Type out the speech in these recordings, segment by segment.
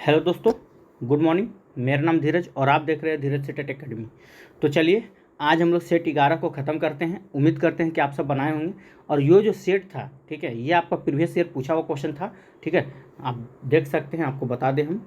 Hello दोस्तों, good morning. मेरा नाम धीरज और आप देख रहे हैं धीरज सेट एकेडमी। तो चलिए आज हम लोग सेट 11 को ख़त्म करते हैं। उम्मीद करते हैं कि आप सब बनाए होंगे। और ये जो सेट था, ठीक है, ये आपका प्रीवियस ईयर पूछा हुआ क्वेश्चन था। ठीक है, आप देख सकते हैं, आपको बता दें हम।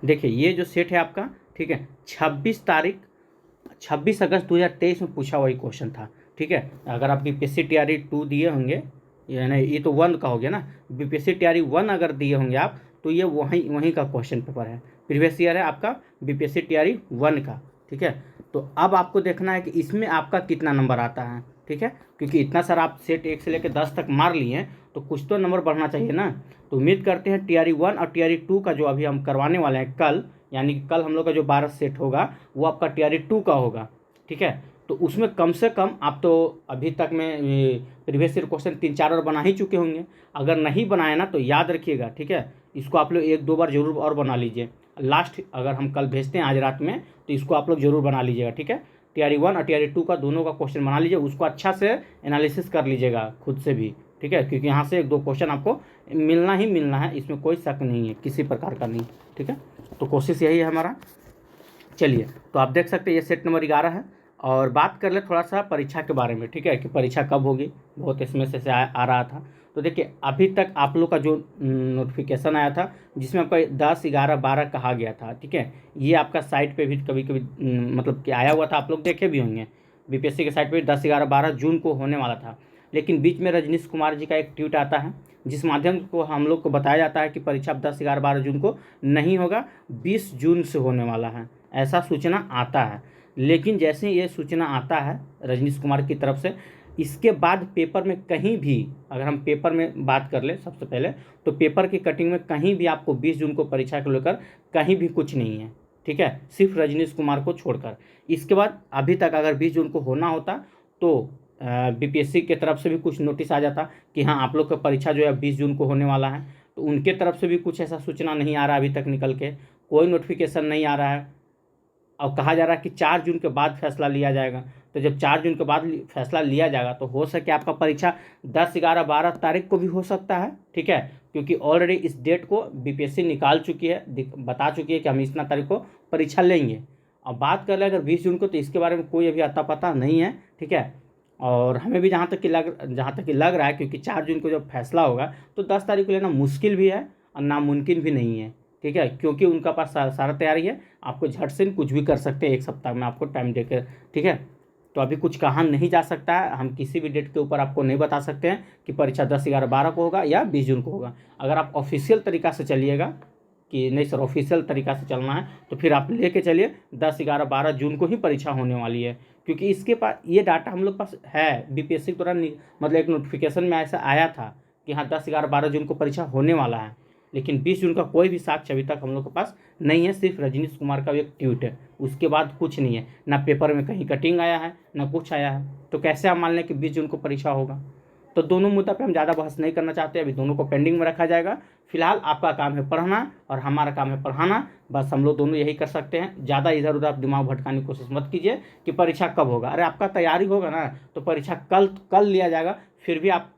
देखिए ये जो सेट है आपका, ठीक है, 26 अगस्त 2023 में पूछा हुआ क्वेश्चन था। ठीक है, अगर आप बीपीएससी टीआरई 2 दिए होंगे, यानी ये तो 1 का हो गया ना, बीपीएससी टीआरई 1 अगर दिए होंगे आप, तो ये वहीं वहीं का क्वेश्चन पेपर है। प्रीवियस ईयर है आपका बीपीएससी टीआरई 1 का। ठीक है, तो अब आपको देखना है कि इसमें आपका कितना नंबर आता है। ठीक है, क्योंकि इतना सारा आप सेट 1 से लेकर 10 तक मार लिए हैं, तो कुछ तो नंबर बढ़ना चाहिए ना। तो उम्मीद करते हैं टीआरई 1 और टीआरई 2 का जो अभी हम करवाने वाले हैं कल, यानी कि कल हम लोग का जो 12 सेट होगा वो आपका टीआरई 2 का होगा। ठीक है, तो उसमें कम से कम आप तो अभी तक में प्रीवियस ईयर क्वेश्चन 3-4 और बना ही चुके होंगे। अगर नहीं बनाए ना तो याद रखिएगा, ठीक है, इसको आप लोग 1-2 बार जरूर और बना लीजिए। लास्ट अगर हम कल भेजते हैं आज रात में, तो इसको आप लोग जरूर बना लीजिएगा। ठीक है, टीआरई 1 और टीआरई 2 का दोनों का क्वेश्चन बना लीजिए, उसको अच्छा से एनालिसिस कर लीजिएगा खुद से भी। ठीक है, क्योंकि यहाँ से 1-2 क्वेश्चन आपको मिलना ही मिलना है, इसमें कोई शक नहीं है, किसी प्रकार का नहीं। ठीक है, तो कोशिश यही है हमारा। चलिए, तो आप देख सकते हैं ये सेट नंबर 11 है। और बात कर ले थोड़ा सा परीक्षा के बारे में, ठीक है, कि परीक्षा कब होगी, बहुत इसमें से आ रहा था। तो देखिए अभी तक आप लोग का जो नोटिफिकेशन आया था, जिसमें आपका 10, 11, 12 कहा गया था। ठीक है, ये आपका साइट पे भी कभी कभी मतलब कि आया हुआ था, आप लोग देखे भी होंगे। बीपीएससी के साइट पे 10, 11, 12 जून को होने वाला था। लेकिन बीच में रजनीश कुमार जी का एक ट्वीट आता है, जिस माध्यम को हम लोग को बताया जाता है कि परीक्षा 10, 11, 12 जून को नहीं होगा, 20 जून से होने वाला है, ऐसा सूचना आता है। लेकिन जैसे ही ये सूचना आता है रजनीश कुमार की तरफ से, इसके बाद पेपर में कहीं भी, अगर हम पेपर में बात कर ले सबसे पहले, तो पेपर की कटिंग में कहीं भी आपको 20 जून को परीक्षा को लेकर कहीं भी कुछ नहीं है। ठीक है, सिर्फ रजनीश कुमार को छोड़कर। इसके बाद अभी तक अगर 20 जून को होना होता तो बीपीएससी के तरफ से भी कुछ नोटिस आ जाता कि हाँ आप लोग का परीक्षा जो है 20 जून को होने वाला है। तो उनके तरफ से भी कुछ ऐसा सूचना नहीं आ रहा अभी तक निकल के, कोई नोटिफिकेशन नहीं आ रहा है। अब कहा जा रहा है कि 4 जून के बाद फैसला लिया जाएगा। तो जब 4 जून के बाद फैसला लिया जाएगा तो हो सके आपका परीक्षा 10, 11, 12 तारीख को भी हो सकता है। ठीक है, क्योंकि ऑलरेडी इस डेट को बीपीएससी निकाल चुकी है, बता चुकी है कि हम इतना तारीख को परीक्षा लेंगे। अब बात कर ले अगर 20 जून को, तो इसके बारे में कोई अभी अता पता नहीं है। ठीक है, और हमें भी जहाँ तक कि लग रहा है, क्योंकि 4 जून को जब फैसला होगा तो 10 तारीख को लेना मुश्किल भी है और नामुमकिन भी नहीं है। ठीक है, क्योंकि उनका पास सारा तैयारी है, आपको झट से कुछ भी कर सकते हैं, 1 सप्ताह में आपको टाइम देकर। ठीक है, तो अभी कुछ कहा नहीं जा सकता है, हम किसी भी डेट के ऊपर आपको नहीं बता सकते हैं कि परीक्षा 10, 11, 12 को होगा या 20 जून को होगा। अगर आप ऑफिशियल तरीका से चलिएगा कि नहीं सर ऑफिशियल तरीका से चलना है, तो फिर आप लेके चलिए 10, 11, 12 जून को ही परीक्षा होने वाली है। क्योंकि इसके पास ये डाटा हम लोग पास है, बीपीएससी के दौरान मतलब एक नोटिफिकेशन में ऐसा आया था कि हाँ 10, 11, 12 जून को परीक्षा होने वाला है। लेकिन 20 जून का कोई भी साक्ष्य अभी तक हम लोग के पास नहीं है, सिर्फ रजनीश कुमार का एक ट्वीट है, उसके बाद कुछ नहीं है। ना पेपर में कहीं कटिंग आया है, ना कुछ आया है। तो कैसे आप मान लें कि 20 जून को परीक्षा होगा। तो दोनों मुद्दा पे हम ज़्यादा बहस नहीं करना चाहते, अभी दोनों को पेंडिंग में रखा जाएगा। फिलहाल आपका काम है पढ़ना और हमारा काम है पढ़ाना, बस हम लोग दोनों यही कर सकते हैं। ज़्यादा इधर उधर दिमाग भटकाने की कोशिश मत कीजिए कि परीक्षा कब होगा। अरे आपका तैयारी होगा ना तो परीक्षा कल लिया जाएगा, फिर भी आप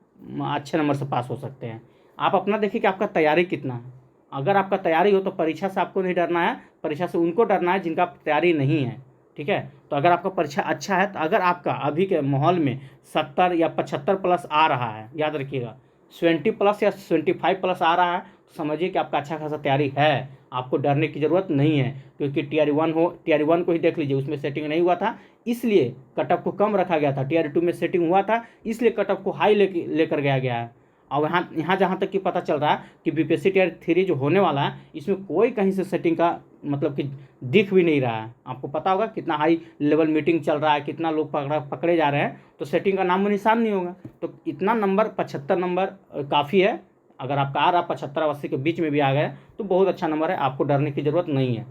अच्छे नंबर से पास हो सकते हैं। आप अपना देखिए कि आपका तैयारी कितना है। अगर आपका तैयारी हो तो परीक्षा से आपको नहीं डरना है, परीक्षा से उनको डरना है जिनका तैयारी नहीं है। ठीक है, तो अगर आपका परीक्षा अच्छा है, तो अगर आपका अभी के माहौल में 70 या 75 प्लस आ रहा है, याद रखिएगा 70 प्लस या 75 प्लस आ रहा है, तो समझिए कि आपका अच्छा खासा तैयारी है, आपको डरने की ज़रूरत नहीं है। क्योंकि टीआरई 1 को ही देख लीजिए, उसमें सेटिंग नहीं हुआ था, इसलिए कटअप को कम रखा गया था। टीआरई 2 में सेटिंग हुआ था, इसलिए कटअप को हाई लेकर गया है। और यहाँ जहाँ तक कि पता चल रहा है कि बीपीएससी टीआरई 3 जो होने वाला है, इसमें कोई कहीं से सेटिंग का मतलब कि दिख भी नहीं रहा है। आपको पता होगा कितना हाई लेवल मीटिंग चल रहा है, कितना लोग पकड़े जा रहे हैं, तो सेटिंग का नामो निशान नहीं होगा। तो इतना नंबर 75 नंबर काफ़ी है। अगर आपका आ रहा 75 80 के बीच में भी आ गए तो बहुत अच्छा नंबर है, आपको डरने की ज़रूरत नहीं है।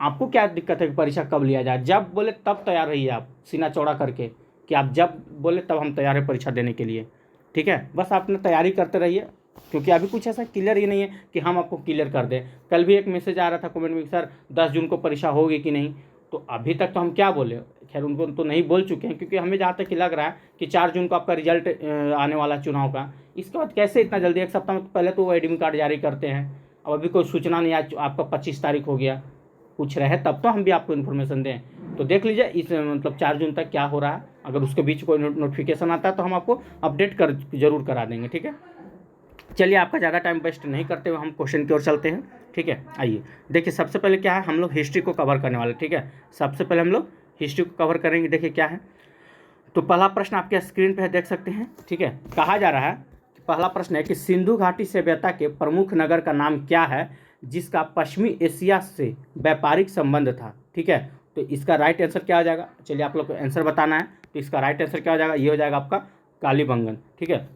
आपको क्या दिक्कत है कि परीक्षा कब लिया जाए, जब बोले तब तैयार रहिए आप, सीना चौड़ा करके कि आप जब बोले तब हम तैयार हैं परीक्षा देने के लिए। ठीक है, बस आप अपना तैयारी करते रहिए, क्योंकि अभी कुछ ऐसा क्लियर ही नहीं है कि हम आपको क्लियर कर दें। कल भी एक मैसेज आ रहा था कमेंट में, सर 10 जून को परीक्षा होगी कि नहीं। तो अभी तक तो हम क्या बोले, खैर उनको तो नहीं बोल चुके हैं, क्योंकि हमें जहाँ तक कि लग रहा है कि 4 जून को आपका रिजल्ट आने वाला चुनाव का। इसके बाद कैसे इतना जल्दी, 1 सप्ताह में पहले तो वो एडमिट कार्ड जारी करते हैं, अब अभी कोई सूचना नहीं, आज आपका 25 तारीख हो गया, पूछ रहे हैं तब तो हम भी आपको इन्फॉर्मेशन दें। तो देख लीजिए इस मतलब 4 जून तक क्या हो रहा है, अगर उसके बीच कोई नोटिफिकेशन आता है तो हम आपको अपडेट जरूर करा देंगे, ठीक है। चलिए आपका ज़्यादा टाइम वेस्ट नहीं करते हुए हम क्वेश्चन की ओर चलते हैं, ठीक है। आइए देखिए, सबसे पहले क्या है, हम लोग हिस्ट्री को कवर करने वाले, ठीक है। सबसे पहले हम लोग हिस्ट्री को कवर करेंगे। देखिए क्या है, तो पहला प्रश्न आपके स्क्रीन पर देख सकते हैं, ठीक है। कहा जा रहा है, पहला प्रश्न है कि सिंधु घाटी सभ्यता के प्रमुख नगर का नाम क्या है जिसका पश्चिमी एशिया से व्यापारिक संबंध था, ठीक है। तो इसका राइट आंसर क्या हो जाएगा, चलिए आप लोग को आंसर बताना है। तो इसका राइट आंसर क्या हो जाएगा, ये हो जाएगा आपका कालीबंगन, ठीक है।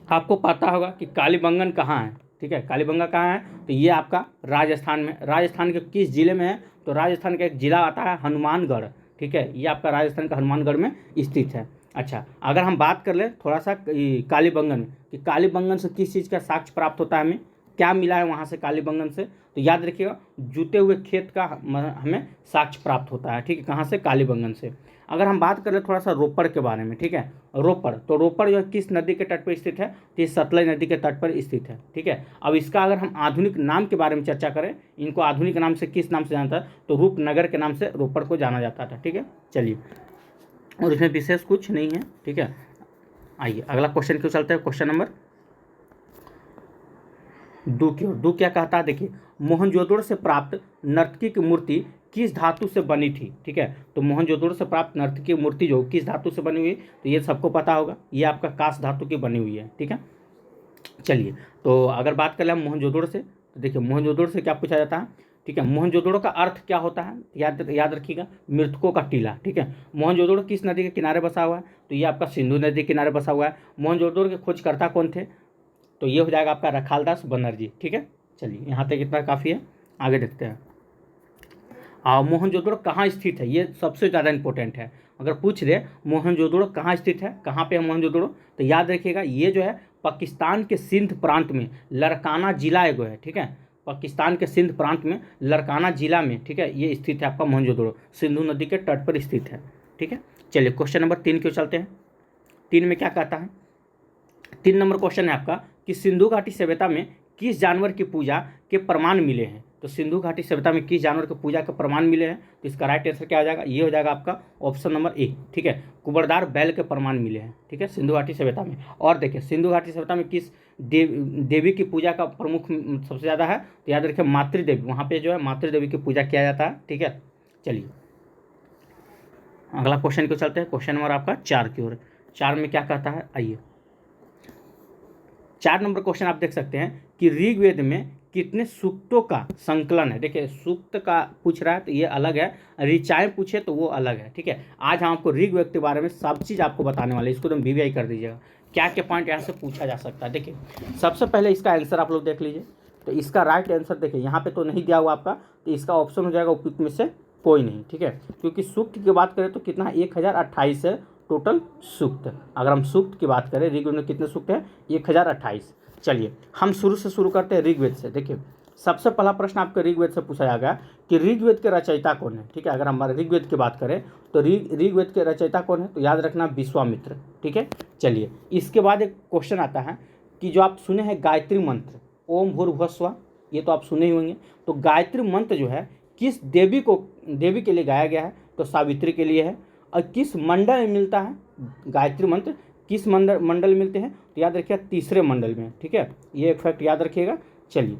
आपको पता होगा कि कालीबंगन कहाँ है, ठीक है। कालीबंगन कहाँ है, तो ये आपका राजस्थान में, राजस्थान के किस जिले में है, तो राजस्थान का एक जिला आता है हनुमानगढ़, ठीक है। ये आपका राजस्थान का हनुमानगढ़ में स्थित है। अच्छा, अगर हम बात कर ले थोड़ा सा कालीबंगन में, कि कालीबंगन से किस चीज़ का साक्ष्य प्राप्त होता है, हमें क्या मिला है वहाँ से कालीबंगन से, तो याद रखिएगा जूते हुए खेत का हमें साक्ष्य प्राप्त होता है, ठीक है। कहाँ से, कालीबंगन से। अगर हम बात करें थोड़ा सा रोपड़ के बारे में, ठीक है। रोपड़, तो रोपड़ जो है किस नदी के तट पर स्थित है, तो ये सतलज नदी के तट पर स्थित है, ठीक है। अब इसका अगर हम आधुनिक नाम के बारे में चर्चा करें, इनको आधुनिक नाम से किस नाम से जानता है, तो रूपनगर के नाम से रोपड़ को जाना जाता था, ठीक है। चलिए, और इसमें विशेष कुछ नहीं है, ठीक है। आइए अगला क्वेश्चन क्यों चलते हैं, क्वेश्चन नंबर 2 की ओर। 2 क्या कहता है, देखिए, मोहनजोदड़ो से प्राप्त नर्तकी की मूर्ति किस धातु से बनी थी, ठीक है। तो मोहनजोदड़ो से प्राप्त नर्तकी की मूर्ति जो किस धातु से बनी हुई, तो ये सबको पता होगा, ये आपका कांस्य धातु की बनी हुई है, ठीक है। चलिए, तो अगर बात करें हम मोहनजोदड़ो से, तो देखिए मोहनजोदड़ो से क्या पूछा जाता है, ठीक है। मोहनजोदड़ो का अर्थ क्या होता है, याद रखिएगा, मृतकों का टीला, ठीक है। मोहनजोदड़ो किस नदी के किनारे बसा हुआ है, तो ये आपका सिंधु नदी के किनारे बसा हुआ है। मोहनजोदड़ो के खोजकर्ता कौन थे, तो ये हो जाएगा आपका रखालदास बनर्जी, ठीक है। चलिए यहाँ तक इतना काफ़ी है, आगे देखते हैं। मोहनजोदड़ो कहाँ स्थित है, ये सबसे ज़्यादा इंपॉर्टेंट है। अगर पूछ रहे मोहनजोदड़ो कहाँ स्थित है, कहाँ पे है मोहनजोदड़ो, तो याद रखिएगा ये जो है पाकिस्तान के सिंध प्रांत में लड़काना जिला एगो है, ठीक है। पाकिस्तान के सिंध प्रांत में लड़काना जिला में, ठीक है, ये स्थित है आपका मोहनजोदड़ो, सिंधु नदी के तट पर स्थित है, ठीक है। चलिए क्वेश्चन नंबर 3 क्यों चलते हैं। 3 में क्या कहता है, 3 नंबर क्वेश्चन है आपका कि सिंधु घाटी सभ्यता में किस जानवर की पूजा के प्रमाण मिले हैं। तो सिंधु घाटी सभ्यता में किस जानवर की पूजा के प्रमाण मिले हैं, तो इसका राइट आंसर क्या हो जाएगा, ये हो जाएगा आपका ऑप्शन नंबर ए, ठीक है। कुबड़दार बैल के प्रमाण मिले हैं, ठीक है, सिंधु घाटी सभ्यता में। और देखिए सिंधु घाटी सभ्यता में किस देवी की पूजा का प्रमुख सबसे ज़्यादा है, तो याद रखिए मातृदेवी, वहाँ पे जो है मातृदेवी की पूजा किया जाता है, ठीक है। चलिए अगला क्वेश्चन क्यों चलते हैं, क्वेश्चन नंबर आपका 4 की ओर। 4 में क्या कहता है, आइए 4 नंबर क्वेश्चन आप देख सकते हैं कि ऋग्वेद में कितने सूक्तों का संकलन है। देखिए सूक्त का पूछ रहा है तो ये अलग है, ऋचाएँ पूछे तो वो अलग है, ठीक है। आज हम आपको ऋग्वेद के बारे में सब चीज़ आपको बताने वाले, इसको तो वीवीआई कर दीजिएगा, क्या क्या पॉइंट यहाँ से पूछा जा सकता है। देखिए सबसे पहले इसका आंसर आप लोग देख लीजिए, तो इसका राइट आंसर देखिए यहाँ पे तो नहीं दिया हुआ आपका, तो इसका ऑप्शन हो जाएगा उपयुक्त में से कोई नहीं, ठीक है। क्योंकि सूक्त की बात करें तो कितना 1028 है टोटल सूक्त। अगर हम सूक्त की बात करें ऋग्वेद में कितने सूक्त हैं, 1028। चलिए हम शुरू से शुरू करते हैं ऋग्वेद से। देखिए सबसे पहला प्रश्न आपके ऋग्वेद से पूछा जाएगा कि ऋग्वेद के रचयिता कौन है, ठीक है। अगर हम ऋग्वेद की बात करें तो ऋग्वेद के रचयिता कौन है, तो याद रखना विश्वामित्र, ठीक है। चलिए इसके बाद एक क्वेश्चन आता है कि जो आप सुने हैं गायत्री मंत्र ओम भूर्भुवः स्वः, ये तो आप सुने ही होंगे। तो गायत्री मंत्र जो है किस देवी के लिए गाया गया है, तो सावित्री के लिए है। और किस मंडल में मिलता है गायत्री मंत्र, किस मंडल में मिलते हैं, तो याद रखिएगा तीसरे मंडल में, ठीक है। ये एक फैक्ट याद रखिएगा। चलिए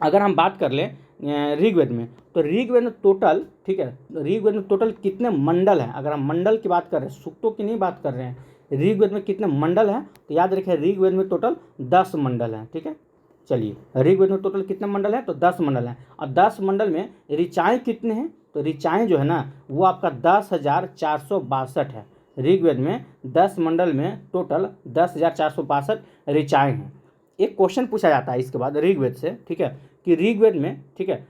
अगर हम बात कर लें ऋग्वेद में, तो ऋग्वेद में टोटल, ठीक है, ऋग्वेद में टोटल कितने मंडल हैं। अगर हम मंडल की बात कर रहे हैं, सूक्तों की नहीं बात कर रहे हैं, ऋग्वेद में कितने मंडल हैं, तो याद रखिए ऋग्वेद में टोटल 10 मंडल हैं, ठीक है। चलिए ऋग्वेद में टोटल कितने मंडल हैं, तो 10 मंडल हैं। और 10 मंडल में ऋचाएँ कितने हैं, तो ऋचाएँ जो है ना वो आपका 10,462 है। ऋग्वेद में 10 मंडल में टोटल 10,462 ऋचाएँ हैं। एक क्वेश्चन पूछा जाता है इसके बाद ऋग्वेद से, ठीक है, कि ऋग्वेद में, ठीक है,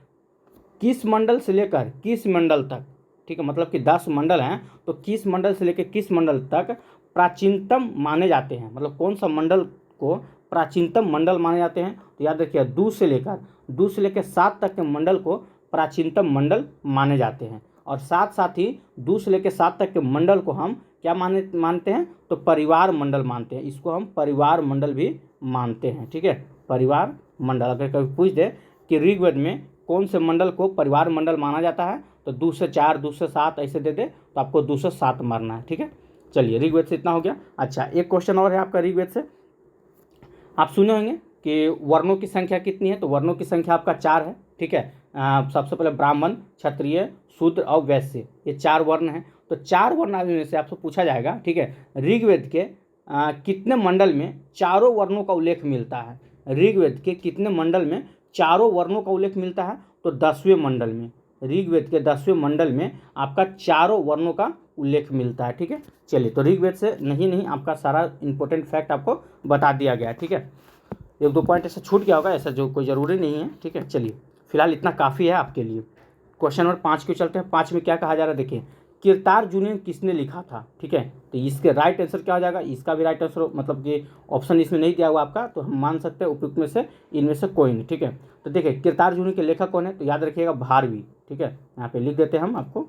किस मंडल से लेकर किस मंडल तक, ठीक है, मतलब कि 10 मंडल हैं तो किस मंडल से लेकर किस मंडल तक प्राचीनतम माने जाते हैं, मतलब कौन सा मंडल को प्राचीनतम मंडल माने जाते हैं। तो याद रखिए 2 से लेकर 7 तक के मंडल को प्राचीनतम मंडल माने जाते हैं। और साथ ही 2 से लेकर 7 तक के मंडल को हम क्या मानते हैं, तो परिवार मंडल मानते हैं। इसको हम परिवार मंडल भी मानते हैं, ठीक है, परिवार मंडल। अगर कभी पूछ दे कि ऋग्वेद में कौन से मंडल को परिवार मंडल माना जाता है, तो 2 से 4, 2 से 7 ऐसे दे दे, तो आपको 2 से 7 मारना है। ठीक है, चलिए ऋग्वेद से इतना हो गया। अच्छा, एक क्वेश्चन और है आपका ऋग्वेद से। आप सुने होंगे कि वर्णों की संख्या कितनी है, तो वर्णों की संख्या आपका 4 है। ठीक है, सबसे पहले ब्राह्मण, क्षत्रिय, शूद्र और वैश्य, ये 4 वर्ण हैं। तो 4 वर्ण में से आपसे पूछा जाएगा, ठीक है, ऋग्वेद के कितने मंडल में चारों वर्णों का उल्लेख मिलता है। ऋग्वेद के कितने मंडल में चारों वर्णों का उल्लेख मिलता है, तो 10वें मंडल में। ऋग्वेद के 10वें मंडल में आपका चारों वर्णों का उल्लेख मिलता है। ठीक है, चलिए, तो ऋग्वेद से नहीं आपका सारा इंपॉर्टेंट फैक्ट आपको बता दिया गया। ठीक है, 1-2 पॉइंट ऐसा छूट गया होगा, ऐसा जो कोई ज़रूरी नहीं है। ठीक है, चलिए फिलहाल इतना काफ़ी है आपके लिए। क्वेश्चन नंबर 5 क्यों चलते हैं। 5 में क्या कहा जा रहा है, देखिए, किरतार्जुनीन किसने लिखा था। ठीक है, तो इसके राइट आंसर क्या हो जाएगा, इसका भी राइट आंसर मतलब कि ऑप्शन इसमें नहीं दिया हुआ आपका, तो हम मान सकते हैं उपयुक्त में से इनमें से कोई नहीं। ठीक है, तो देखिए किरतार्जुनी के लेखक कौन है, तो याद रखिएगा भारवी। ठीक है, यहाँ पे लिख देते हैं हम आपको,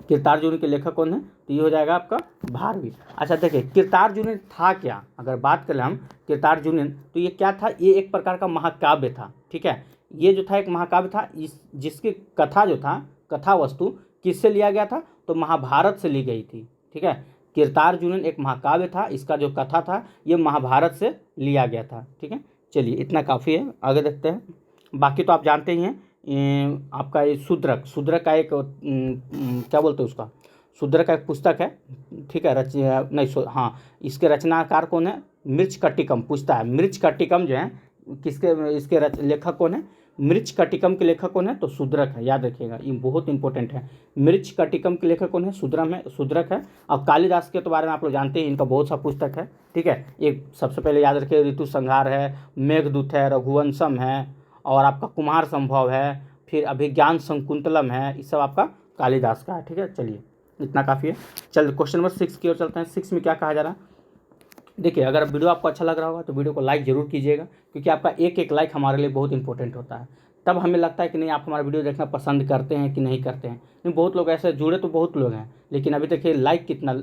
किरतार्जुनी के लेखक कौन है, तो ये हो जाएगा आपका भारवी। अच्छा देखिए, किरतार्जुनीन था क्या, अगर बात करें हम किरतार्जुनीन, तो ये क्या था, ये एक प्रकार का महाकाव्य था। ठीक है, ये जो था एक महाकाव्य था, जिसकी कथा जो था, कथा वस्तु किससे लिया गया था, तो महाभारत से ली गई थी। ठीक है, किरतार्जुनीन एक महाकाव्य था, इसका जो कथा था ये महाभारत से लिया गया था। ठीक है, चलिए इतना काफ़ी है, आगे देखते हैं। बाकी तो आप जानते ही हैं, आपका ये शूद्रक, शूद्रक का एक क्या बोलते हैं उसका, शूद्रक का एक पुस्तक है। ठीक है, हाँ, इसके रचनाकार कौन है, मृच्छकटिकम पूछता है। मृच्छकटिकम जो है किसके, इसके लेखक कौन है, मृच्छकटिकम के लेखक कौन है, तो शूद्रक है। याद रखिएगा, ये बहुत इंपॉर्टेंट है। मृच्छकटिकम के लेखक कौन है, शूद्रक है। अब कालिदास के तो बारे में आप लोग जानते हैं, इनका बहुत सा पुस्तक है। ठीक है, एक सबसे पहले याद रखिए ऋतु संहार है, मेघदूत है, रघुवंशम है, और आपका कुमार संभव है, फिर अभिज्ञान शकुंतलम है, ये सब आपका कालिदास का है। ठीक है, चलिए इतना काफ़ी है। चलिए क्वेश्चन नंबर 6 की ओर चलते हैं। 6 में क्या कहा जा रहा है, देखिए, अगर वीडियो आपको अच्छा लग रहा होगा तो वीडियो को लाइक ज़रूर कीजिएगा, क्योंकि आपका एक लाइक हमारे लिए बहुत इंपॉर्टेंट होता है। तब हमें लगता है कि नहीं, आप हमारा वीडियो देखना पसंद करते हैं कि नहीं करते हैं। नहीं, बहुत लोग ऐसे जुड़े तो बहुत लोग हैं, लेकिन अभी देखिए लाइक कितना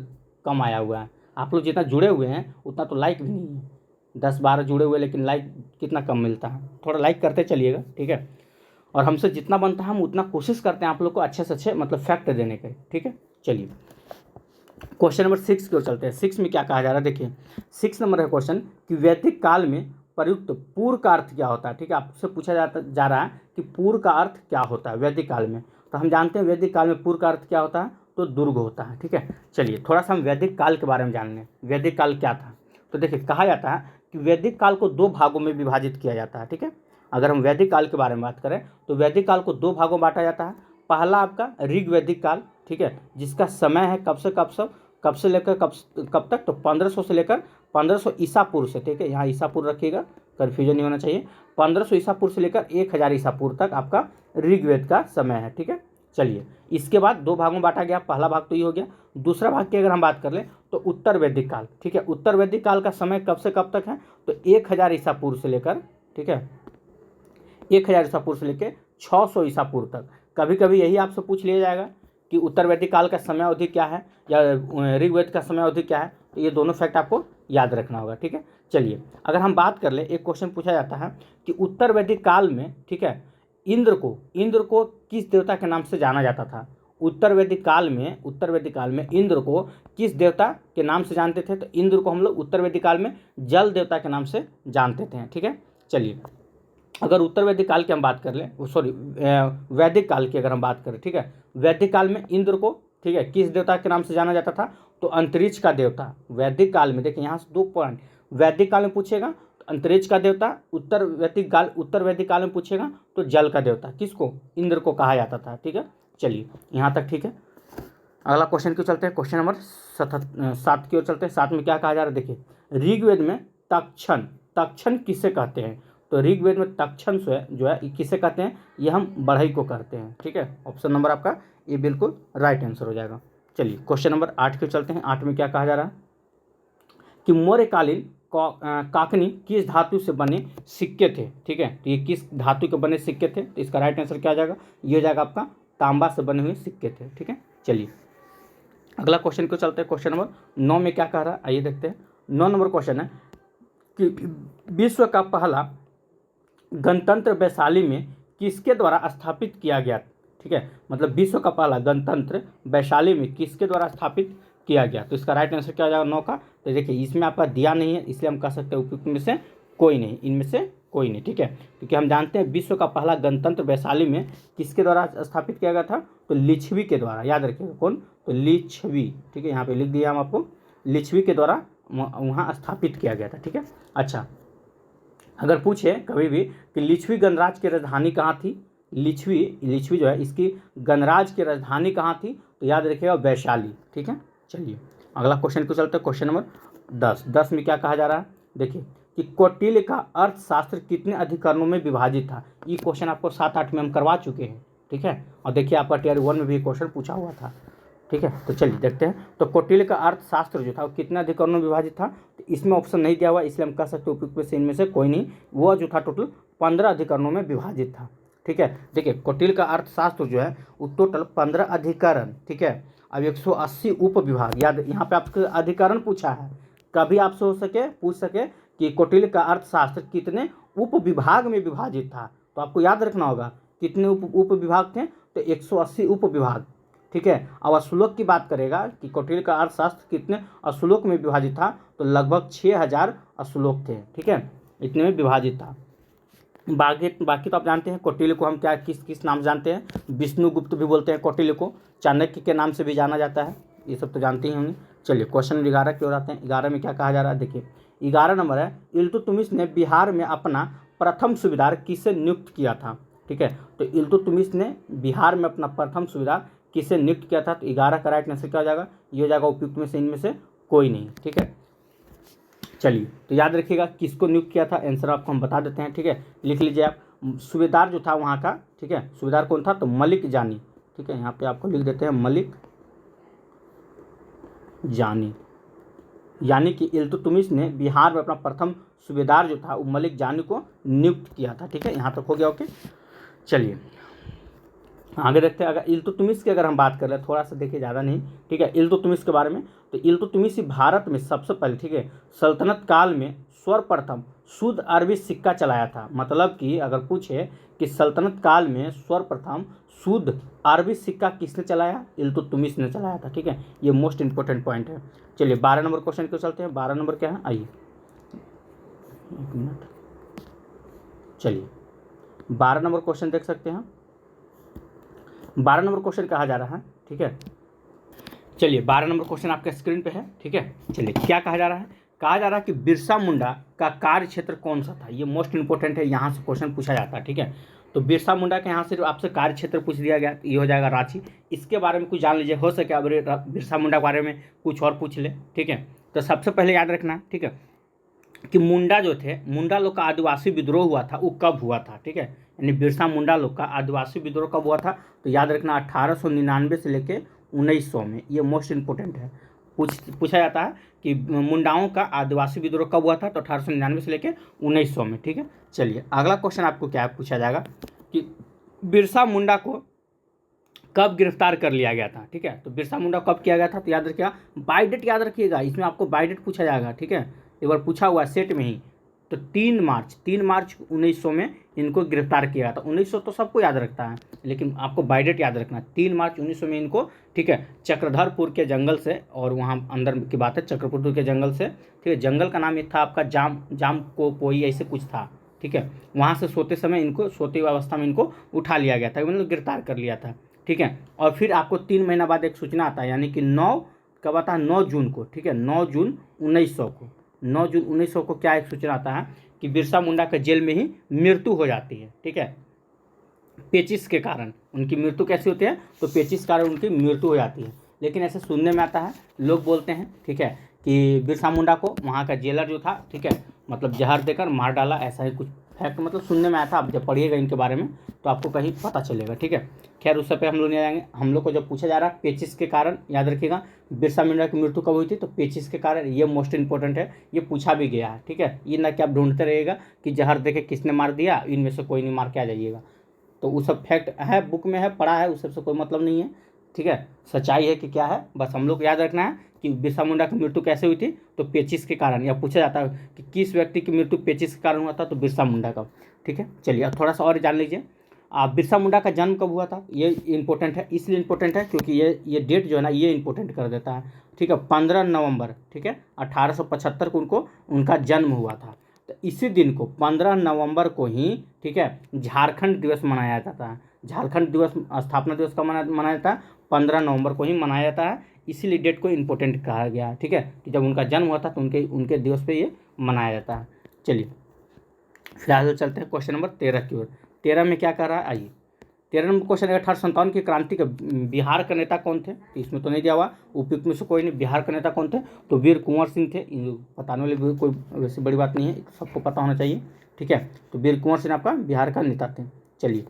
कम आया हुआ है। आप लोग जितना जुड़े हुए हैं उतना तो लाइक भी नहीं है। 10-12 जुड़े हुए, लेकिन लाइक कितना कम मिलता है। थोड़ा लाइक करते चलिएगा। ठीक है, और हमसे जितना बनता है हम उतना कोशिश करते हैं आप लोग को अच्छे से अच्छे मतलब फैक्ट देने के। ठीक है, चलिए क्वेश्चन नंबर 6 की ओर चलते हैं। 6 में क्या कहा जा रहा है, देखिए 6 नंबर है क्वेश्चन कि वैदिक काल में प्रयुक्त पूर्व का अर्थ क्या होता है। ठीक है, आपसे पूछा जा रहा है कि पूर्व का अर्थ क्या होता है वैदिक काल में। तो हम जानते हैं वैदिक काल में पूर्व का अर्थ क्या होता है, तो दुर्ग होता है। ठीक है, चलिए थोड़ा सा हम वैदिक काल के बारे में जान लें, वैदिक काल क्या था। तो देखिए, कहा जाता है कि वैदिक काल को 2 भागों में विभाजित किया जाता है। ठीक है, अगर हम वैदिक काल के बारे में बात करें तो वैदिक काल को 2 भागों में बांटा जाता है। पहला आपका ऋग्वैदिक काल, ठीक है, जिसका समय है कब से लेकर कब तक, तो 1500 से लेकर 1500 ईसा पूर्व से। ठीक है, यहाँ ईसा पूर्व रखिएगा, कन्फ्यूजन नहीं होना चाहिए। 1500 ईसा पूर्व से लेकर 1000 ईसा पूर्व तक आपका ऋग्वेद का समय है। ठीक है, चलिए इसके बाद 2 भागों में बांटा गया। पहला भाग तो ये हो गया। दूसरा भाग की अगर हम बात कर लें तो उत्तर वैदिक काल। ठीक है, उत्तर वैदिक काल का समय कब से कब तक है, तो 1000 ईसा पूर्व से लेकर, ठीक है, 1000 ईसा पूर्व से लेकर 600 ईसा पूर्व तक। कभी कभी यही आपसे पूछ लिया जाएगा कि उत्तर वैदिक काल का समय अवधि क्या है या ऋग्वेद का समय अवधि क्या है, तो ये दोनों फैक्ट आपको याद रखना होगा। ठीक है, चलिए अगर हम बात कर ले, एक क्वेश्चन पूछा जाता है कि उत्तर वैदिक काल में, ठीक है, इंद्र को किस देवता के नाम से जाना जाता था। उत्तर वैदिक काल में इंद्र को किस देवता के नाम से जानते थे, तो इंद्र को हम लोग उत्तर वैदिक काल में जल देवता के नाम से जानते थे। ठीक है, चलिए अगर उत्तर वैदिक काल की हम बात कर लें, वैदिक काल की अगर हम बात करें, ठीक है, वैदिक काल में इंद्र को, ठीक है, किस देवता के नाम से जाना जाता था, तो अंतरिक्ष का देवता। वैदिक काल में देखिए यहाँ से 2 पॉइंट, वैदिक काल में पूछेगा तो अंतरिक्ष का देवता, उत्तर वैदिक काल में पूछेगा तो जल का देवता, किसको, इंद्र को कहा जाता था। ठीक है, चलिए यहाँ तक ठीक है। अगला क्वेश्चन क्यों चलते हैं, क्वेश्चन नंबर 7 की ओर चलते हैं। 7 में क्या कहा जा रहा है, देखिए ऋग्वेद में तक्षण किसे कहते हैं, तो ऋग्वेद में तक्षण जो है किसे कहते हैं, ये हम बढ़ई को कहते हैं। ठीक है, ऑप्शन नंबर आपका ये बिल्कुल राइट आंसर हो जाएगा। चलिए क्वेश्चन नंबर 8 के चलते हैं। 8 में क्या कहा जा रहा है कि मौर्यकालीन काकनी किस धातु से बने सिक्के थे। ठीक है, तो ये किस धातु के बने सिक्के थे, तो इसका राइट आंसर क्या आ जाएगा, ये हो जाएगा आपका तांबा से बने हुए सिक्के थे। ठीक है, चलिए अगला क्वेश्चन को चलते हैं। क्वेश्चन नंबर 9 में क्या कह रहा है, आइए देखते हैं। 9 नंबर क्वेश्चन है कि विश्व का पहला गणतंत्र वैशाली में किसके द्वारा स्थापित किया गया? ठीक है, मतलब विश्व का पहला गणतंत्र वैशाली में किसके द्वारा स्थापित किया गया? तो इसका राइट आंसर क्या हो जाएगा 9 का। तो देखिए इसमें आपका दिया नहीं है, इसलिए हम कह सकते हैं उपयुक्त में से कोई नहीं, इनमें से कोई नहीं। ठीक है, क्योंकि हम जानते हैं विश्व का पहला गणतंत्र वैशाली में किसके द्वारा स्थापित किया गया था? तो लिच्छवी के द्वारा। याद रखिएगा कौन? तो लिच्छवी। ठीक है, यहाँ पे लिख दिया हम आपको, लिच्छवी के द्वारा वहाँ स्थापित किया गया था। ठीक है, अच्छा अगर पूछे कभी भी कि लिच्छवी गणराज्य की राजधानी कहाँ थी? लिच्छवी जो है इसकी गणराज्य की राजधानी कहाँ थी? तो याद रखिएगा वैशाली। ठीक है, चलिए अगला क्वेश्चन को चलते हैं। क्वेश्चन नंबर 10 में क्या कहा जा रहा है? देखिए कि कौटिल्य का अर्थशास्त्र कितने अधिकरणों में विभाजित था? ये क्वेश्चन आपको 7-8 में हम करवा चुके हैं। ठीक है, और देखिए आपका टियर 1 में भी क्वेश्चन पूछा हुआ था। ठीक है, तो चलिए देखते हैं। तो कौटिल्य का अर्थशास्त्र जो था वो कितने अधिकरणों में विभाजित था? तो इसमें ऑप्शन नहीं दिया हुआ, इसलिए हम कह सकते हैं उपयुक्त में से इनमें से कोई नहीं। वो जो था टोटल 15 अधिकरणों में विभाजित था। ठीक है, देखिए कौटिल्य का अर्थशास्त्र जो है वो टोटल 15 अधिकरण। ठीक है, अब 180 उपविभाग। याद, यहाँ पे आपको अधिकरण पूछा है, कभी आपसे हो सके पूछ सके कि कौटिल्य का अर्थशास्त्र कितने उपविभाग में विभाजित था, तो आपको याद रखना होगा कितने उपविभाग थे? तो 180 उपविभाग। ठीक है, अब श्लोक की बात करेगा कि कौटिल्य का अर्थशास्त्र कितने श्लोक में विभाजित था, तो लगभग 6000 श्लोक थे। ठीक है, इतने में विभाजित था। बाकी तो आप जानते हैं कौटिल्य को हम क्या किस किस नाम जानते हैं? विष्णुगुप्त भी बोलते हैं कौटिल्य को, चाणक्य के नाम से भी जाना जाता है, ये सब तो जानते ही होंगे। चलिए क्वेश्चन 11 की ओर आते हैं। 11 में क्या कहा जा रहा है? देखिए 11 नंबर है, इल्तुतमिश ने बिहार में अपना प्रथम सूबेदार किसे नियुक्त किया था? ठीक है, तो इल्तुतमिश ने बिहार में अपना प्रथम सूबेदार किसे नियुक्त किया था? तो 11 का राइट आंसर क्या हो जाएगा? ये हो जाएगा उपयुक्त में से इनमें से कोई नहीं। ठीक है, चलिए तो याद रखिएगा किसको नियुक्त किया था, आंसर आपको हम बता देते हैं। ठीक है, लिख लीजिए आप, सूबेदार जो था वहाँ का। ठीक है, सूबेदार कौन था? तो मलिक जानी। ठीक है, यहाँ पे आपको लिख देते हैं मलिक जानी, यानी कि इल्तुतमिश ने बिहार में अपना प्रथम सूबेदार जो था वो मलिक जानी को नियुक्त किया था। ठीक है, यहाँ तक हो गया। ओके, चलिए आगे देखते हैं। अगर इल्तुतमिश की अगर हम बात कर रहे हैं, थोड़ा सा देखिए, ज़्यादा नहीं। ठीक है, इल्तुतमिश के बारे में, तो इल्तुतमिश भारत में सबसे पहले, ठीक है, सल्तनत काल में सर्वप्रथम शुद्ध अरबी सिक्का चलाया था। मतलब कि अगर पूछे कि सल्तनत काल में सर्वप्रथम शुद्ध अरबी सिक्का किसने चलाया? इल्तुतमिश ने चलाया था। ठीक है, ये मोस्ट इंपॉर्टेंट पॉइंट है। चलिए 12 नंबर क्वेश्चन को चलते हैं। 12 नंबर क्या है? आइए एक मिनट, चलिए 12 नंबर क्वेश्चन देख सकते हैं। 12 नंबर क्वेश्चन कहा जा रहा है। ठीक है, चलिए 12 नंबर क्वेश्चन आपके स्क्रीन पे है। ठीक है, चलिए क्या कहा जा रहा है? कहा जा रहा है कि बिरसा मुंडा का कार्य क्षेत्र कौन सा था? ये मोस्ट इंपॉर्टेंट है, यहाँ से क्वेश्चन पूछा जाता है। ठीक है, तो बिरसा मुंडा के यहाँ से आपसे कार्य क्षेत्र पूछ दिया गया, ये हो जाएगा रांची। इसके बारे में कुछ जान लीजिए, हो सके अब बिरसा मुंडा के बारे में कुछ और पूछ ले। ठीक है, तो सबसे पहले याद रखना, ठीक है, कि मुंडा जो थे, मुंडा लोग का आदिवासी विद्रोह हुआ था, वो कब हुआ था? ठीक है, यानी बिरसा मुंडा लोग का आदिवासी विद्रोह कब हुआ था? तो याद रखना 1899 से लेके 1900 में। ये मोस्ट इंपॉर्टेंट है, पूछा जाता है कि मुंडाओं का आदिवासी विद्रोह कब हुआ था? तो 1899 से लेके 1900 में। ठीक है, चलिए अगला क्वेश्चन आपको क्या पूछा जाएगा कि बिरसा मुंडा को कब गिरफ्तार कर लिया गया था? ठीक है, तो बिरसा मुंडा कब किया गया था? तो याद रखिएगा बाई डेट, याद रखिएगा, इसमें आपको बाई डेट पूछा जाएगा। ठीक है, एक बार पूछा हुआ है सेट में ही। तो 3 मार्च 1900 में इनको गिरफ्तार किया था। 1900 तो सबको याद रखता है, लेकिन आपको बाई डेट याद रखना, 3 मार्च 1900 में इनको, ठीक है, चक्रधरपुर के जंगल से, और वहाँ अंदर की बात है चक्रधरपुर के जंगल से, ठीक है, जंगल का नाम एक था आपका जाम को पोई, ऐसे कुछ था। ठीक है, वहाँ से सोते समय इनको, सोती अवस्था में इनको उठा लिया गया था, मतलब गिरफ्तार कर लिया था। ठीक है, और फिर आपको 3 महीना बाद एक सूचना आता है, यानी कि 9 कब आता है? 9 जून को। ठीक है, 9 जून 1900 को, 9 जून 1900 को क्या एक सूचना आता है कि बिरसा मुंडा का जेल में ही मृत्यु हो जाती है। ठीक है, पेचिश के कारण उनकी मृत्यु कैसी होती है? तो पेचिश के कारण उनकी मृत्यु हो जाती है। लेकिन ऐसे सुनने में आता है, लोग बोलते हैं, ठीक है, कि बिरसा मुंडा को वहाँ का जेलर जो था, ठीक है, मतलब जहर देकर मार डाला, ऐसा ही कुछ फैक्ट मतलब सुनने में आया था। आप जब पढ़िएगा इनके बारे में तो आपको कहीं पता चलेगा। ठीक है, खैर उस सब पे हम लोग नहीं जाएंगे। हम लोग को जब पूछा जा रहा है पेचिश के कारण, याद रखिएगा बिरसा मुंडा की मृत्यु कब हुई थी? तो पेचिश के कारण, ये मोस्ट इंपॉर्टेंट है, ये पूछा भी गया है। ठीक है, ये ना कि आप ढूंढते रहिएगा कि जहर देके किसने मार दिया, इनमें से कोई नहीं, मार के आ जाइएगा। तो वो सब फैक्ट है, बुक में है, पढ़ा है, उस सबसे कोई मतलब नहीं है। ठीक है, सच्चाई है कि क्या है, बस हम लोग को याद रखना है कि बिरसा मुंडा की मृत्यु कैसे हुई थी, तो पेचिश के कारण, या पूछा जाता है कि किस व्यक्ति की मृत्यु पेचिश के कारण हुआ था, तो बिरसा मुंडा का। ठीक है, चलिए अब थोड़ा सा और जान लीजिए, बिरसा मुंडा का जन्म कब हुआ था, ये इंपॉर्टेंट है, इसलिए इंपॉर्टेंट है क्योंकि ये डेट जो है ना, ये इंपॉर्टेंट कर देता है। ठीक है, 15 नवंबर, ठीक है, 1875 को उनको उनका जन्म हुआ था। तो इसी दिन को 15 नवंबर को ही, ठीक है, झारखंड दिवस मनाया जाता है। झारखंड दिवस, स्थापना दिवस का मनाया जाता है 15 नवंबर को ही मनाया जाता है, इसीलिए डेट को इम्पोर्टेंट कहा गया है। ठीक है, कि जब उनका जन्म हुआ था तो उनके उनके दिवस पे ये मनाया जाता है। चलिए फिलहाल चलते हैं क्वेश्चन नंबर 13 की ओर। 13 में क्या कर रहा है, आइए 13 नंबर क्वेश्चन है, 1857 की क्रांति के बिहार का नेता कौन थे, तो इसमें तो नहीं दिया हुआ, उपयुक्त में से कोई नहीं, बिहार का नेता कौन थे, तो वीर कुंवर सिंह थे। बताने वाली भी कोई वैसी बड़ी बात नहीं है, सबको पता होना चाहिए। ठीक है, तो वीर कुंवर सिंह आपका बिहार का नेता थे। चलिए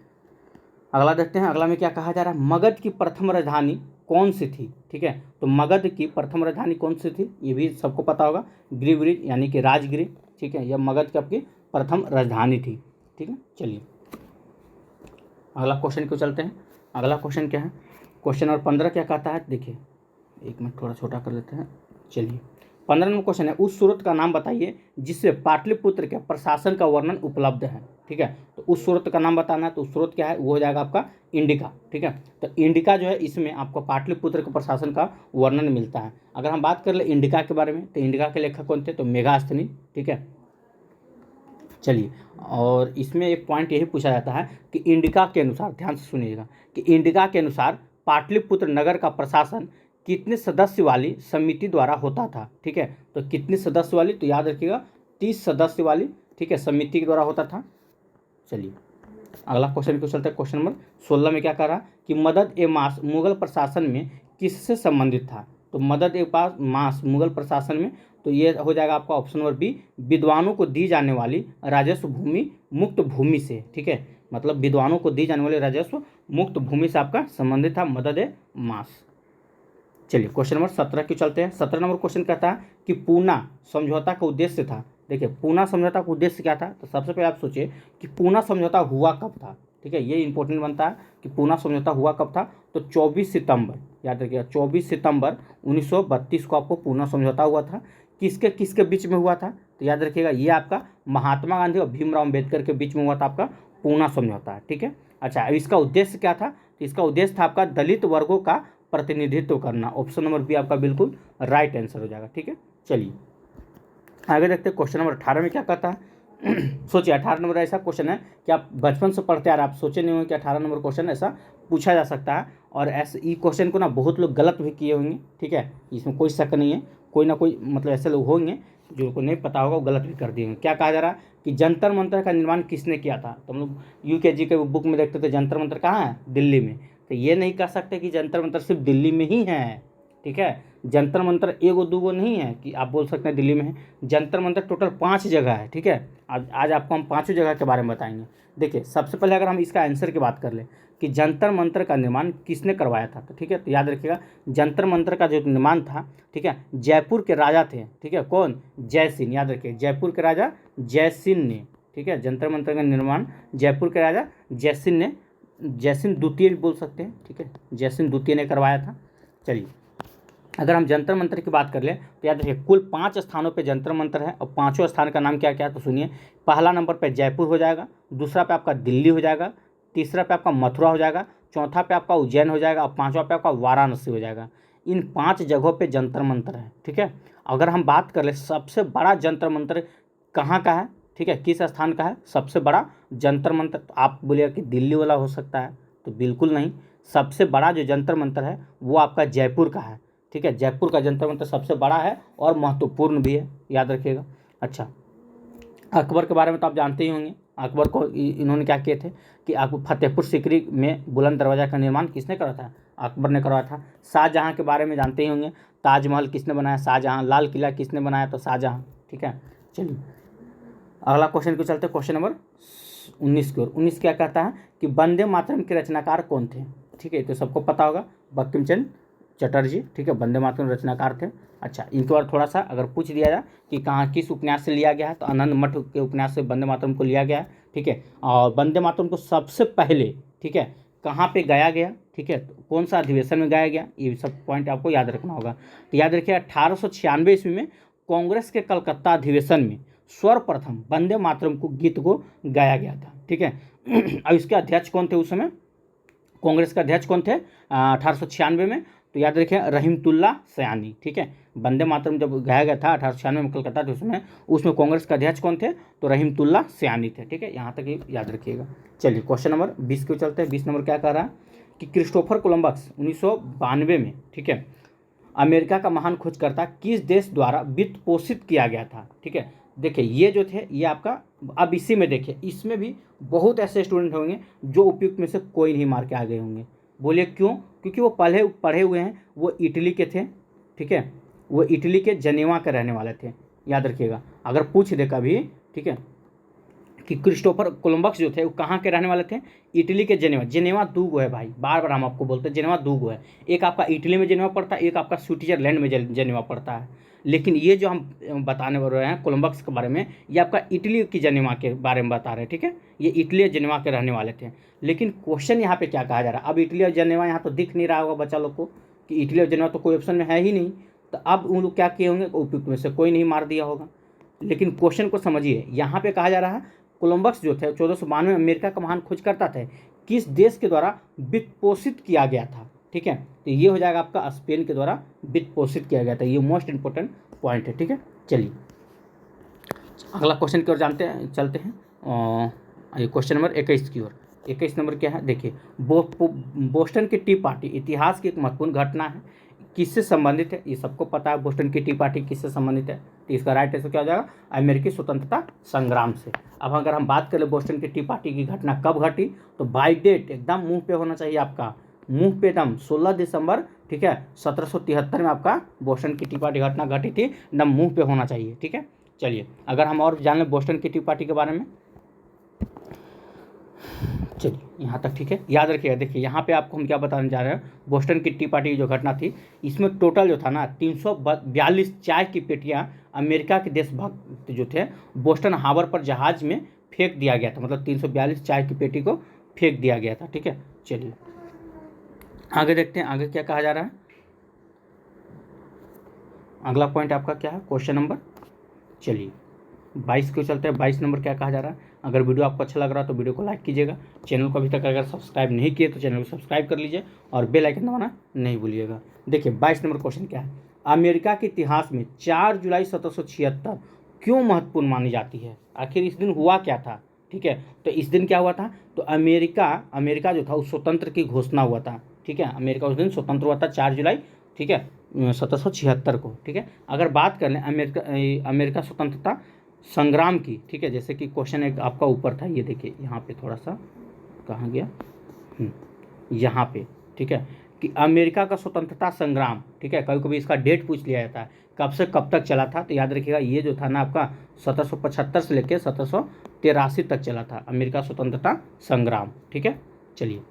अगला देखते हैं, अगला में क्या कहा जा रहा है, मगध की प्रथम राजधानी कौन सी थी। ठीक है, तो मगध की प्रथम राजधानी कौन सी थी, ये भी सबको पता होगा, गिरिब्रिज यानी कि राजगिरी। ठीक है, यह मगध की आपकी प्रथम राजधानी थी। ठीक है, चलिए अगला क्वेश्चन को चलते हैं। अगला क्वेश्चन क्या है, क्वेश्चन नंबर 15 क्या कहता है, देखिए एक मिनट थोड़ा छोटा कर लेते हैं। चलिए 15 नंबर क्वेश्चन है, उस सूरत का नाम बताइए जिससे पाटलिपुत्र के प्रशासन का वर्णन उपलब्ध है। ठीक है, तो उस सूरत का नाम बताना है, तो उस सूरत क्या है, वो हो जाएगा आपका इंडिका। ठीक है, तो इंडिका जो है, इसमें आपको पाटलिपुत्र के प्रशासन का वर्णन मिलता है। अगर हम बात कर ले इंडिका के बारे में, तो इंडिका के लेखक कौन थे, तो मेगास्थनी। ठीक है, चलिए और इसमें एक पॉइंट यही पूछा जाता है कि इंडिका के अनुसार, ध्यान से सुनिएगा, कि इंडिका के अनुसार पाटलिपुत्र नगर का प्रशासन कितने सदस्य वाली समिति द्वारा होता था। ठीक है, तो कितने सदस्य वाली, तो याद रखिएगा 30 सदस्य वाली, ठीक है, समिति के द्वारा होता था। चलिए अगला क्वेश्चन को चलते हैं, क्वेश्चन नंबर 16 में क्या कह रहा कि मदद ए मास मुगल प्रशासन में किससे संबंधित था, तो मदद ए मास मुगल प्रशासन में, तो ये हो जाएगा आपका ऑप्शन नंबर बी, विद्वानों को दी जाने वाली राजस्व भूमि मुक्त भूमि से। ठीक है, मतलब विद्वानों को दी जाने वाली राजस्व मुक्त भूमि से आपका संबंधित था मदद ए मास। चलिए क्वेश्चन नंबर 17 की चलते हैं। 17 नंबर क्वेश्चन कहता है कि पूना समझौता का उद्देश्य था। देखिए पूना समझौता का उद्देश्य क्या था, तो सबसे पहले आप सोचिए कि पूना समझौता हुआ कब था। ठीक है, ये इंपॉर्टेंट बनता है कि पूना समझौता हुआ कब था, तो 24 सितंबर, याद रखिएगा 24 सितंबर 1932 को आपको पूना समझौता हुआ था। किसके किसके बीच में हुआ था, तो याद रखिएगा ये आपका महात्मा गांधी और भीमराव अम्बेडकर के बीच में हुआ था आपका पूना समझौता। ठीक है, अच्छा अब इसका उद्देश्य क्या था, तो इसका उद्देश्य था आपका दलित वर्गों का प्रतिनिधित्व करना। ऑप्शन नंबर बी आपका बिल्कुल राइट आंसर हो जाएगा। ठीक है, चलिए आगे देखते हैं, क्वेश्चन नंबर 18 में क्या कहता है। सोचिए 18 नंबर ऐसा क्वेश्चन है कि आप बचपन से पढ़ते आ रहे, आप सोचे नहीं होंगे कि 18 नंबर क्वेश्चन ऐसा पूछा जा सकता है, और ऐसे ई क्वेश्चन को ना बहुत लोग गलत भी किए होंगे। ठीक है, इसमें कोई शक नहीं है, कोई ना कोई मतलब ऐसे लोग होंगे जो को नहीं पता होगा वो गलत भी कर दिए। क्या कहा जा रहा है कि जंतर मंतर का निर्माण किसने किया था, तो हम लोग यूकेजी के बुक में देखते थे जंतर मंतर कहाँ है, दिल्ली में। तो ये नहीं कह सकते कि जंतर मंतर सिर्फ दिल्ली में ही है। ठीक है, जंतर मंतर एगो दूगो नहीं है कि आप बोल सकते हैं दिल्ली में है, जंतर मंतर टोटल 5 जगह है। ठीक है, आज आपको हम 5 जगह के बारे में बताएंगे। देखिए सबसे पहले अगर हम इसका आंसर की बात कर ले कि जंतर मंतर का निर्माण किसने करवाया था, तो ठीक है, तो याद रखिएगा जंतर मंतर का जो निर्माण था, ठीक है, जयपुर के राजा थे। ठीक है, कौन, जयसिंह, याद रखिए जयपुर के राजा जयसिंह ने। ठीक है, जंतर मंतर का निर्माण जयपुर के राजा जयसिंह ने, जयसिंह द्वितीय भी बोल सकते हैं। ठीक है, जयसिंह द्वितीय ने करवाया था। चलिए अगर हम जंतर मंतर की बात कर लें तो याद रखिए कुल 5 स्थानों पे जंतर मंतर है, और 5वें स्थान का नाम क्या क्या है, तो सुनिए पहला नंबर पे जयपुर हो जाएगा, दूसरा पे आपका दिल्ली हो जाएगा, तीसरा पे आपका मथुरा हो जाएगा, चौथा पे आपका उज्जैन हो जाएगा, और 5वां पे आपका वाराणसी हो जाएगा। इन 5 जगहों पे जंतर मंतर है। ठीक है, अगर हम बात कर ले सबसे बड़ा जंतर मंतर कहाँ का है, ठीक है, किस स्थान का है सबसे बड़ा जंतर मंतर, तो आप बोलिएगा कि दिल्ली वाला हो सकता है, तो बिल्कुल नहीं, सबसे बड़ा जो जंतर मंतर है वो आपका जयपुर का है। ठीक है, जयपुर का जंतर मंतर सबसे बड़ा है और महत्वपूर्ण भी है, याद रखिएगा। अच्छा अकबर के बारे में तो आप जानते ही होंगे, अकबर को इन्होंने क्या किए थे कि आपको फतेहपुर सीकरी में बुलंद दरवाज़ा का निर्माण किसने करा था, अकबर ने करवाया था। शाहजहाँ के बारे में जानते ही होंगे, ताजमहल किसने बनाया, शाहजहाँ। लाल किला किसने बनाया, तो शाहजहाँ। ठीक है, चलिए अगला क्वेश्चन को चलते, क्वेश्चन नंबर 19 की ओर। 19 क्या कहता है कि वंदे मातरम के रचनाकार कौन थे। ठीक है, तो सबको पता होगा बंकिम चंद्र चटर्जी। ठीक है, वंदे मातरम रचनाकार थे। अच्छा इनके बारे थोड़ा सा अगर पूछ दिया जाए कि कहाँ किस उपन्यास से लिया गया है, तो आनंद मठ के उपन्यास से वंदे मातरम को लिया गया है। ठीक है, और वंदे मातरम को सबसे पहले, ठीक है, कहाँ पे गाया गया, ठीक है, तो कौन सा अधिवेशन में गाया गया, ये सब पॉइंट आपको याद रखना होगा। तो याद रखिए 1896 ईस्वी में कांग्रेस के कलकत्ता अधिवेशन में सर्वप्रथम वंदे मातरम को गीत को गाया गया था, ठीक है। अब इसके अध्यक्ष कौन थे उस समय, कांग्रेस के अध्यक्ष कौन थे 1896 में, तो याद रखिए रहीमतुल्ला सयानी, ठीक है। वंदे मातरम जब गाया गया था 1896 में कलकत्ता थे उसमें कांग्रेस के अध्यक्ष कौन थे, तो रहीमतुल्ला सयानी थे, ठीक है। यहाँ तक ये याद रखिएगा। चलिए क्वेश्चन नंबर 20 को चलते हैं। 20 नंबर क्या कह रहा है कि क्रिस्टोफर कोलंबस 1992 में, ठीक है, अमेरिका का महान खोजकर्ता किस देश द्वारा वित्त पोषित किया गया था, ठीक है। देखिए ये जो थे ये आपका, अब इसी में देखिए इसमें भी बहुत ऐसे स्टूडेंट होंगे जो उपयुक्त में से कोई नहीं मार के आ गए होंगे। बोलिए क्यों, क्योंकि वो पढ़े हुए हैं, वो इटली के थे, ठीक है, वो इटली के जनेवा के रहने वाले थे। याद रखिएगा अगर पूछ दे कभी, ठीक है, कि क्रिस्टोफर कोलंबस जो थे वो कहाँ के रहने वाले थे, इटली के जेनेवा। जेनेवा दो गो है भाई, बार बार हम आपको बोलते हैं जेनेवा दो गो है, एक आपका इटली में जेनेवा पड़ता है, एक आपका स्विट्जरलैंड में जेनेवा पड़ता है। लेकिन ये जो हम बताने वाले हैं कोलंबस के बारे में, ये आपका इटली की जेनेवा के बारे में बता रहे हैं, ठीक है। ये इटली जेनेवा के रहने वाले थे। लेकिन क्वेश्चन यहाँ पे क्या कहा जा रहा है, अब इटली और जेनेवा यहाँ तो दिख नहीं रहा होगा बच्चा लोग को कि इटली और जेनेवा तो कोई ऑप्शन में है ही नहीं, तो अब उन लोग क्या किए होंगे, उपयुक्त में से कोई नहीं मार दिया होगा। लेकिन क्वेश्चन को समझिए, यहाँ पे कहा जा रहा है कोलंबस जो थे 1492 में अमेरिका का महान खोजकर्ता थे, किस देश के द्वारा वित्त पोषित किया गया था, ठीक है। तो ये हो जाएगा आपका स्पेन के द्वारा वित्त पोषित किया गया था। ये मोस्ट इंपॉर्टेंट पॉइंट है, ठीक है। चलिए अगला क्वेश्चन की ओर चलते हैं। ये क्वेश्चन नंबर 21 की ओर। 21 नंबर क्या है, देखिए बोस्टन की टी पार्टी इतिहास की एक महत्वपूर्ण घटना है, किससे संबंधित है, ये सबको पता है बोस्टन की टी पार्टी किससे संबंधित है। तो इसका राइट आंसर क्या हो जाएगा, अमेरिकी स्वतंत्रता संग्राम से। अब अगर हम बात करें बोस्टन की टी पार्टी की घटना कब घटी, तो बाई डेट एकदम मुंह पे होना चाहिए आपका, मुंह पे एकदम 16 दिसंबर, ठीक है, 1773 में आपका बोस्टन की टी पार्टी घटना घटी थी, एकदम मुंह पे होना चाहिए, ठीक है। चलिए अगर हम और जान लें बोस्टन की टी पार्टी के बारे में, चलिए यहाँ तक ठीक है, याद रखिएगा। देखिए यहाँ पे आपको हम क्या बताने जा रहे हैं, बोस्टन की टी पार्टी की जो घटना थी, इसमें टोटल जो था ना 342 चाय की पेटियाँ अमेरिका के देशभक्त जो थे बोस्टन हार्बर पर जहाज में फेंक दिया गया था, मतलब 342 चाय की पेटी को फेंक दिया गया था, ठीक है। चलिए आगे देखते हैं आगे क्या कहा जा रहा है। अगला पॉइंट आपका क्या है, क्वेश्चन नंबर, चलिए 22 को चलते हैं। 22 नंबर क्या कहा जा रहा है। अगर वीडियो आपको अच्छा लग रहा है तो वीडियो को लाइक कीजिएगा, चैनल को अभी तक अगर सब्सक्राइब नहीं किए तो चैनल को सब्सक्राइब कर लीजिए और बेल आइकन दबाना नहीं भूलिएगा। देखिए 22 नंबर क्वेश्चन क्या है, अमेरिका के इतिहास में 4 जुलाई 1776 क्यों महत्वपूर्ण मानी जाती है, आखिर इस दिन हुआ क्या था, ठीक है। तो इस दिन क्या हुआ था, तो अमेरिका जो था उस स्वतंत्र की घोषणा हुआ था, ठीक है। अमेरिका उस दिन स्वतंत्र हुआ था 4 जुलाई, ठीक है, 1776 को, ठीक है। अगर बात कर लें अमेरिका स्वतंत्रता संग्राम की, ठीक है, जैसे कि क्वेश्चन एक आपका ऊपर था, ये देखिए यहाँ पे थोड़ा सा कहाँ गया, यहाँ पे, ठीक है, कि अमेरिका का स्वतंत्रता संग्राम, ठीक है, कभी कभी इसका डेट पूछ लिया जाता है कब से कब तक चला था। तो याद रखिएगा ये जो था ना आपका 1775 से लेकर 1783 तक चला था अमेरिका स्वतंत्रता संग्राम, ठीक है। चलिए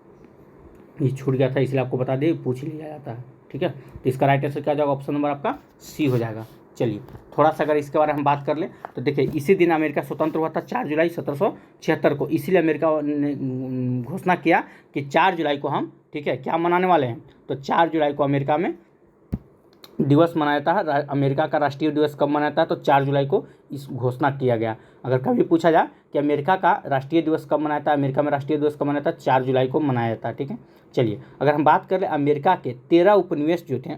ये छूट गया था इसलिए आपको बता दें, पूछ लिया जाता है, ठीक है। तो इसका राइट आंसर क्या हो जाएगा, ऑप्शन नंबर आपका सी हो जाएगा। चलिए थोड़ा सा अगर इसके बारे में हम बात कर लें तो देखिए इसी दिन अमेरिका स्वतंत्र हुआ था 4 जुलाई 1776 को, इसीलिए अमेरिका ने घोषणा किया कि 4 जुलाई को हम, ठीक है, क्या मनाने वाले हैं, तो 4 जुलाई को अमेरिका में दिवस मनाया था। अमेरिका का राष्ट्रीय दिवस कब मनाया था, तो 4 जुलाई को इस घोषणा किया गया। अगर कभी पूछा जाए कि अमेरिका का राष्ट्रीय दिवस कब मनाया था, अमेरिका में राष्ट्रीय दिवस कब मनाया था, 4 जुलाई को मनाया जाता है, ठीक है। चलिए अगर हम बात करें अमेरिका के 13 उपनिवेश जो थे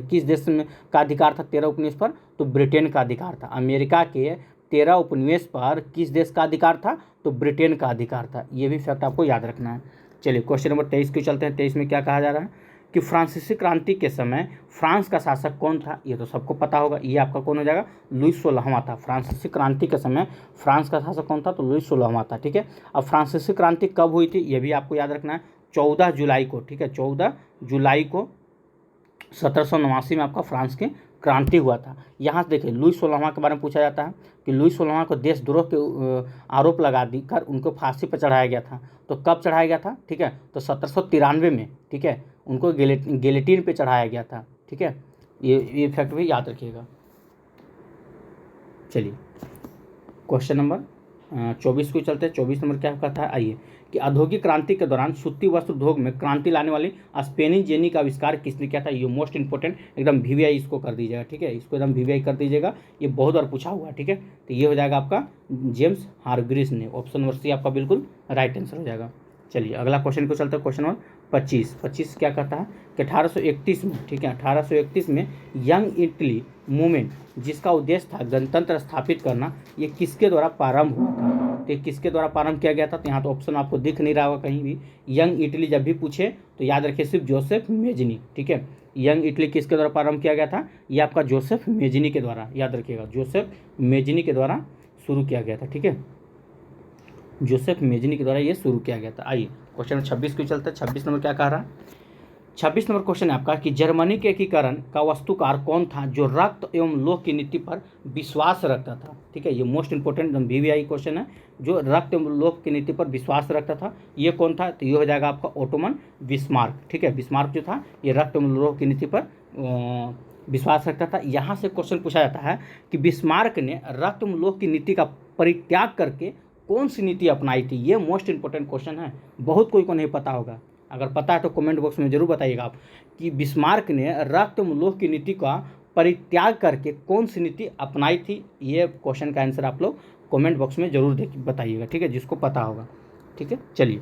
किस देश में का अधिकार था 13 उपनिवेश पर, तो ब्रिटेन का अधिकार था। अमेरिका के 13 उपनिवेश पर किस देश का अधिकार था, तो ब्रिटेन का अधिकार था। ये भी फैक्ट आपको याद रखना है। चलिए क्वेश्चन नंबर 23 को चलते हैं। 23 में क्या कहा जा रहा है कि फ्रांसीसी क्रांति के समय फ्रांस का शासक कौन था, ये तो सबको पता होगा, ये आपका कौन हो जाएगा, लुईस 16वां था। फ्रांसीसी क्रांति के समय फ्रांस का शासक कौन था, तो लुईस 16वां था, ठीक है। अब फ्रांसीसी क्रांति कब हुई थी, ये भी आपको याद रखना है, 14 जुलाई को, ठीक है, 14 जुलाई को 1789 में आपका फ्रांस की क्रांति हुआ था। यहाँ से देखिए लुईस 16वां के बारे में पूछा जाता है कि लुईस 16वां को देशद्रोह के आरोप लगा कर उनको फांसी पर चढ़ाया गया था। तो कब चढ़ाया गया था, ठीक है, तो 1793 में, ठीक है, उनको गिलेटिन पे चढ़ाया गया था, ठीक है। ये फैक्ट भी याद रखिएगा। चलिए क्वेश्चन नंबर 24 को चलते हैं। 24 नंबर क्या कहता है, आइए, कि औद्योगिक क्रांति के दौरान सूती वस्त्र उद्योग में क्रांति लाने वाली स्पेनी जेनी का आविष्कार किसने किया था। ये मोस्ट इंपॉर्टेंट, एकदम वीवीआई इसको कर दीजिएगा, ठीक है, इसको एकदम वीवीआई कर दीजिएगा, ये बहुत बार पूछा हुआ है, ठीक है। तो ये हो जाएगा आपका जेम्स हारग्रीव्स ने, ऑप्शन नंबर सी आपका बिल्कुल राइट आंसर हो जाएगा। चलिए अगला क्वेश्चन को चलते हैं, क्वेश्चन नंबर 25 क्या कहता है कि 1831 में, ठीक है, 1831 में यंग इटली मूवमेंट जिसका उद्देश्य था गणतंत्र स्थापित करना, ये किसके द्वारा प्रारंभ हुआ था। तो किसके द्वारा प्रारंभ किया गया था, तो यहाँ तो ऑप्शन आपको दिख नहीं रहा होगा कहीं भी। यंग इटली जब भी पूछे तो याद रखिए सिर्फ जोसेफ मेजनी, ठीक है। यंग इटली किसके द्वारा प्रारंभ किया गया था, ये आपका जोसेफ मेजनी के द्वारा, याद रखिएगा, जोसेफ मेजनी के द्वारा शुरू किया गया था, ठीक है, जोसेफ मेजनी के द्वारा ये शुरू किया गया था। आइए क्वेश्चन 26 को चलते हैं। 26 नंबर क्या कह रहा है, 26 नंबर क्वेश्चन है आपका कि जर्मनी के एकीकरण का वास्तुकार कौन था जो रक्त एवं लोह की नीति पर विश्वास रखता था, ठीक है, ये मोस्ट इंपोर्टेंट वीवीआई क्वेश्चन है, जो रक्त एवं लोह की नीति पर विश्वास रखता था, ये कौन था, तो ये हो जाएगा आपका ओटोमन बिस्मार्क, ठीक है। बिस्मार्क जो था ये रक्त एवं लोह की नीति पर विश्वास रखता था। यहाँ से क्वेश्चन पूछा जाता है कि बिस्मार्क ने रक्त एवं लोह की नीति का परित्याग करके कौन सी नीति अपनाई थी, ये मोस्ट इंपोर्टेंट क्वेश्चन है, बहुत कोई को नहीं पता होगा, अगर पता है तो कमेंट बॉक्स में जरूर बताइएगा आप कि बिस्मार्क ने रक्त एवं लोह की नीति का परित्याग करके कौन सी नीति अपनाई थी। ये क्वेश्चन का आंसर आप लोग कमेंट बॉक्स में जरूर बताइएगा, ठीक है, जिसको पता होगा, ठीक है। चलिए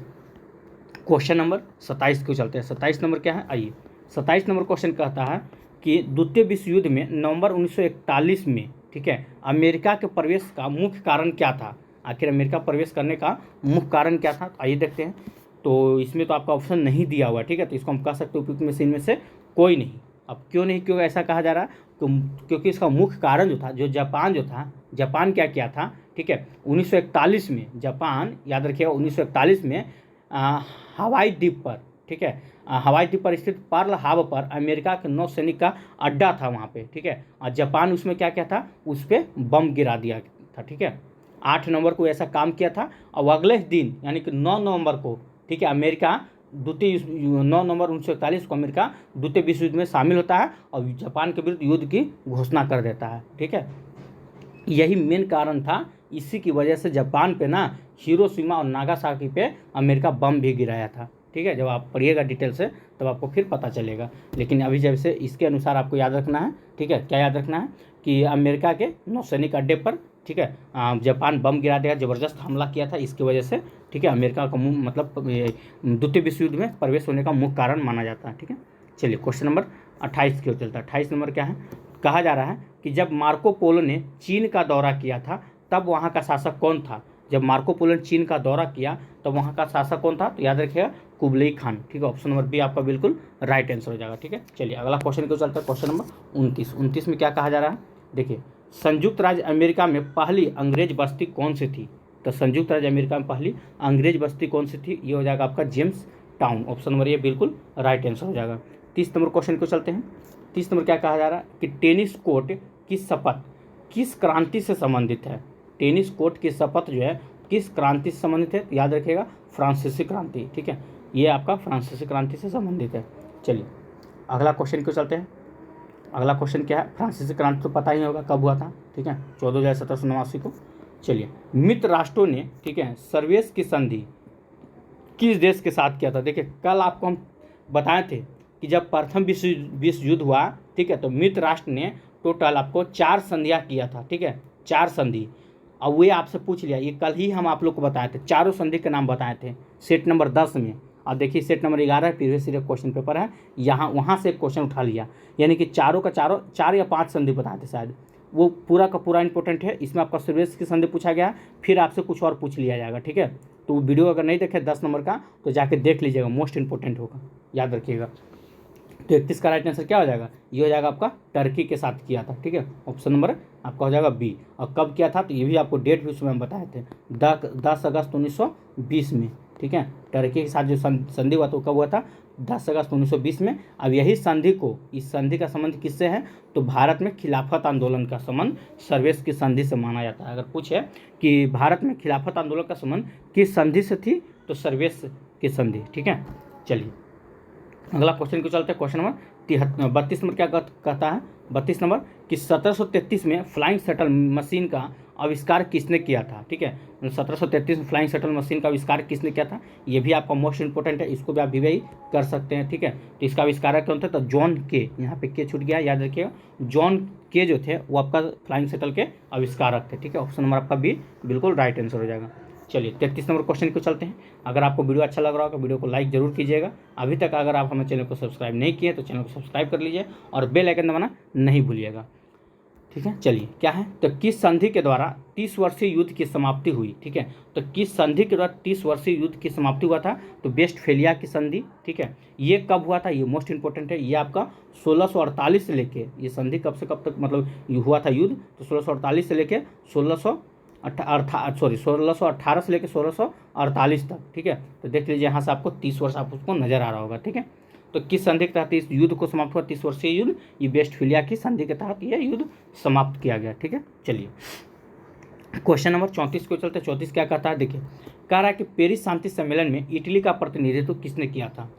क्वेश्चन नंबर 27 को चलते हैं। 27 नंबर क्या है, आइए, 27 नंबर क्वेश्चन कहता है कि द्वितीय विश्व युद्ध में नवंबर 1941 में, ठीक है, अमेरिका के प्रवेश का मुख्य कारण क्या था। आखिर अमेरिका प्रवेश करने का मुख्य कारण क्या था, आइए देखते हैं। तो इसमें तो आपका ऑप्शन नहीं दिया हुआ, ठीक है, तो इसको हम कह सकते हैं उपयुक्त में से इनमें से कोई नहीं। अब क्यों नहीं, क्यों ऐसा कहा जा रहा है, क्योंकि इसका मुख्य कारण जो था, जो जापान जो था, जापान क्या किया था, ठीक है, 1941 में जापान, याद रखिएगा 1941 में हवाई द्वीप पर, ठीक है, हवाई द्वीप पर स्थित पर्ल हार्बर पर अमेरिका के नौसैनिक का अड्डा था वहाँ पे, ठीक है, और जापान उसमें क्या क्या था, उस पर बम गिरा दिया था, ठीक है। 8 नवंबर को ऐसा काम किया था और अगले दिन यानी कि 9 नवंबर को, ठीक है, अमेरिका 9 नवंबर 1941 को अमेरिका द्वितीय विश्व युद्ध में शामिल होता है और जापान के विरुद्ध युद्ध की घोषणा कर देता है, ठीक है। यही मेन कारण था, इसी की वजह से जापान पे ना हिरोशिमा और नागासाकी पे अमेरिका बम भी गिराया था, ठीक है। जब आप पढ़िएगा डिटेल से तब आपको फिर पता चलेगा, लेकिन अभी जब से इसके अनुसार आपको याद रखना है, ठीक है, क्या याद रखना है कि अमेरिका के नौसैनिक अड्डे पर, ठीक है, जापान बम गिरा देगा, ज़बरदस्त हमला किया था, इसकी वजह से, ठीक है, अमेरिका का मतलब द्वितीय विश्व युद्ध में प्रवेश होने का मुख्य कारण माना जाता है, ठीक है। चलिए क्वेश्चन नंबर 28 की ओर चलता है। 28 नंबर क्या है, कहा जा रहा है कि जब मार्को पोलो ने चीन का दौरा किया था तब वहाँ का शासक कौन था। जब मार्को पोलो ने चीन का दौरा किया तब वहाँ का शासक कौन था, तो याद रखिएगा कुबलई खान, ठीक है, ऑप्शन नंबर बी आपका बिल्कुल राइट आंसर हो जाएगा, ठीक है। चलिए अगला क्वेश्चन को चलता है, क्वेश्चन नंबर 29 में क्या कहा जा रहा है, देखिए, संयुक्त राज्य अमेरिका में पहली अंग्रेज बस्ती कौन सी थी। तो संयुक्त राज्य अमेरिका में पहली अंग्रेज बस्ती कौन सी थी, ये हो जाएगा आपका जेम्स टाउन, ऑप्शन नंबर ये बिल्कुल राइट आंसर हो जाएगा। 30 नंबर क्वेश्चन को चलते हैं। 30 नंबर क्या कहा जा रहा है कि टेनिस कोर्ट की शपथ किस क्रांति से संबंधित है। टेनिस कोर्ट की शपथ जो है किस क्रांति से संबंधित है, याद रखिएगा फ्रांसीसी क्रांति, ठीक है, ये आपका फ्रांसीसी क्रांति से संबंधित है। चलिए अगला क्वेश्चन को चलते हैं। अगला क्वेश्चन क्या है, फ्रांसीसी क्रांति तो पता ही होगा कब हुआ था, ठीक है, 14 जुलाई 1789 को। चलिए मित्र राष्ट्रों ने, ठीक है, सर्वेस की संधि किस देश के साथ किया था। देखिए कल आपको हम बताए थे कि जब प्रथम विश्व युद्ध हुआ, ठीक है, तो मित्र राष्ट्र ने टोटल आपको 4 संधियाँ किया था, ठीक है, 4 संधि। अब वे आपसे पूछ लिया, ये कल ही हम आप लोग को बताए थे, चारों संधि के नाम बताए थे सेट नंबर 10 में। और देखिए set number 11 previous year question paper है, वहाँ से एक क्वेश्चन उठा लिया, यानी कि चारों का चारों 4 या 5 संधि बताए थे शायद, वो पूरा का पूरा इंपॉर्टेंट है। इसमें आपका सर्वेस की संधि पूछा गया, फिर आपसे कुछ और पूछ लिया जाएगा, ठीक है। तो वीडियो अगर नहीं देखे 10 नंबर का तो जाके देख लीजिएगा, मोस्ट इंपॉर्टेंट होगा, याद रखिएगा। तो 31 का राइट आंसर क्या हो जाएगा, ये हो जाएगा आपका टर्की के साथ किया था, ठीक है, ऑप्शन नंबर आपका हो जाएगा बी। और कब किया था, तो ये भी आपको डेट भी उसमें हम बताए थे, 10 अगस्त 1920 में, ठीक है। टर्की के साथ जो संधि हुआ तो कब हुआ था, 10 अगस्त 1920 में। अब यही संधि को, इस संधि का संबंध किससे है, तो भारत में खिलाफत आंदोलन का संबंध सर्वेस की संधि से माना जाता है। अगर पूछे कि भारत में खिलाफत आंदोलन का संबंध किस संधि से थी, तो सर्वेस की संधि, ठीक है। चलिए अगला क्वेश्चन को चलते हैं। क्वेश्चन नंबर 32 नंबर क्या कहता है, 32 नंबर कि 1733 में फ्लाइंग शटल मशीन का आविष्कार किसने किया था। ठीक है, 1733 में फ्लाइंग शटल मशीन का आविष्कार किसने किया था, ये भी आपका मोस्ट इंपॉर्टेंट है, इसको भी आप भी कर सकते हैं। ठीक है, तो इसका आविष्कारक कौन था, तो जॉन के, यहाँ पे के छूट गया, याद रखिएगा, जॉन के जो थे वो आपका फ्लाइंग शटल के आविष्कारक थे। ठीक है, ऑप्शन नंबर आपका बी बिल्कुल राइट आंसर हो जाएगा। चलिए 33 नंबर क्वेश्चन को चलते हैं। अगर आपको वीडियो अच्छा लग रहा हो तो वीडियो को लाइक जरूर कीजिएगा। अभी तक अगर आप हमारे चैनल को सब्सक्राइब नहीं किए तो चैनल को सब्सक्राइब कर लीजिए और बेल आइकन दबाना नहीं भूलिएगा। ठीक है, चलिए क्या है, तो किस संधि के द्वारा 30 वर्षीय युद्ध की समाप्ति हुई। ठीक है, तो किस संधि के द्वारा 30 वर्षीय युद्ध की समाप्ति हुआ था, तो वेस्टफेलिया की संधि। ठीक है, ये कब हुआ था, ये मोस्ट इंपॉर्टेंट है, ये आपका 1648 से लेके, ये संधि कब से कब तक मतलब हुआ था युद्ध, तो 1648 से लेके 1618 से लेकर 1648 तक। ठीक है, तो देख लीजिए यहाँ से आपको 30 वर्ष आपको नजर आ रहा होगा। ठीक है, तो किस संधि के तहत इस युद्ध को समाप्त हुआ, 30 वर्षीय युद्ध, ये वेस्टफेलिया की संधि के तहत यह युद्ध समाप्त किया गया। ठीक है, चलिए क्वेश्चन नंबर 34 को चलते। 34 क्या कहता है, देखिए, कह रहा है कि पेरिस शांति सम्मेलन में इटली का प्रतिनिधित्व किसने किया था।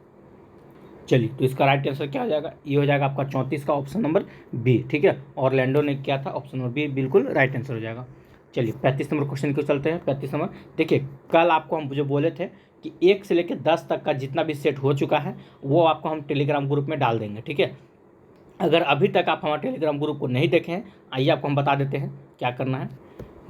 चलिए, तो इसका राइट आंसर क्या हो जाएगा, ये हो जाएगा आपका 34 का ऑप्शन नंबर बी। ठीक है, ऑरलैंडो ने किया था, ऑप्शन नंबर बी बिल्कुल राइट आंसर हो जाएगा। चलिए 35 नंबर क्वेश्चन को चलते हैं। 35 नंबर देखिए, कल आपको हम जो बोले थे कि 1 से लेकर 10 तक का जितना भी सेट हो चुका है वो आपको हम टेलीग्राम ग्रुप में डाल देंगे। ठीक है, अगर अभी तक आप हमारे टेलीग्राम ग्रुप को नहीं देखे हैं, आइए आपको हम बता देते हैं क्या करना है।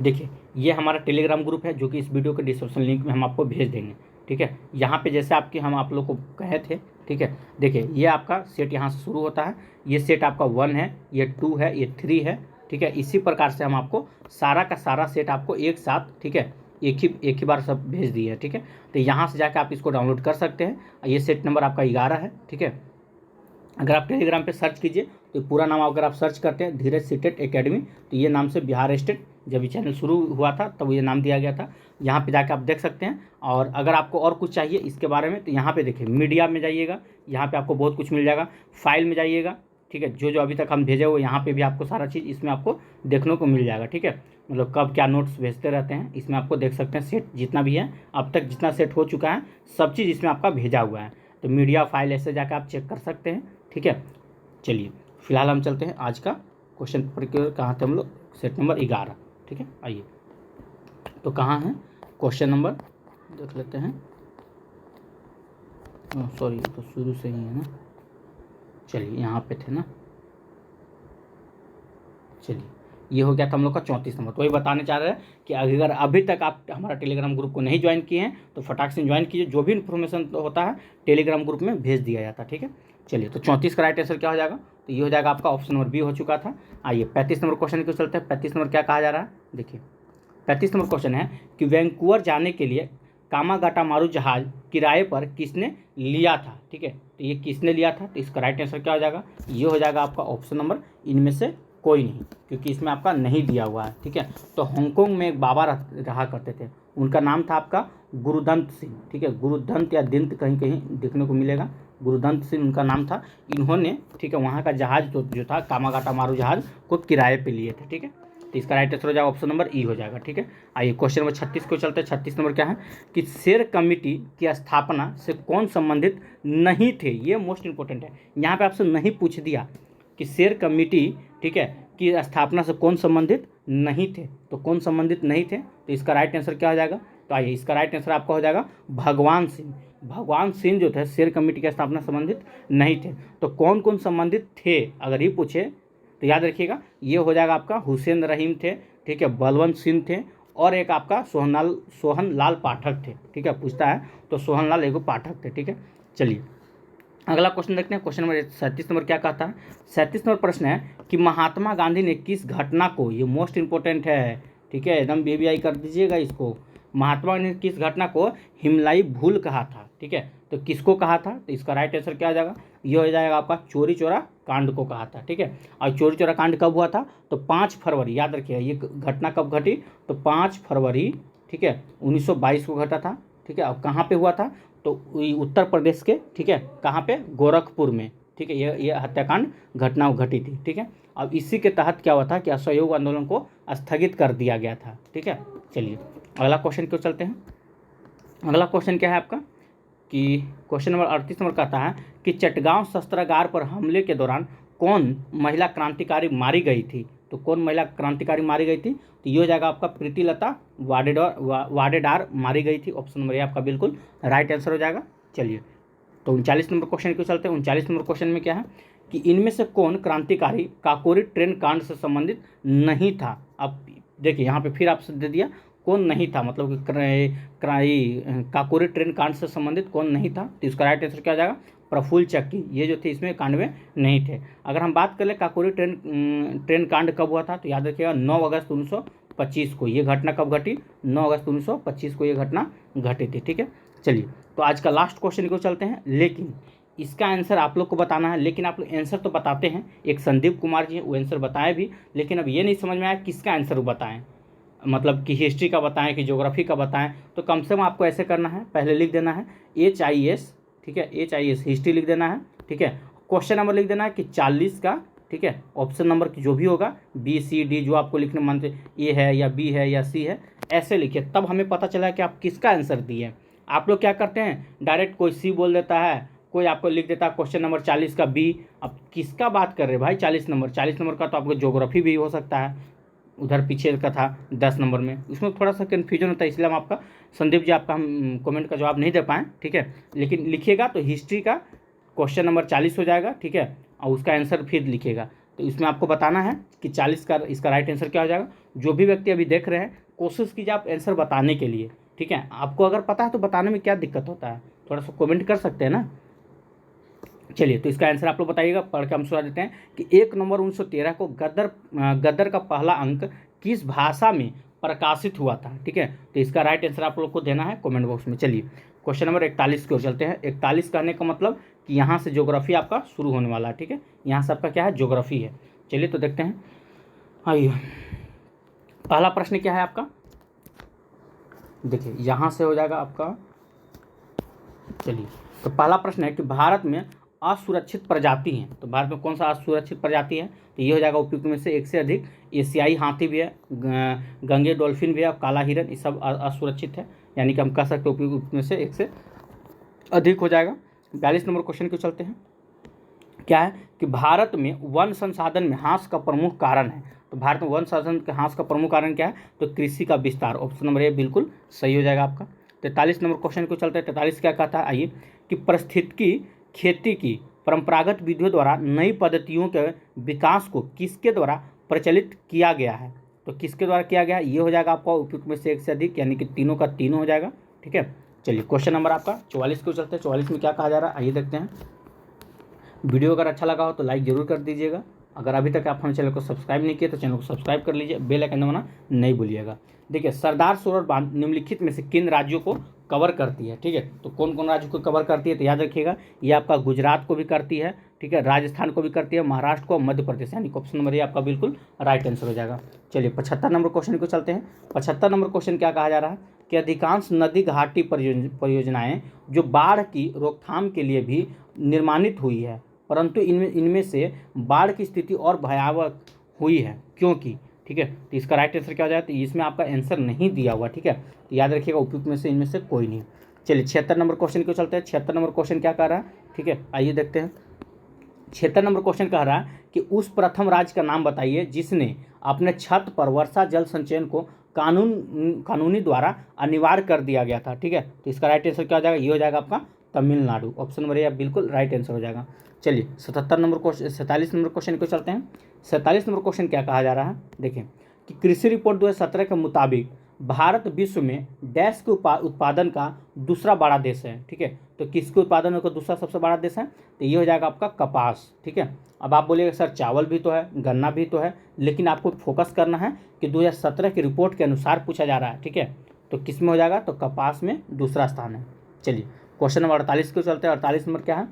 देखिए, ये हमारा टेलीग्राम ग्रुप है जो कि इस वीडियो के डिस्क्रिप्शन लिंक में हम आपको भेज देंगे। ठीक है, यहाँ पे जैसे हम आप लोग को कहे थे। ठीक है, देखिए, ये आपका सेट यहाँ से शुरू होता है, ये सेट आपका 1 है, ये 2 है, ये 3 है। ठीक है, इसी प्रकार से हम आपको सारा का सारा सेट आपको एक साथ, ठीक है, एक ही बार सब भेज दिए है। ठीक है, तो यहाँ से जाकर आप इसको डाउनलोड कर सकते हैं। ये सेट नंबर आपका 11 है। ठीक है, अगर आप टेलीग्राम पे सर्च कीजिए तो पूरा नाम अगर आप सर्च करते हैं धीरज सीटेट एकेडमी, तो ये नाम से बिहार स्टेट जब ये चैनल शुरू हुआ था तब ये नाम दिया गया था। यहाँ पे जाके आप देख सकते हैं। और अगर आपको और कुछ चाहिए इसके बारे में तो यहाँ पे देखिए, मीडिया में जाइएगा, यहाँ पे आपको बहुत कुछ मिल जाएगा। फाइल में जाइएगा, ठीक है, जो जो अभी तक हम भेजे हुए यहाँ पे भी आपको सारा चीज़ इसमें आपको देखने को मिल जाएगा। ठीक है, मतलब कब क्या नोट्स भेजते रहते हैं इसमें आपको देख सकते हैं। सेट जितना भी है अब तक जितना सेट हो चुका है सब चीज़ इसमें आपका भेजा हुआ है, तो मीडिया फाइल ऐसे जाकर आप चेक कर सकते हैं। ठीक है, चलिए फिलहाल हम चलते हैं आज का क्वेश्चन पेपर की ओर। कहाँ थे हम लोग, सेट नंबर 11। ठीक है, आइए तो कहाँ है क्वेश्चन नंबर देख लेते हैं। सॉरी, तो शुरू से ही है ना, चलिए यहाँ पे थे ना। चलिए, ये हो गया था हम लोग का 34 नंबर। तो वही बताने चाह रहे हैं कि अगर अभी तक आप हमारा टेलीग्राम ग्रुप को नहीं ज्वाइन किए हैं तो फटाक से ज्वाइन कीजिए, जो भी इन्फॉर्मेशन होता है टेलीग्राम ग्रुप में भेज दिया जाता है। ठीक है, चलिए, तो 34 का राइट आंसर क्या हो जाएगा, तो ये हो जाएगा आपका ऑप्शन नंबर बी हो चुका था। आइए 35 नंबर क्वेश्चन को चलते हैं। 35 नंबर क्या कहा जा रहा है, देखिए 35 नंबर क्वेश्चन है कि वैंकूवर जाने के लिए कामागाटामारू जहाज किराए पर किसने लिया था। ठीक है, तो ये किसने लिया था, तो इसका राइट आंसर क्या हो जाएगा, ये हो जाएगा आपका ऑप्शन नंबर इनमें से कोई नहीं, क्योंकि इसमें आपका नहीं दिया हुआ है। ठीक है, तो हांगकांग में एक बाबा रहा करते थे, उनका नाम था आपका गुरुदंत सिंह। ठीक है, गुरुदंत या दंत कहीं कहीं देखने को मिलेगा, गुरुदंत सिंह उनका नाम था। इन्होंने, ठीक है, वहाँ का जहाज जो था कामागाटामारू जहाज को किराए पे लिए थे। ठीक है, तो इसका राइट आंसर हो जाएगा ऑप्शन नंबर ई हो जाएगा। ठीक है, आइए क्वेश्चन नंबर 36 को चलते हैं। 36 नंबर क्या है कि शेर कमेटी की स्थापना से कौन संबंधित नहीं थे। ये मोस्ट इंपॉर्टेंट है, यहाँ पे आपसे नहीं पूछ दिया कि शेर कमेटी, ठीक है, की स्थापना से कौन संबंधित नहीं थे, तो कौन संबंधित नहीं थे, तो इसका राइट आंसर क्या हो जाएगा, तो आइए इसका राइट आंसर आपका हो जाएगा भगवान सिंह। भगवान सिंह जो थे शेर कमेटी की स्थापना संबंधित नहीं थे। तो कौन कौन संबंधित थे अगर ये पूछे तो याद रखिएगा, ये हो जाएगा आपका हुसैन रहीम थे, ठीक है, बलवंत सिंह थे, और एक आपका सोहन लाल पाठक थे। ठीक है, पूछता है तो सोहन लाल एगो पाठक थे। ठीक है, चलिए अगला क्वेश्चन देखते हैं। क्वेश्चन नंबर 37 नंबर क्या कहता है। 37 नंबर प्रश्न है कि महात्मा गांधी ने किस घटना को, ये मोस्ट इंपॉर्टेंट है, ठीक है, एकदम BBI कर दीजिएगा इसको, महात्मा गांधी ने किस घटना को हिमलाई भूल कहा था। ठीक है, तो किसको कहा था, तो इसका राइट आंसर क्या हो जाएगा, ये हो जाएगा आपका चोरी चोरा कांड को कहा था। ठीक है, और चोरी चोरा कांड कब हुआ था, तो 5 फरवरी, याद रखिएगा ये घटना कब घटी, तो 5 फरवरी, ठीक है, 1922 को घटा था। ठीक है, अब कहाँ पे हुआ था, तो उत्तर प्रदेश के, ठीक है, कहाँ पे, गोरखपुर में। ठीक है, ये हत्याकांड घटना घटी थी। ठीक है, अब इसी के तहत क्या हुआ था कि असहयोग आंदोलन को स्थगित कर दिया गया था। ठीक है, चलिए अगला क्वेश्चन क्यों चलते हैं। अगला क्वेश्चन क्या है आपका कि क्वेश्चन नंबर 38 नंबर कहता है कि चटगांव शस्त्रागार पर हमले के दौरान कौन महिला क्रांतिकारी मारी गई थी? तो कौन महिला क्रांतिकारी मारी गई थी? तो ये हो जाएगा आपका प्रीतिलता वाडेदार मारी गई थी। ऑप्शन नंबर ए आपका बिल्कुल राइट आंसर हो जाएगा। चलिए, तो 39 नंबर क्वेश्चन क्यों चलते हैं। 39 नंबर क्वेश्चन में क्या है कि इनमें से कौन क्रांतिकारी काकोरी ट्रेन कांड से संबंधित नहीं था? अब देखिए यहाँ पे फिर आपसे दे दिया कौन नहीं था, मतलब कि काकोरी ट्रेन कांड से संबंधित कौन नहीं था। तो इसका राइट आंसर क्या हो जाएगा? प्रफुल्ल चक्की, ये जो थे इसमें कांड में नहीं थे। अगर हम बात कर ले काकोरी ट्रेन कांड कब हुआ था, तो याद रखिएगा 9 अगस्त 1925 को। ये घटना कब घटी? 9 अगस्त 1925 को ये घटना घटी थी। ठीक है, चलिए, तो आज का लास्ट क्वेश्चन को चलते हैं, लेकिन इसका आंसर आप लोग को बताना है। लेकिन आप लोग आंसर तो बताते हैं, एक संदीप कुमार जी हैं वो आंसर बताए भी, लेकिन अब ये नहीं समझ में आया किसका आंसर वो बताएं, मतलब कि हिस्ट्री का बताएं कि ज्योग्राफी का बताएं। तो कम से कम आपको ऐसे करना है, पहले लिख देना है HIS, ठीक है, HIS हिस्ट्री लिख देना है। ठीक है, क्वेश्चन नंबर लिख देना है कि 40 का, ठीक है, ऑप्शन नंबर की जो भी होगा BCD जो आपको लिखने मन से A है या B है या C है, ऐसे लिखिए, तब हमें पता चला कि आप किसका आंसर दिए। आप लोग क्या करते हैं, डायरेक्ट कोई C बोल देता है, कोई आपको लिख देता है क्वेश्चन नंबर 40 का B। अब किसका बात कर रहे हैं भाई? 40 नंबर का तो आपको ज्योग्राफी भी हो सकता है, उधर पीछे का था 10 नंबर में, उसमें थोड़ा सा कन्फ्यूजन होता है, इसलिए हम आपका संदीप जी आपका हम कमेंट का जवाब नहीं दे पाएँ। ठीक है, लेकिन लिखिएगा तो हिस्ट्री का क्वेश्चन नंबर 40 हो जाएगा। ठीक है, और उसका आंसर फिर लिखिएगा। तो इसमें आपको बताना है कि 40 का इसका राइट आंसर क्या हो जाएगा। जो भी व्यक्ति अभी देख रहे हैं, कोशिश कीजिए आप आंसर बताने के लिए। ठीक है, आपको अगर पता है तो बताने में क्या दिक्कत होता है, थोड़ा सा कमेंट कर सकते हैं ना। चलिए, तो इसका आंसर आप लोग बताइएगा, पढ़ के हम सुना देते हैं कि 1 नवंबर 1913 को गदर का पहला अंक किस भाषा में प्रकाशित हुआ था। ठीक है, तो इसका राइट आंसर आप लोग को देना है कमेंट बॉक्स में। चलिए, क्वेश्चन नंबर 41 की ओर चलते हैं। 41 कहने का मतलब कि यहाँ से ज्योग्राफी आपका शुरू होने वाला है। ठीक है, यहाँ से आपका क्या है, ज्योग्राफी है। चलिए, तो देखते हैं। आइए, पहला प्रश्न क्या है आपका, देखिए यहाँ से हो जाएगा आपका। चलिए, तो पहला प्रश्न है कि भारत में असुरक्षित प्रजाति हैं। तो भारत में कौन सा असुरक्षित प्रजाति है? तो ये हो जाएगा उपयुक्त में से एक से अधिक। एशियाई हाथी भी है, गंगे डॉल्फिन भी है, काला हिरन, ये सब असुरक्षित है, यानी कि हम कह सकते हैं उपयुक्त में से एक से अधिक हो जाएगा। 42 नंबर क्वेश्चन क्यों चलते हैं। क्या है कि भारत में वन संसाधन में ह्रास का प्रमुख कारण है। तो भारत में वन संसाधन के ह्रास का प्रमुख कारण क्या है? तो कृषि का विस्तार। ऑप्शन नंबर ए बिल्कुल सही हो जाएगा आपका। 43 नंबर क्वेश्चन को चलते हैं। 43 क्या कहता है, आइए, कि पारिस्थितिकी खेती की परंपरागत विधियों द्वारा नई पद्धतियों के विकास को किसके द्वारा प्रचलित किया गया है? तो किसके द्वारा किया गया है, ये हो जाएगा आपका उपयुक्त में से एक से अधिक, यानी कि तीनों का तीनों हो जाएगा। ठीक है, चलिए, क्वेश्चन नंबर आपका 44 को चलते हैं। 44 में क्या कहा जा रहा है, आइए देखते हैं। वीडियो अगर अच्छा लगा हो तो लाइक जरूर कर दीजिएगा। अगर अभी तक आप हमारे चैनल को सब्सक्राइब नहीं किए तो चैनल को सब्सक्राइब कर लीजिए, बेल आइकन दबाना नहीं भूलिएगा। देखिए, सरदार सरोवर बांध निम्नलिखित में से किन राज्यों को कवर करती है? ठीक है, तो कौन कौन राज्यों को कवर करती है? तो याद रखिएगा, ये आपका गुजरात को भी करती है, ठीक है, राजस्थान को भी करती है, महाराष्ट्र को, मध्य प्रदेश, यानी ऑप्शन नंबर ये आपका बिल्कुल राइट आंसर हो जाएगा। चलिए, 75 नंबर क्वेश्चन को चलते हैं। 75 नंबर क्वेश्चन क्या कहा जा रहा है कि अधिकांश नदी घाटी परियोजनाएं जो बाढ़ की रोकथाम के लिए भी निर्माणित हुई है, परंतु इनमें से बाढ़ की स्थिति और भयावह हुई है, क्योंकि, ठीक है, तो इसका राइट आंसर क्या हो जाए? तो इसमें आपका आंसर नहीं दिया हुआ। ठीक है, तो याद रखिएगा उपयुक्त में से इनमें से कोई नहीं। चलिए, 76 नंबर क्वेश्चन को चलते हैं। 76 नंबर क्वेश्चन क्या कह रहा है? ठीक है, आइए देखते हैं। 76 नंबर क्वेश्चन कह रहा है कि उस प्रथम राज्य का नाम बताइए जिसने अपने छत पर वर्षा जल संचयन को कानूनी द्वारा अनिवार्य कर दिया गया था। ठीक है, तो इसका राइट आंसर क्या हो जाएगा? ये हो जाएगा आपका तमिलनाडु। ऑप्शन नंबर ए बिल्कुल राइट आंसर हो जाएगा। चलिए, 47 नंबर क्वेश्चन 47 नंबर क्वेश्चन को चलते हैं। 47 नंबर क्वेश्चन क्या कहा जा रहा है, देखें, कि कृषि रिपोर्ट 2017 के मुताबिक भारत विश्व में डैश के उत्पादन का दूसरा बड़ा देश है। ठीक है, तो किसके उत्पादन का दूसरा सबसे बड़ा देश है? तो ये हो जाएगा आपका कपास। ठीक है, अब आप बोलिएगा सर चावल भी तो है, गन्ना भी तो है, लेकिन आपको फोकस करना है कि 2017 की रिपोर्ट के अनुसार पूछा जा रहा है। ठीक है, तो किस में हो जाएगा? तो कपास में दूसरा स्थान है। चलिए, क्वेश्चन नंबर 48 को चलते हैं। 48 नंबर क्या है,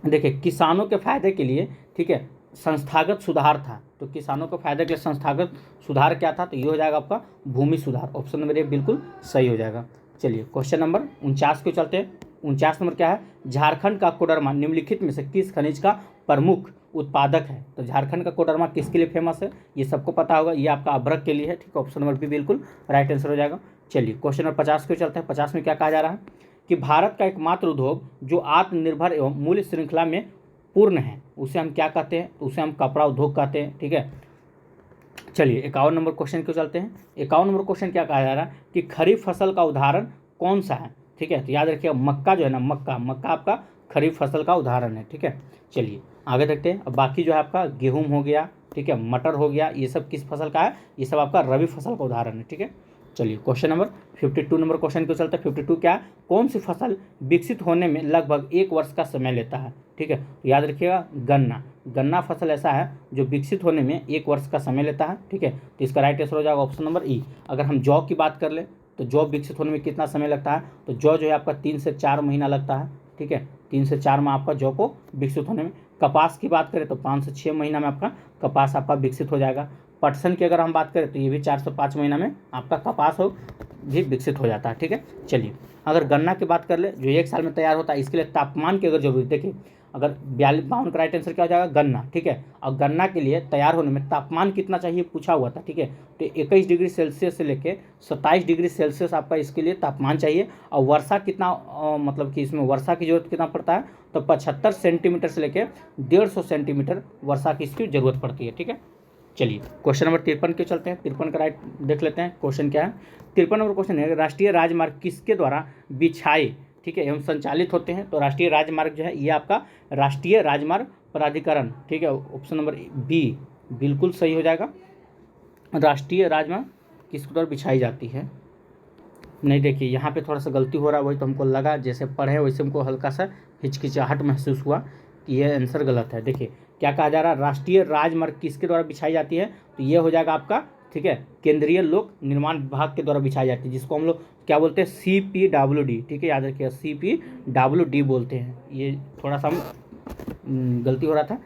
देखिए, किसानों के फायदे के लिए, ठीक है, संस्थागत सुधार था। तो किसानों के फायदे के लिए संस्थागत सुधार क्या था? तो ये हो जाएगा आपका भूमि सुधार। ऑप्शन नंबर ए बिल्कुल सही हो जाएगा। चलिए, क्वेश्चन नंबर 49 को चलते हैं। 49 नंबर क्या है, झारखंड का कोडरमा निम्नलिखित में से किस खनिज का प्रमुख उत्पादक है? तो झारखंड का कोडरमा किसके लिए फेमस है? ये सबको पता होगा, ये आपका अभ्रक के लिए है। ठीक है, ऑप्शन नंबर बी बिल्कुल राइट आंसर हो जाएगा। चलिए, क्वेश्चन नंबर 50 को चलते हैं। 50 में क्या कहा जा रहा है कि भारत का एकमात्र उद्योग जो आत्मनिर्भर एवं मूल्य श्रृंखला में पूर्ण है, उसे हम क्या कहते हैं? तो उसे हम कपड़ा उद्योग कहते हैं। ठीक है, चलिए 51 नंबर क्वेश्चन को चलते हैं। 51 नंबर क्वेश्चन क्या कहा जा रहा है कि खरीफ फसल का उदाहरण कौन सा है? ठीक है, तो याद रखिएगा मक्का जो है ना, मक्का आपका खरीफ फसल का उदाहरण है। ठीक है, चलिए आगे देखते हैं। अब बाकी जो है आपका गेहूं हो गया, ठीक है, मटर हो गया, ये सब किस फसल का है? ये सब आपका रबी फसल का उदाहरण है। ठीक है, चलिए क्वेश्चन नंबर 52 नंबर क्वेश्चन को चलते हैं। 52 क्या है? कौन सी फसल विकसित होने में लगभग 1 वर्ष का समय लेता है? ठीक है, तो याद रखिएगा गन्ना फसल ऐसा है जो विकसित होने में 1 वर्ष का समय लेता है। ठीक है, तो इसका राइट आंसर हो जाएगा ऑप्शन नंबर ई। अगर हम जौ की बात कर ले तो जौ विकसित होने में कितना समय लगता है? तो जौ जो है आपका 3 से 4 महीना लगता है। ठीक है, 3 से 4 माह आपका जौ को विकसित होने में। कपास की बात करें तो 5 से 6 महीना में आपका कपास आपका विकसित हो जाएगा। पटसन की अगर हम बात करें तो ये भी 4 से 5 महीना में आपका कपास भी विकसित हो जाता है। ठीक है, चलिए अगर गन्ना की बात कर ले जो 1 साल में तैयार होता है, इसके लिए तापमान की अगर जरूरत, देखिए अगर 52 का राइट आंसर क्या हो जाएगा? गन्ना। ठीक है, और गन्ना के लिए तैयार होने में तापमान कितना चाहिए पूछा हुआ था। ठीक है, तो 21 डिग्री सेल्सियस से लेकर 27 डिग्री सेल्सियस आपका इसके लिए तापमान चाहिए। और वर्षा कितना मतलब कि इसमें वर्षा की जरूरत कितना पड़ता है? तो 75 सेंटीमीटर से लेकर 150 सेंटीमीटर वर्षा की इसकी जरूरत पड़ती है। ठीक है, चलिए क्वेश्चन नंबर 53 के चलते हैं। 53 का राइट देख लेते हैं, क्वेश्चन क्या है? 53 नंबर क्वेश्चन है राष्ट्रीय राजमार्ग किसके द्वारा बिछाए, ठीक है, एवं संचालित होते हैं? तो राष्ट्रीय राजमार्ग जो है ये आपका राष्ट्रीय राजमार्ग प्राधिकरण। ठीक है, ऑप्शन नंबर बी बिल्कुल सही हो जाएगा। राष्ट्रीय राजमार्ग किसके द्वारा बिछाई जाती है? नहीं, देखिए यहाँ पे थोड़ा सा गलती हो रहा है, वही तो हमको लगा, जैसे पढ़े वैसे हमको हल्का सा हिचकिचाहट महसूस हुआ कि ये आंसर गलत है। देखिए क्या कहा जा रहा है? राष्ट्रीय राजमार्ग किसके द्वारा बिछाई जाती है? तो ये हो जाएगा आपका, ठीक है, केंद्रीय लोक निर्माण विभाग के द्वारा बिछाई जाती है, जिसको हम लोग क्या बोलते हैं? CPWD। ठीक है, याद रखिएगा CPWD बोलते हैं। ये थोड़ा सा गलती हो रहा था,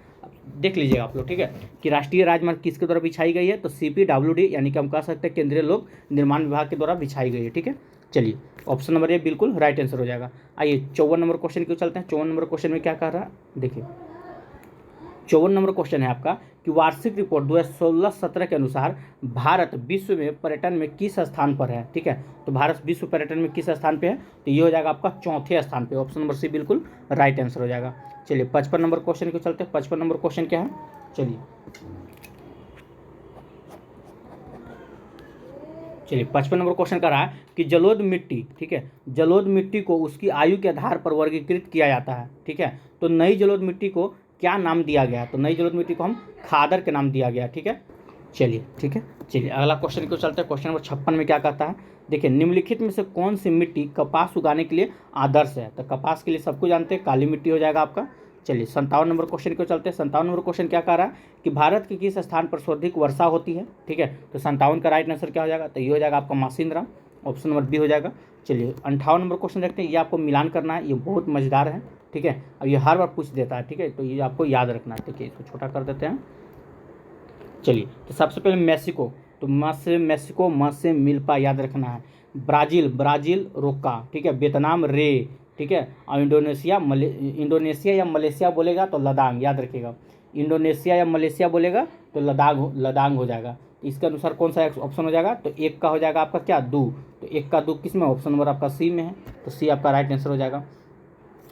देख लीजिएगा आप लोग। ठीक है, कि राष्ट्रीय राजमार्ग किसके द्वारा बिछाई गई है? तो CPWD यानी कि हम कह सकते हैं केंद्रीय लोक निर्माण विभाग के द्वारा बिछाई गई है। ठीक है, चलिए ऑप्शन नंबर ए बिल्कुल राइट आंसर हो जाएगा। आइए 54 नंबर क्वेश्चन क्यों चलते हैं। 54 नंबर क्वेश्चन में क्या कह रहा है? देखिए 54 नंबर क्वेश्चन है आपका कि वार्षिक रिपोर्ट 2016-17 के अनुसार भारत विश्व में पर्यटन में किस स्थान पर है? ठीक है, तो भारत विश्व पर्यटन में किस स्थान पे है? तो ये हो जाएगा आपका 4थे स्थान पे। ऑप्शन नंबर सी बिल्कुल राइट आंसर हो जाएगा। चलिए 55 नंबर क्वेश्चन को चलते हैं। 55 नंबर क्वेश्चन क्या है? चलिए 55 नंबर क्वेश्चन कर रहा है कि जलोढ़ मिट्टी, ठीक है, जलोढ़ मिट्टी को उसकी आयु के आधार पर वर्गीकृत किया जाता है। ठीक है, तो नई जलोढ़ मिट्टी को क्या नाम दिया गया? तो नई जलोढ़ मिट्टी को हम खादर के नाम दिया गया। ठीक है, चलिए ठीक है, चलिए अगला क्वेश्चन को चलते हैं। क्वेश्चन नंबर 56 में क्या कहता है? देखिए निम्नलिखित में से कौन सी मिट्टी कपास उगाने के लिए आदर्श है? तो कपास के लिए सबको जानते हैं, काली मिट्टी हो जाएगा आपका। चलिए 57 नंबर क्वेश्चन को चलते हैं। 57 नंबर क्वेश्चन क्या कह रहा है कि भारत के किस स्थान पर सर्वाधिक वर्षा होती है? ठीक है, तो 57 का राइट आंसर क्या हो जाएगा? तो ये हो जाएगा आपका मासिंद्रा। ऑप्शन नंबर बी हो जाएगा। चलिए 58 नंबर क्वेश्चन देखते हैं, ये आपको मिलान करना है, ये बहुत मजेदार है। ठीक है, अब ये हर बार पूछ देता है। ठीक है, तो ये आपको याद रखना है। ठीक है, इसको छोटा कर देते हैं। चलिए तो सबसे पहले मेक्सिको, तो मेक्सिको म से मिल्पा याद रखना है। ब्राज़ील रोका। ठीक है, वियतनाम रे। ठीक है, और इंडोनेशिया या मलेशिया बोलेगा तो लदांग, याद रखिएगा। इंडोनेशिया या मलेशिया बोलेगा तो लदांग हो जाएगा। इसके अनुसार कौन सा ऑप्शन हो जाएगा? तो एक का हो जाएगा आपका क्या? दू। तो एक का दू किस में? ऑप्शन नंबर आपका सी में है, तो सी आपका राइट आंसर हो जाएगा।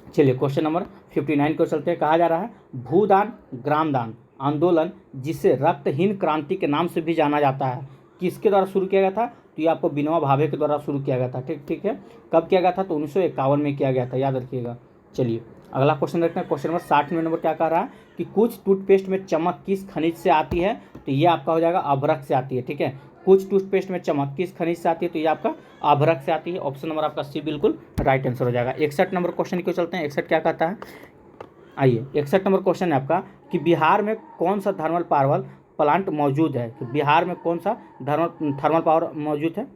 चलिए क्वेश्चन नंबर 59 को चलते हैं। कहा जा रहा है भूदान ग्रामदान आंदोलन, जिसे रक्तहीन क्रांति के नाम से भी जाना जाता है, किसके द्वारा शुरू किया गया था? तो ये आपको विनोबा भावे के द्वारा शुरू किया गया था। ठीक है, कब किया गया था? तो 1951 में किया गया था, याद रखिएगा। चलिए अगला क्वेश्चन देखते हैं। क्वेश्चन नंबर 60 नंबर क्या कह रहा है कि कुछ टूथपेस्ट में चमक किस खनिज से आती है? तो ये आपका हो जाएगा अभ्रक से आती है। ठीक है, कुछ टूथपेस्ट में चमक किस खनिज से आती है? तो ये आपका अभ्रक से आती है। ऑप्शन नंबर आपका सी बिल्कुल राइट आंसर हो जाएगा। 61 नंबर क्वेश्चन क्यों चलते हैं। 61 क्या कहता है? आइए 61 नंबर क्वेश्चन है आपका कि बिहार में कौन सा थर्मल पावर प्लांट मौजूद है? तो बिहार में कौन सा थर्मल पावर मौजूद है?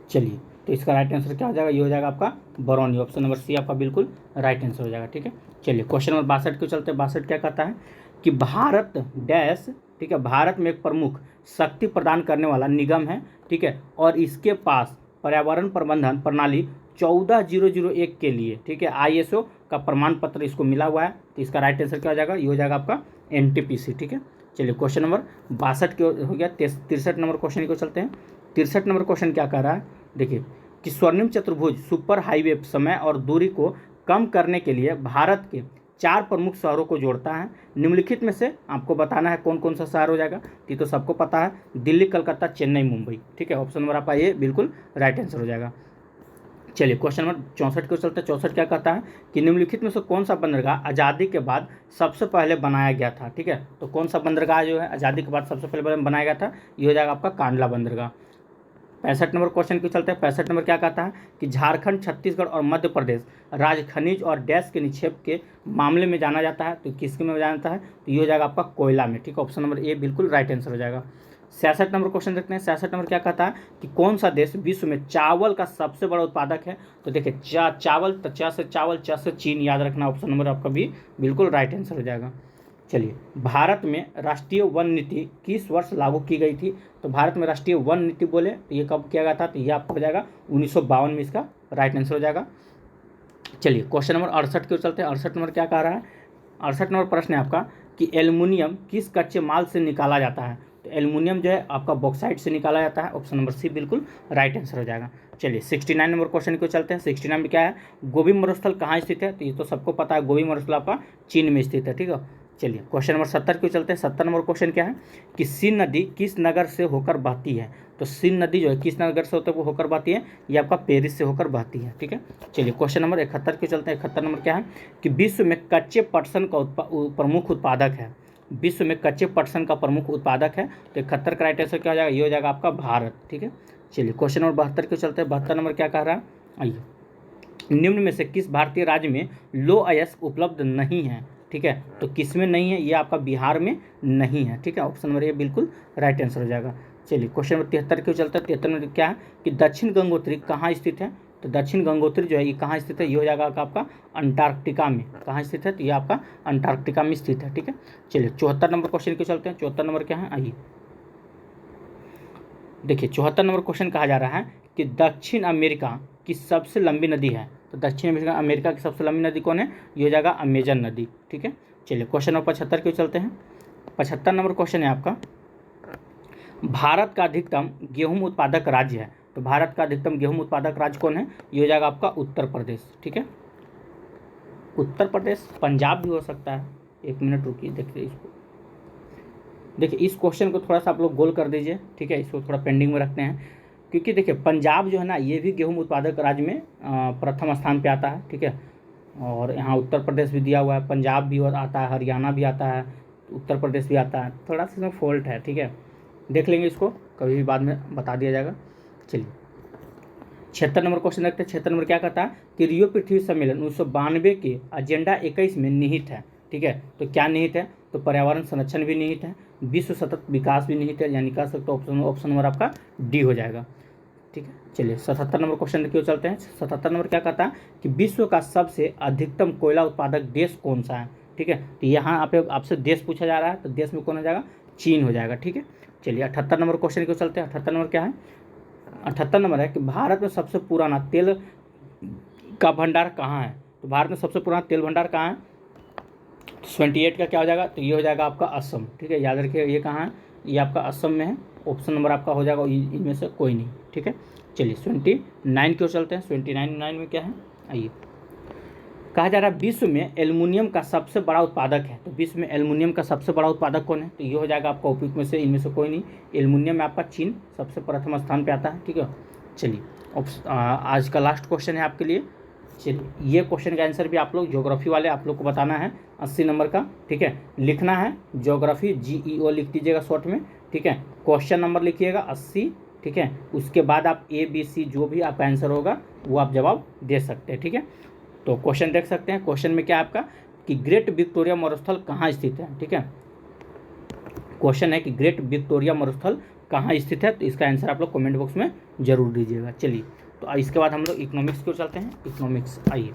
चलिए तो इसका राइट आंसर क्या हो जाएगा? ये हो जाएगा आपका बरौनी। ऑप्शन नंबर सी आपका बिल्कुल राइट आंसर हो जाएगा। ठीक है, चलिए क्वेश्चन नंबर 62 क्यों चलते हैं। 62 क्या कहता है कि भारत डैश, ठीक है, भारत में एक प्रमुख शक्ति प्रदान करने वाला निगम है। ठीक है, और इसके पास पर्यावरण प्रबंधन प्रणाली 14001 के लिए, ठीक है, ISO का प्रमाण पत्र इसको मिला हुआ है। तो इसका राइट आंसर क्या हो जाएगा? ये हो जाएगा आपका NTPC। ठीक है, चलिए क्वेश्चन नंबर 62 हो गया। 63 नंबर क्वेश्चन को चलते हैं। 63 नंबर क्वेश्चन क्या कह रहा है? देखिए कि स्वर्णिम चतुर्भुज सुपर हाईवे समय और दूरी को कम करने के लिए भारत के 4 प्रमुख शहरों को जोड़ता है। निम्नलिखित में से आपको बताना है कौन कौन सा शहर हो जाएगा। ये तो सबको पता है, दिल्ली, कलकत्ता, चेन्नई, मुंबई। ठीक है, ऑप्शन नंबर आपका ये बिल्कुल राइट आंसर हो जाएगा। चलिए क्वेश्चन नंबर 64 को चलते हैं। 64 क्या कहता है कि निम्नलिखित में से कौन सा बंदरगाह आज़ादी के बाद सबसे पहले बनाया गया था। ठीक है, तो कौन सा बंदरगाह जो है आज़ादी के बाद सबसे पहले बनाया गया था, ये हो जाएगा आपका कांडला बंदरगाह। 65 नंबर क्वेश्चन को चलते हैं। 65 नंबर क्या कहता है कि झारखंड, छत्तीसगढ़ और मध्य प्रदेश राज्य खनिज और गैस के निक्षेप के मामले में जाना जाता है। तो किसके में जाना जाता है, तो ये हो जाएगा आपका कोयला में। ठीक है, ऑप्शन नंबर ए बिल्कुल राइट आंसर हो जाएगा। 66 नंबर क्वेश्चन देखते हैं। 66 नंबर क्या कहता है कि कौन सा देश विश्व में चावल का सबसे बड़ा उत्पादक है। तो देखिए चावल, तो चा से चावल, चा से चीन, याद रखना। ऑप्शन नंबर आपका भी बिल्कुल राइट आंसर हो जाएगा। चलिए, भारत में राष्ट्रीय वन नीति किस वर्ष लागू की गई थी। तो भारत में राष्ट्रीय वन नीति बोले तो ये कब किया गया था, तो ये आपको हो जाएगा 1952 में, इसका राइट आंसर हो जाएगा। चलिए क्वेश्चन नंबर 68 की ओर चलते हैं। 68 नंबर क्या कह रहा है, 68 नंबर प्रश्न है आपका कि एल्युमिनियम किस कच्चे माल से निकाला जाता है। तो एल्युमिनियम जो है आपका बॉक्साइट से निकाला जाता है। ऑप्शन नंबर सी बिल्कुल राइट आंसर हो जाएगा। चलिए 69 नंबर क्वेश्चन को चलते हैं। 69 में क्या है, गोबी मरुस्थल कहाँ स्थित है। तो ये तो सबको पता है, गोबी मरुस्थल आपका चीन में स्थित है। ठीक है, चलिए क्वेश्चन नंबर 70 को चलते हैं। 70 नंबर क्वेश्चन क्या है कि सिंध नदी किस नगर से होकर बहती है। तो सिंध नदी जो है किस नगर से होकर बहती है, ये आपका पेरिस से होकर बहती है। ठीक है, चलिए क्वेश्चन नंबर 71 को चलते हैं। 71 नंबर क्या है कि विश्व में कच्चे पटसन का प्रमुख उत्पादक है। विश्व में कच्चे पटसन का प्रमुख उत्पादक है। तो 71 का राइट आंसर क्या हो जाएगा, ये हो जाएगा आपका भारत। ठीक है, चलिए क्वेश्चन नंबर 72 को चलते हैं। 72 नंबर क्या कह रहा है, आइए, निम्न में से किस भारतीय राज्य में लो अयस्क उपलब्ध नहीं है। ठीक है, तो किस में नहीं है, ये आपका बिहार में नहीं है। ठीक है, ऑप्शन नंबर ए बिल्कुल राइट आंसर हो जाएगा। चलिए क्वेश्चन नंबर 73 के चलते हैं। 73 में क्या है कि दक्षिण गंगोत्री कहाँ स्थित है। तो दक्षिण गंगोत्री जो है ये कहाँ स्थित है, ये हो जाएगा आपका अंटार्कटिका में। कहाँ स्थित है, तो ये आपका अंटार्कटिका में स्थित है। ठीक है, चलिए 74 नंबर क्वेश्चन के चलते हैं। 74 नंबर क्या है, आइए देखिए 74 नंबर क्वेश्चन कहा जा रहा है कि दक्षिण अमेरिका की सबसे लंबी नदी है। तो दक्षिण अमेरिका की सबसे लंबी नदी कौन है, ये हो जाएगा अमेजन नदी। ठीक है, चलिए क्वेश्चन नंबर 75 के चलते हैं। 75 नंबर क्वेश्चन है आपका, भारत का अधिकतम गेहूं उत्पादक राज्य है। तो भारत का अधिकतम गेहूं उत्पादक राज्य कौन है, ये हो जाएगा आपका उत्तर प्रदेश। ठीक है, उत्तर प्रदेश, पंजाब भी हो सकता है। एक मिनट रुकिए, देखिए इसको, देखिए इस क्वेश्चन को थोड़ा सा आप लोग गोल कर दीजिए। ठीक है, इसको थोड़ा पेंडिंग में रखते हैं, क्योंकि देखिए पंजाब जो है ना ये भी गेहूं उत्पादक राज्य में प्रथम स्थान पे आता है। ठीक है, और यहाँ उत्तर प्रदेश भी दिया हुआ है, पंजाब भी आता है, हरियाणा भी आता है, उत्तर प्रदेश भी आता है। थोड़ा सा इसमें फॉल्ट है। ठीक है, देख लेंगे इसको, कभी भी बाद में बता दिया जाएगा। चलिए 76 नंबर क्वेश्चन देखते हैं। 76 नंबर क्या कहता है कि रियो पृथ्वी सम्मेलन 1992 के एजेंडा 21 में निहित है। ठीक है, तो क्या निहित है, तो पर्यावरण संरक्षण भी निहित है, विश्व सतत विकास भी निहित है, यानी कह सकते हो ऑप्शन नंबर आपका डी हो जाएगा। ठीक है, चलिए 77 नंबर क्वेश्चन देखिए चलते हैं। 77 नंबर क्या कहता है कि विश्व का सबसे अधिकतम कोयला उत्पादक देश कौन सा है। ठीक है, तो यहाँ आपसे देश पूछा जा रहा है, तो देश में कौन हो जाएगा, चीन हो जाएगा। ठीक है, चलिए 78 नंबर क्वेश्चन को चलते हैं। 78 नंबर क्या है, 78 नंबर है कि भारत में सबसे पुराना तेल का भंडार कहाँ है। तो भारत में सबसे पुराना तेल भंडार कहाँ है, 28 का क्या हो जाएगा, तो ये हो जाएगा आपका असम। ठीक है, याद रखिए ये कहाँ है, ये आपका असम में है। ऑप्शन नंबर आपका हो जाएगा इनमें से कोई नहीं। ठीक है, चलिए 29 की ओर चलते हैं। 29 में क्या है, आइए, कहा जा रहा है विश्व में एल्युमिनियम का सबसे बड़ा उत्पादक है। तो विश्व में एल्युमिनियम का सबसे बड़ा उत्पादक कौन है, तो ये हो जाएगा आपका उपयुक्त में से इनमें से कोई नहीं। एल्युमिनियम में आपका चीन सबसे प्रथम स्थान पे आता है। ठीक है, चलिए आज का लास्ट क्वेश्चन है आपके लिए। चलिए ये क्वेश्चन का आंसर भी आप लोग ज्योग्राफी वाले आप लोग को बताना है, 80 नंबर का। ठीक है, लिखना है ज्योग्राफी, GEO लिख दीजिएगा शॉर्ट में। ठीक है, क्वेश्चन नंबर लिखिएगा 80। ठीक है, उसके बाद आप ABC जो भी आपका आंसर होगा वो आप जवाब दे सकते हैं। ठीक है, तो क्वेश्चन देख सकते हैं। क्वेश्चन में क्या है आपका कि ग्रेट विक्टोरिया मरुस्थल कहाँ स्थित है। ठीक है, क्वेश्चन है कि ग्रेट विक्टोरिया मरुस्थल कहाँ स्थित है, तो इसका आंसर आप लोग कमेंट बॉक्स में जरूर दीजिएगा। चलिए, तो इसके बाद हम लोग इकोनॉमिक्स की ओर चलते हैं। इकोनॉमिक्स, आइए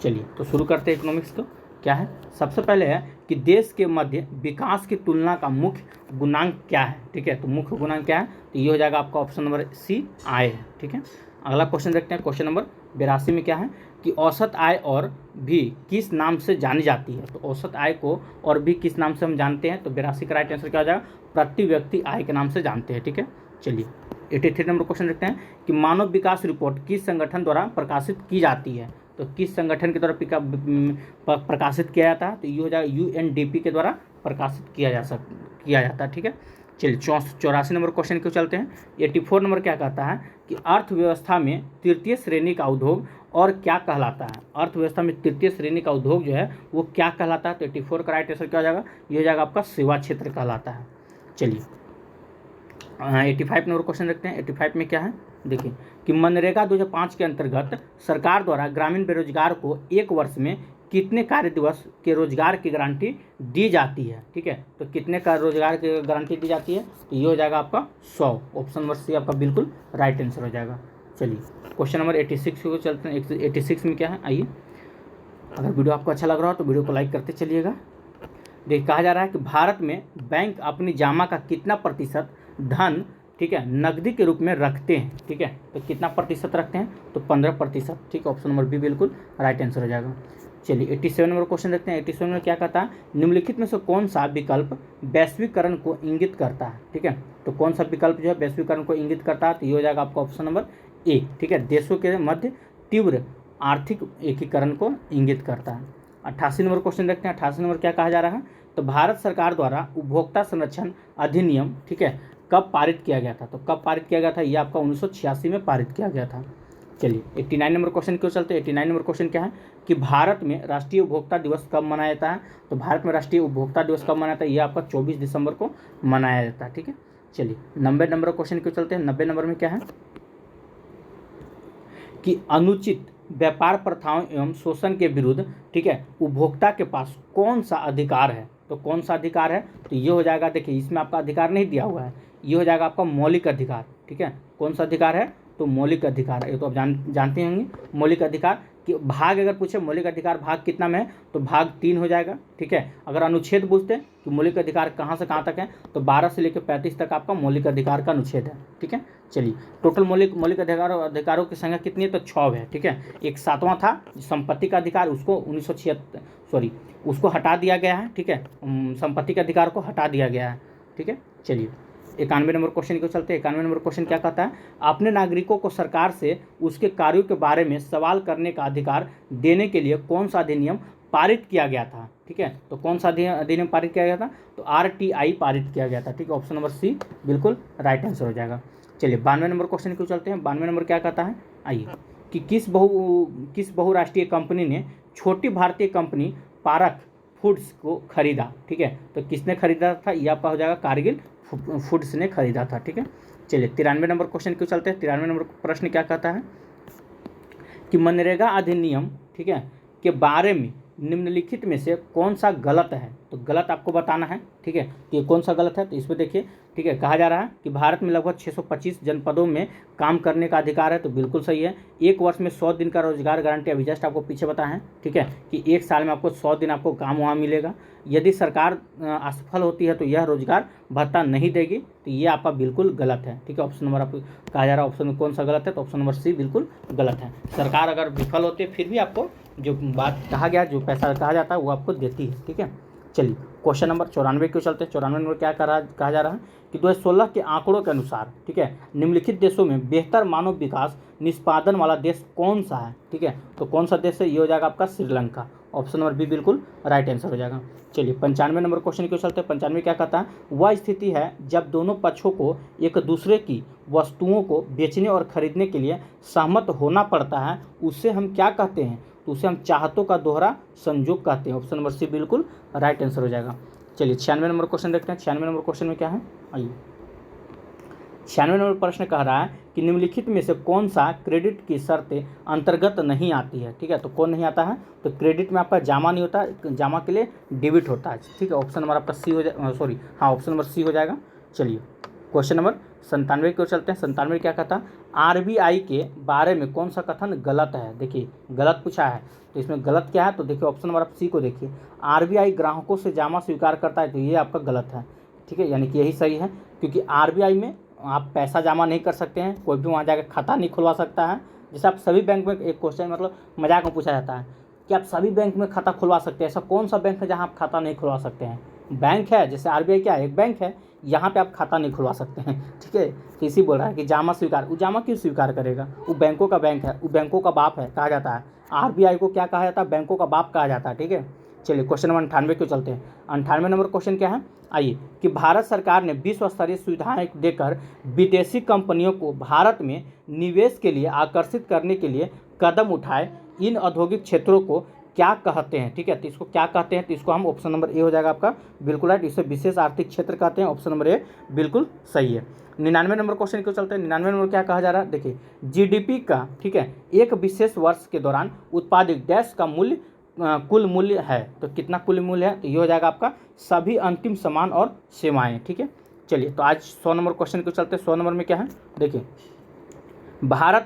चलिए तो शुरू करते हैं इकोनॉमिक्स को। क्या है, सबसे पहले है कि देश के मध्य विकास की तुलना का मुख्य गुणांक क्या है। ठीक है, तो मुख्य गुणांक क्या है, तो ये हो जाएगा आपका ऑप्शन नंबर सी, आय है। ठीक है, अगला क्वेश्चन देखते हैं। क्वेश्चन नंबर 82 में क्या है कि औसत आय और भी किस नाम से जानी जाती है। तो औसत आय को और भी किस नाम से हम जानते हैं, तो 82 का राइट आंसर क्या हो जाएगा, प्रति व्यक्ति आय के नाम से जानते हैं। ठीक है, चलिए 83 नंबर क्वेश्चन देखते हैं कि मानव विकास रिपोर्ट किस संगठन द्वारा प्रकाशित की जाती है। तो किस संगठन के द्वारा प्रकाशित किया जाता है, तो ये हो जाएगा UNDP के द्वारा प्रकाशित किया जाता है। ठीक है, चलिए 84 नंबर क्वेश्चन क्यों चलते हैं। 84 नंबर क्या कहता है कि अर्थव्यवस्था में तृतीय श्रेणी का उद्योग और क्या कहलाता है। अर्थव्यवस्था में तृतीय श्रेणी का उद्योग जो है वो क्या कहलाता है, तो 84 का राइट आंसर क्या हो जाएगा, ये हो जाएगा आपका सेवा क्षेत्र कहलाता है। चलिए 85 नंबर क्वेश्चन रखते हैं। 85 में क्या है, देखिए कि मनरेगा 2005 के अंतर्गत सरकार द्वारा ग्रामीण बेरोजगार को एक वर्ष में कितने कार्य दिवस के रोजगार की गारंटी दी जाती है। ठीक है, तो कितने का रोजगार की गारंटी दी जाती है, तो ये हो जाएगा आपका 100। ऑप्शन नंबर सी आपका बिल्कुल राइट आंसर हो जाएगा। चलिए क्वेश्चन नंबर 86 को चलते हैं। 86 में क्या है, आइए, अगर वीडियो आपको अच्छा लग रहा हो तो वीडियो को लाइक करते चलिएगा। देखिए कहा जा रहा है कि भारत में बैंक अपनी जमा का कितना प्रतिशत धन, ठीक है, नकदी के रूप में रखते हैं। ठीक है, तो कितना प्रतिशत रखते हैं, तो 15%। ठीक है, ऑप्शन नंबर बी बिल्कुल राइट आंसर हो जाएगा। चलिए 87 नंबर क्वेश्चन देखते हैं। 87 में क्या कहता है, निम्नलिखित में से कौन सा विकल्प वैश्वीकरण को इंगित करता है। ठीक है, तो कौन सा विकल्प जो है वैश्वीकरण को इंगित करता है, तो ये हो जाएगा आपका ऑप्शन नंबर ए। ठीक है, देशों के मध्य तीव्र आर्थिक एकीकरण को इंगित करता है। 88 नंबर क्वेश्चन देखते हैं। 88 नंबर क्या कहा जा रहा है, तो भारत सरकार द्वारा उपभोक्ता संरक्षण अधिनियम, ठीक है, कब पारित किया गया था। तो कब पारित किया गया था, ये आपका 1986 में पारित किया गया था। चलिए 89 नंबर क्वेश्चन क्यों चलते हैं। 89 नंबर क्वेश्चन क्या है कि भारत में राष्ट्रीय उपभोक्ता दिवस कब मनाया जाता है। तो भारत में राष्ट्रीय उपभोक्ता दिवस कब मनाया जाता है, ये आपका 24 दिसंबर को मनाया जाता है। ठीक है, चलिए 90 नंबर क्वेश्चन क्यों चलते हैं। 90 नंबर में क्या है कि अनुचित व्यापार प्रथाओं एवं शोषण के विरुद्ध, ठीक है, उपभोक्ता के पास कौन सा अधिकार है। तो कौन सा अधिकार है, तो ये हो जाएगा, देखिए इसमें आपका अधिकार नहीं दिया हुआ है, ये हो जाएगा आपका मौलिक अधिकार। ठीक है, कौन सा अधिकार है, तो मौलिक अधिकार है। ये तो आप जानते होंगे मौलिक अधिकार कि भाग अगर पूछे मौलिक अधिकार भाग कितना में है, तो भाग 3 हो जाएगा। ठीक है, अगर अनुच्छेद पूछते हैं कि मौलिक अधिकार कहाँ से कहाँ तक है, तो 12 से लेकर 35 तक आपका मौलिक अधिकार का अनुच्छेद है। ठीक है, चलिए टोटल मौलिक अधिकारों की संख्या कितनी है, तो 6 है। ठीक है, एक 7वां था संपत्ति का अधिकार, उसको 1976 उसको हटा दिया गया है। ठीक है, संपत्ति के अधिकार को हटा दिया गया है। ठीक है, चलिए 91 नंबर क्वेश्चन को चलते हैं। 91 नंबर क्वेश्चन क्या कहता है, अपने नागरिकों को सरकार से उसके कार्यों के बारे में सवाल करने का अधिकार देने के लिए कौन सा अधिनियम पारित किया गया था। ठीक है, तो कौन सा अधिनियम पारित किया गया था, तो RTI पारित किया गया था। ठीक है, ऑप्शन नंबर सी बिल्कुल राइट आंसर हो जाएगा। चलिए 92 नंबर क्वेश्चन को चलते हैं। 92 नंबर क्या कहता है, आइए, कि किस बहुराष्ट्रीय कंपनी ने छोटी भारतीय कंपनी पारक फूड्स को खरीदा। ठीक है, तो किसने खरीदा था, यह आपका हो जाएगा कारगिल फूड्स ने खरीदा था। ठीक है, चलिए 93 नंबर क्वेश्चन क्यों चलते हैं। 93 नंबर प्रश्न क्या कहता है कि मनरेगा अधिनियम, ठीक है, के बारे में निम्नलिखित में से कौन सा गलत है। तो गलत आपको बताना है। ठीक है, तो ये कौन सा गलत है, तो इसमें देखिए, ठीक है, कहा जा रहा है कि भारत में लगभग 625 जनपदों में काम करने का अधिकार है, तो बिल्कुल सही है। एक वर्ष में 100 दिन का रोजगार गारंटी, अभी जस्ट आपको पीछे बताया है। ठीक है, कि एक साल में आपको 100 दिन आपको काम वहाँ मिलेगा। यदि सरकार असफल होती है तो यह रोजगार भत्ता नहीं देगी, तो ये आपका बिल्कुल गलत है। ठीक है, ऑप्शन नंबर आपको कहा जा रहा है, ऑप्शन में कौन सा गलत है, तो ऑप्शन नंबर सी बिल्कुल गलत है। सरकार अगर विफल होती है फिर भी आपको जो बात कहा गया, जो पैसा कहा जाता है वो आपको देती है। ठीक है, चलिए क्वेश्चन नंबर 94 क्यों चलते हैं। 94 नंबर क्या कहा जा रहा है कि 2016 के आंकड़ों के अनुसार, ठीक है, निम्नलिखित देशों में बेहतर मानव विकास निष्पादन वाला देश कौन सा है। ठीक है, तो कौन सा देश है, ये हो जाएगा आपका श्रीलंका। ऑप्शन नंबर बी बिल्कुल राइट आंसर हो जाएगा। चलिए 95 नंबर क्वेश्चन क्यों चलते हैं। 95 क्या कहता है, वह स्थिति है जब दोनों पक्षों को एक दूसरे की वस्तुओं को बेचने और खरीदने के लिए सहमत होना पड़ता है, उससे हम क्या कहते हैं, तो उसे हम चाहतों का दोहरा संयोग कहते हैं। ऑप्शन नंबर सी बिल्कुल राइट आंसर हो जाएगा। चलिए 96 नंबर क्वेश्चन देखते हैं। 96 नंबर क्वेश्चन में क्या है, आइए, 96 नंबर प्रश्न कह रहा है कि निम्नलिखित में से कौन सा क्रेडिट की शर्तें अंतर्गत नहीं आती है। ठीक है, तो कौन नहीं आता है, तो क्रेडिट में आपका जमा नहीं होता, जमा के लिए डेबिट होता है। ठीक है, ऑप्शन नंबर आपका सी हो जाए, ऑप्शन नंबर सी हो जाएगा। चलिए क्वेश्चन नंबर 97 को चलते हैं। 97 क्या कहता है, RBI के बारे में कौन सा कथन गलत है। देखिए गलत पूछा है, तो इसमें गलत क्या है, तो देखिए ऑप्शन नंबर आप सी को देखिए, RBI ग्राहकों से जमा स्वीकार करता है, तो ये आपका गलत है। ठीक है, यानी कि यही सही है, क्योंकि RBI में आप पैसा जमा नहीं कर सकते हैं, कोई भी वहाँ जाकर खाता नहीं खुलवा सकता है। जैसे आप सभी बैंक में, एक क्वेश्चन मतलब मजाक में पूछा जाता है कि आप सभी बैंक में खाता खुलवा सकते हैं, ऐसा कौन सा बैंक है जहाँ आप खाता नहीं खुलवा सकते हैं। बैंक है, जैसे RBI क्या है, एक बैंक है, यहाँ पे आप खाता नहीं खुलवा सकते हैं, ठीक है। किसी बोल रहा है कि जामा स्वीकार, वो जामा क्यों स्वीकार करेगा, वो बैंकों का बैंक है, वो बैंकों का बाप है कहा जाता है। आरबीआई को क्या कहा जाता है, बैंकों का बाप कहा जाता है, ठीक है। चलिए क्वेश्चन नंबर 98 क्यों चलते हैं। 98 नंबर क्वेश्चन क्या है, आइए, कि भारत सरकार ने विश्व स्तरीय सुविधाएं देकर विदेशी कंपनियों को भारत में निवेश के लिए आकर्षित करने के लिए कदम उठाए, इन औद्योगिक क्षेत्रों को क्या कहते हैं, ठीक है। तो इसको क्या कहते हैं, तो इसको हम ऑप्शन नंबर ए हो जाएगा आपका बिल्कुल राइट, इसे विशेष आर्थिक क्षेत्र कहते हैं, ऑप्शन नंबर ए बिल्कुल सही है। 99 नंबर क्वेश्चन क्यों चलते हैं। 99 नंबर क्या कहा जा रहा है, देखिए, जीडीपी का, ठीक है, एक विशेष वर्ष के दौरान उत्पादित डैश का मूल्य कुल मूल्य है, तो कितना कुल मूल्य है, तो ये हो जाएगा आपका सभी अंतिम सामान और सेवाएं, ठीक है। चलिए तो आज 100 नंबर क्वेश्चन क्यों चलते हैं। 100 नंबर में क्या है, देखिए, भारत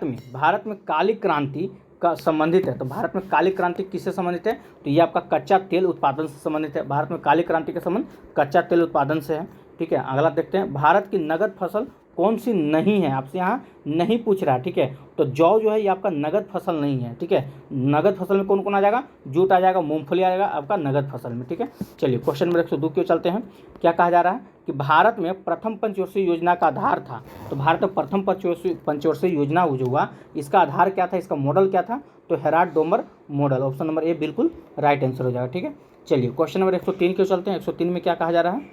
में काली क्रांति का संबंधित है, तो भारत में काली क्रांति किससे संबंधित है, तो ये आपका कच्चा तेल उत्पादन से संबंधित है। भारत में काली क्रांति का संबंध कच्चा तेल उत्पादन से है, ठीक है। अगला देखते हैं, भारत की नगद फसल कौन सी नहीं है, आपसे यहाँ नहीं पूछ रहा है, ठीक है। तो जौ जो है ये आपका नगद फसल नहीं है, ठीक है। नगद फसल में कौन कौन आ जाएगा, जूट आ जाएगा, मूंगफली आ जाएगा आपका नगद फसल में, ठीक है। चलिए क्वेश्चन नंबर 102 क्यों चलते हैं। क्या कहा जा रहा है कि भारत में प्रथम पंचवर्षीय योजना का आधार था, तो भारत में प्रथम पंचवर्षीय योजना जो हुआ, इसका आधार क्या था, इसका मॉडल क्या था, तो Herald Domar model, option number A बिल्कुल राइट आंसर हो जाएगा, ठीक है। चलिए क्वेश्चन नंबर 103 क्यों चलते हैं। 103 में क्या कहा जा रहा है,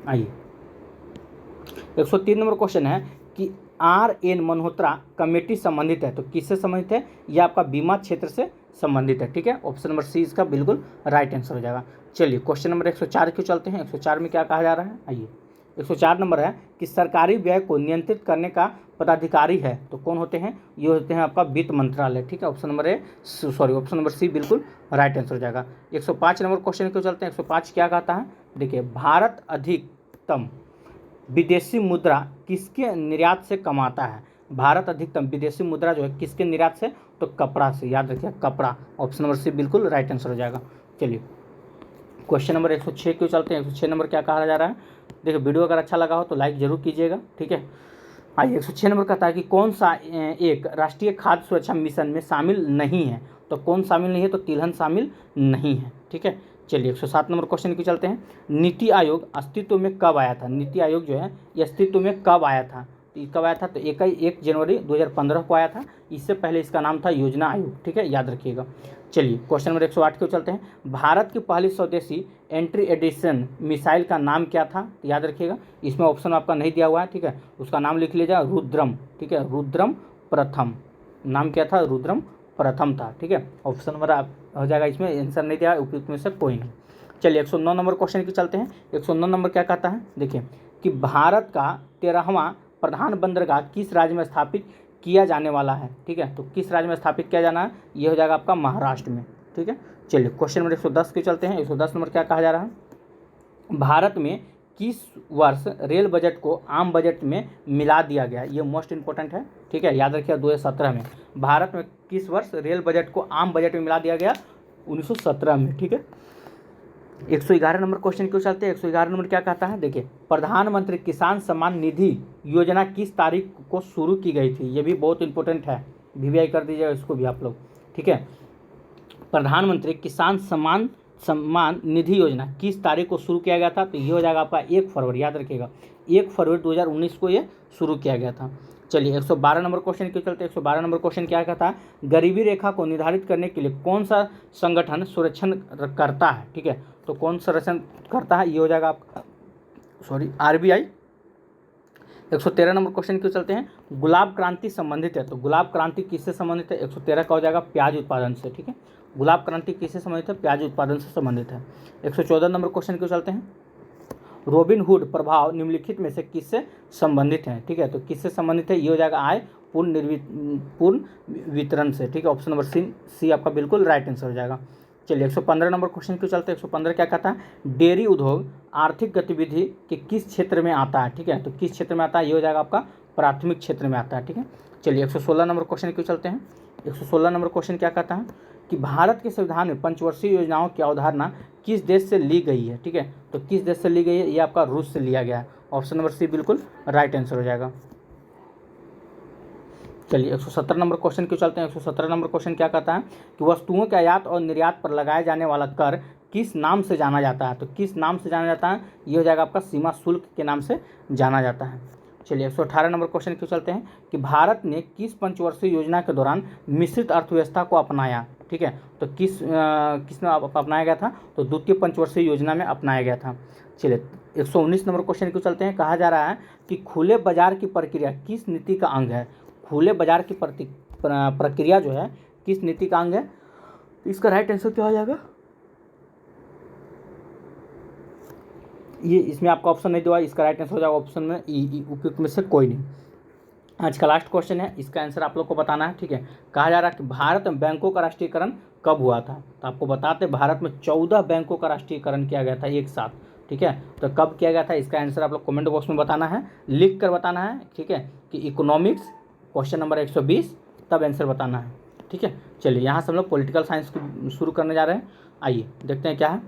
आइए, 103 नंबर क्वेश्चन है कि RN मल्होत्रा कमेटी संबंधित है, तो किससे संबंधित है, यह आपका बीमा क्षेत्र से संबंधित है, ठीक है। ऑप्शन नंबर सी इसका बिल्कुल राइट आंसर हो जाएगा। चलिए क्वेश्चन नंबर 104 क्यों चलते हैं। 104 में क्या कहा जा रहा है, आइए, 104 नंबर है कि सरकारी व्यय को नियंत्रित करने का पदाधिकारी है, तो कौन होते हैं, ये होते हैं आपका वित्त मंत्रालय, ठीक है। ऑप्शन नंबर सी बिल्कुल राइट आंसर हो जाएगा। 105 नंबर क्वेश्चन क्यों चलते हैं। 105 क्या कहता है, देखिए, भारत अधिकतम विदेशी मुद्रा किसके निर्यात से कमाता है, भारत अधिकतम विदेशी मुद्रा जो है किसके निर्यात से, तो कपड़ा से, याद रखिए कपड़ा, ऑप्शन नंबर सी बिल्कुल राइट आंसर हो जाएगा। चलिए क्वेश्चन नंबर 106 क्यों चलते हैं। 106 नंबर क्या कहा जा रहा है, देखिए, वीडियो अगर अच्छा लगा हो तो लाइक जरूर कीजिएगा, ठीक है। आइए 106 नंबर कहता है कि कौन सा एक राष्ट्रीय खाद्य सुरक्षा मिशन में शामिल नहीं है, तो कौन शामिल नहीं है, तो तिलहन शामिल नहीं है, ठीक है। चलिए 107 नंबर क्वेश्चन की चलते हैं। नीति आयोग अस्तित्व में कब आया था, नीति आयोग जो है ये अस्तित्व में कब आया था, तो कब आया था, तो 1 जनवरी 2015 को आया था। इससे पहले इसका नाम था योजना आयोग, ठीक है, याद रखिएगा। चलिए क्वेश्चन नंबर 108 क्यों चलते हैं। भारत की पहली स्वदेशी एंट्री एडिशन मिसाइल का नाम क्या था, तो याद रखिएगा, इसमें ऑप्शन आपका नहीं दिया हुआ है, ठीक है। उसका नाम लिख लीजिए रुद्रम, ठीक है, रुद्रम प्रथम, नाम क्या था, रुद्रम प्रथम था, ठीक है। ऑप्शन नंबर आप हो जाएगा, इसमें आंसर नहीं दिया, उपयुक्त में से कोई नहीं। चलिए 109 नंबर क्वेश्चन की चलते हैं। 109 नंबर क्या कहता है, देखिए, कि भारत का 13वां प्रधान बंदरगाह किस राज्य में स्थापित किया जाने वाला है, ठीक है। तो किस राज्य में स्थापित किया जाना है, ये हो जाएगा आपका महाराष्ट्र में, ठीक है। चलिए क्वेश्चन नंबर 110 के चलते हैं। 110 नंबर क्या कहा जा रहा है, भारत में किस वर्ष रेल बजट को आम बजट में मिला दिया गया, ये मोस्ट इंपॉर्टेंट है, ठीक है, याद रखिए 2017 में। भारत में किस वर्ष रेल बजट को आम बजट में मिला दिया गया, 1917 में, ठीक है। 111 नंबर क्वेश्चन क्यों चलते हैं। 111 नंबर क्या कहता है, देखिए, प्रधानमंत्री किसान सम्मान निधि योजना किस तारीख को शुरू की गई थी, ये भी बहुत इंपॉर्टेंट है, VVI कर दीजिएगा इसको भी आप लोग, ठीक है। प्रधानमंत्री किसान सम्मान निधि योजना किस तारीख को शुरू किया गया था, तो ये हो जाएगा आपका 1 फरवरी, याद रखिएगा 1 फरवरी 2019 को ये शुरू किया गया था। चलिए 112 नंबर क्वेश्चन क्यों चलते हैं। 112 नंबर क्वेश्चन क्या कहता है, गरीबी रेखा को निर्धारित करने के लिए कौन सा संगठन सुरक्षण करता है, ठीक है। तो कौन संरक्षण करता है, ये हो जाएगा आपका RBI। 113 नंबर क्वेश्चन क्यों चलते हैं, गुलाब क्रांति संबंधित है, तो गुलाब क्रांति किससे संबंधित है, 113 का हो जाएगा प्याज उत्पादन से, ठीक है। गुलाब क्रांति किससे संबंधित है, प्याज उत्पादन से संबंधित है। 114 नंबर क्वेश्चन क्यों चलते हैं, रॉबिन हुड प्रभाव निम्नलिखित में से किससे संबंधित है, ठीक है। तो किससे संबंधित है, ये हो जाएगा आय पूर्ण वितरण से, ठीक है। ऑप्शन नंबर सी आपका बिल्कुल राइट आंसर हो जाएगा। चलिए 115 नंबर क्वेश्चन क्यों चलते हैं। 115 क्या कहता है, डेयरी उद्योग आर्थिक गतिविधि के किस क्षेत्र में आता है, ठीक है। तो किस क्षेत्र में आता है, ये हो जाएगा आपका प्राथमिक क्षेत्र में आता है, ठीक है। चलिए 116 नंबर क्वेश्चन क्यों चलते हैं। 116 नंबर क्वेश्चन क्या कहता है कि भारत के संविधान में पंचवर्षीय योजनाओं की अवधारणा किस देश से ली गई है, ठीक है। तो किस देश से ली गई है, ये आपका रूस से लिया गया है। ऑप्शन नंबर सी बिल्कुल राइट आंसर हो जाएगा। चलिए 117 नंबर क्वेश्चन क्यों चलते हैं। 117 नंबर क्वेश्चन क्या कहता है कि वस्तुओं के आयात और निर्यात पर लगाया जाने वाला कर किस नाम से जाना जाता है। तो किस नाम से जाना जाता है, ये हो जाएगा आपका सीमा शुल्क के नाम से जाना जाता है। चलिए 118 नंबर क्वेश्चन क्यों चलते हैं कि भारत ने किस पंचवर्षीय योजना के दौरान मिश्रित अर्थव्यवस्था को अपनाया। ठीक है, तो किसमें अपनाया गया था, तो द्वितीय पंचवर्षीय योजना में अपनाया गया था। चलिए 119 नंबर क्वेश्चन क्यों चलते हैं। कहा जा रहा है कि खुले बाजार की प्रक्रिया किस नीति का अंग है। खुले बाजार की प्रक्रिया जो है किस नीति का अंग है, तो इसका राइट आंसर क्या हो जाएगा। ये इसमें आपका ऑप्शन नहीं दिया, इसका राइट आंसर हो जाएगा ऑप्शन में ई, उपयुक्त में से कोई नहीं। आज का लास्ट क्वेश्चन है, इसका आंसर आप लोग को बताना है। ठीक है, कहा जा रहा है कि भारत में बैंकों का राष्ट्रीयकरण कब हुआ था। तो आपको बताते भारत में 14 बैंकों का राष्ट्रीयकरण किया गया था एक साथ। ठीक है, तो कब किया गया था, इसका आंसर आप लोग कमेंट बॉक्स में बताना है, लिख कर बताना है। ठीक है, कि इकोनॉमिक्स क्वेश्चन नंबर 120 तब आंसर बताना है। ठीक है, चलिए यहाँ से हम लोग पॉलिटिकल साइंस की शुरू करने जा रहे हैं। आइए देखते हैं क्या है।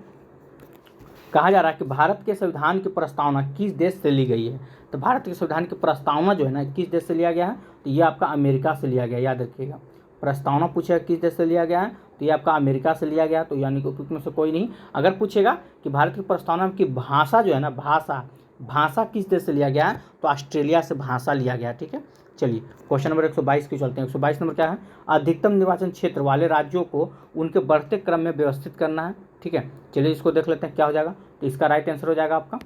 कहा जा रहा है कि भारत के संविधान की प्रस्तावना किस देश से ली गई है। तो भारत के संविधान की प्रस्तावना जो है ना किस देश से लिया गया है, तो ये आपका अमेरिका से लिया गया, याद रखिएगा। प्रस्तावना पूछेगा किस देश से लिया गया है, तो ये आपका अमेरिका से लिया गया, तो यानी कि उपयुक्त में से कोई नहीं। अगर पूछेगा कि भारत की प्रस्तावना की भाषा जो है ना, भाषा किस देश से लिया गया है, तो ऑस्ट्रेलिया से भाषा लिया गया। ठीक है, चलिए क्वेश्चन नंबर 122 की चलते हैं। 122 नंबर क्या है, अधिकतम निर्वाचन क्षेत्र वाले राज्यों को उनके बढ़ते क्रम में व्यवस्थित करना है। ठीक है, चलिए इसको देख लेते हैं क्या हो जाएगा। तो इसका राइट आंसर हो जाएगा आपका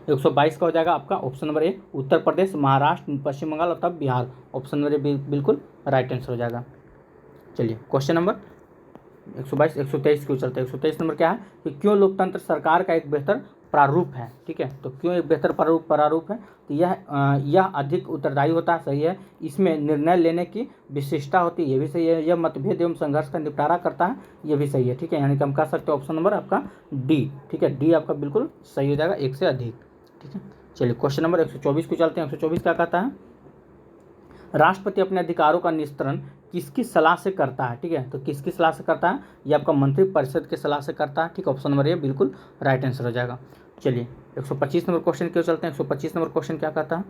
122 का हो जाएगा आपका option number A, Uttar Pradesh, Maharashtra, पश्चिम बंगाल और तब बिहार। ऑप्शन नंबर ए बिल्कुल राइट आंसर हो जाएगा। चलिए क्वेश्चन नंबर 122 123 क्यों चलते हैं। 123 नंबर क्या है कि क्यों लोकतंत्र सरकार का एक बेहतर प्रारूप है। ठीक है, तो क्यों एक बेहतर प्रारूप है, तो यह अधिक उत्तरदायी होता है, सही है। इसमें निर्णय लेने की विशिष्टता होती है, ये भी सही है। यह मतभेद एवं संघर्ष का निपटारा करता है, ये भी सही है। ठीक है, यानी कि हम कह सकते हैं ऑप्शन नंबर आपका डी। ठीक है, डी आपका बिल्कुल सही हो जाएगा, एक से अधिक। ठीक है, चलिए क्वेश्चन नंबर 124 को चलते हैं। 124 क्या कहता है, राष्ट्रपति अपने अधिकारों का निस्तारण किसकी सलाह से करता है। ठीक है, तो किसकी सलाह से करता है, ये आपका मंत्रिपरिषद की सलाह से करता है। ठीक है, ऑप्शन नंबर ए बिल्कुल राइट आंसर हो जाएगा। चलिए 125 नंबर क्वेश्चन क्यों चलते हैं। 125 नंबर क्वेश्चन क्या कहता है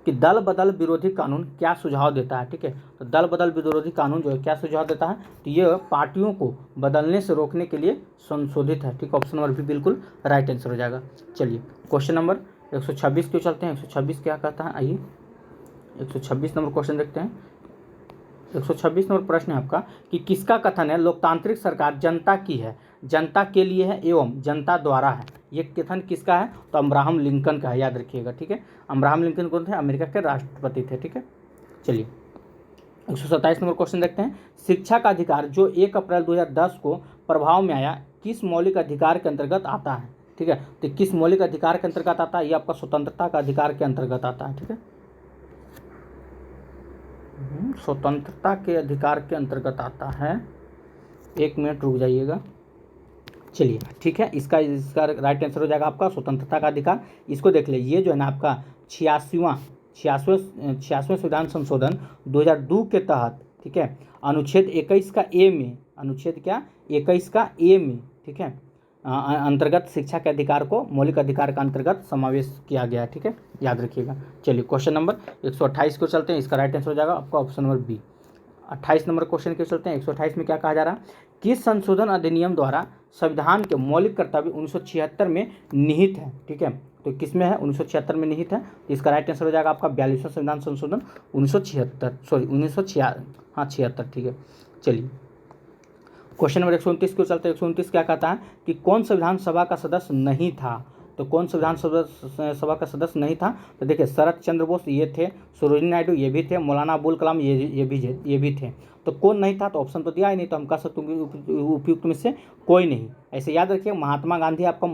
कि दल बदल विरोधी कानून क्या सुझाव देता है। ठीक है, तो दल बदल विरोधी कानून जो है क्या सुझाव देता है, तो ये पार्टियों को बदलने से रोकने के लिए संशोधित है। ठीक, ऑप्शन नंबर भी बिल्कुल राइट आंसर हो जाएगा। चलिए क्वेश्चन नंबर 126 क्यों चलते हैं। 126 क्या कहता है, आइए 126 नंबर क्वेश्चन देखते हैं। 126 नंबर प्रश्न है आपका कि किसका कथन है लोकतांत्रिक सरकार जनता की है, जनता के लिए है एवं जनता द्वारा है। ये कथन किसका है, तो अब्राहम लिंकन का है, याद रखिएगा। ठीक है, अब्राहम लिंकन कौन थे, अमेरिका के राष्ट्रपति थे। ठीक है, चलिए 127 नंबर क्वेश्चन देखते हैं। शिक्षा का अधिकार जो 1 अप्रैल 2010 को प्रभाव में आया किस मौलिक अधिकार के अंतर्गत आता है। ठीक है, तो किस मौलिक अधिकार के अंतर्गत आता है, ये आपका स्वतंत्रता का अधिकार के अंतर्गत आता है। ठीक है, स्वतंत्रता के अधिकार के अंतर्गत आता है, 1 मिनट रुक जाइएगा। चलिए ठीक है, इसका राइट आंसर हो जाएगा आपका स्वतंत्रता का अधिकार। इसको देख ले, ये जो है ना आपका 86वां संविधान संशोधन 2002 के तहत, ठीक है, अनुच्छेद 21 का ए में, अनुच्छेद क्या 21 का ए में, ठीक है, अंतर्गत शिक्षा के अधिकार को मौलिक अधिकार का अंतर्गत समावेश किया गया है। ठीक है, याद रखिएगा। चलिए क्वेश्चन नंबर 128 को चलते हैं। इसका राइट आंसर हो जाएगा आपका option number B. 28 number question के चलते हैं। 128 में क्या कहा जा रहा है, किस संशोधन अधिनियम द्वारा संविधान के मौलिक कर्तव्य 1976 में निहित है। ठीक है, तो किस में है, 1976 में निहित है। तो इसका राइट आंसर हो जाएगा आपका 42वां संविधान संशोधन 1976। ठीक है, चलिए क्वेश्चन नंबर 129 को चलते हैं। 129 क्या कहता है कि कौन संविधान सभा का सदस्य नहीं था। तो कौन संविधान सभा का सदस्य नहीं था, तो देखिए शरद चंद्र बोस ये थे, सरोजिनी नायडू ये भी थे, मौलाना अबुल कलाम ये भी थे। तो कौन नहीं था, तो ऑप्शन तो दिया ही नहीं, तो हम कह सकते हैं उपयुक्त में से कोई नहीं। ऐसे याद रखिए, महात्मा गांधी आपका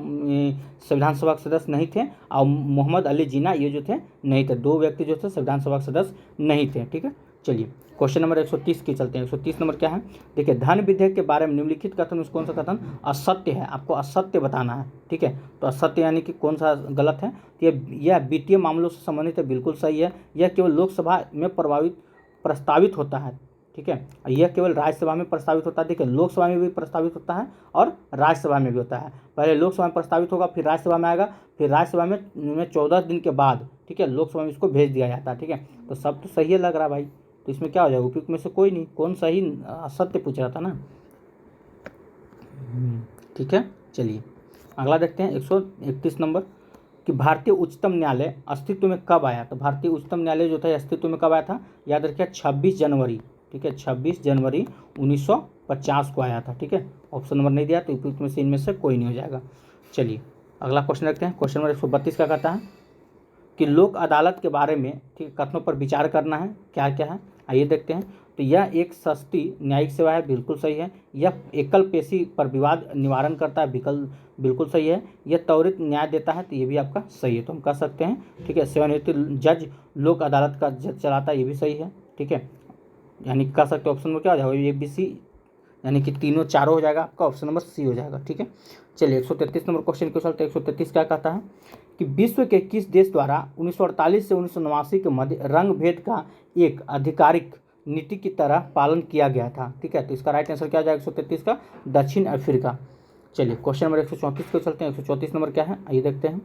संविधान सभा के सदस्य नहीं थे और मोहम्मद अली जिन्ना ये जो थे नहीं थे, 2 व्यक्ति जो थे संविधान सभा के सदस्य नहीं थे। ठीक है, चलिए क्वेश्चन नंबर 130 की चलते हैं। 130 नंबर क्या है, देखिए धन विधेयक के बारे में निम्नलिखित कथन में कौन सा कथन असत्य है, आपको असत्य बताना है। ठीक है, तो असत्य यानी कि कौन सा गलत है, तो यह वित्तीय मामलों से संबंधित है, बिल्कुल सही है। यह केवल लोकसभा में प्रस्तावित होता है। ठीक है। यह केवल राज्यसभा में प्रस्तावित होता है। देखिए लोकसभा में भी प्रस्तावित होता है और राज्यसभा में भी होता है। पहले लोकसभा में प्रस्तावित होगा, फिर राज्यसभा में आएगा, फिर राज्यसभा में 14 दिन के बाद, ठीक है, लोकसभा में इसको भेज दिया जाता है। ठीक है, तो सब तो सही है लग रहा है भाई, तो इसमें क्या हो जाएगा, उपयुक्त में से कोई नहीं। कौन सही सत्य पूछ रहा था ना। ठीक है, चलिए अगला देखते हैं 131 नंबर कि भारतीय उच्चतम न्यायालय अस्तित्व में कब आया। तो भारतीय उच्चतम न्यायालय जो था अस्तित्व में कब आया था, याद रखिए 26 जनवरी, ठीक है, 26 जनवरी 1950 को आया था। ठीक है, ऑप्शन नंबर नहीं दिया तो उपयुक्त में से इनमें से कोई नहीं हो जाएगा। चलिए अगला क्वेश्चन रखते हैं। क्वेश्चन नंबर 132 क्या कहता है कि लोक अदालत के बारे में, ठीक, कथनों पर विचार करना है, क्या क्या है आइए देखते हैं। तो यह एक सस्ती न्यायिक सेवा है, बिल्कुल सही है। यह एकल पेशी पर विवाद निवारण करता है, बिल्कुल सही है। यह त्वरित न्याय देता है, तो ये भी आपका सही है, तो हम कह सकते हैं। ठीक है, सेवानिवृत्त जज लोक अदालत का जज चलाता है, ये भी सही है। ठीक है, यानी कह सकते ऑप्शन में क्या हो जाएगा, ABC, यानी कि तीनों चारों हो जाएगा आपका, ऑप्शन नंबर C हो जाएगा। ठीक है, चलिए 133 नंबर क्वेश्चन के चलते। 133 क्या कहता है कि विश्व के किस देश द्वारा 1948 से 1989 के मध्य रंग भेद का एक आधिकारिक नीति की तरह पालन किया गया था। ठीक है, तो इसका राइट आंसर क्या आ जाएगा 133 का, दक्षिण अफ्रीका। चलिए क्वेश्चन नंबर 134 को चलते हैं। 134 नंबर क्या है आइए देखते हैं।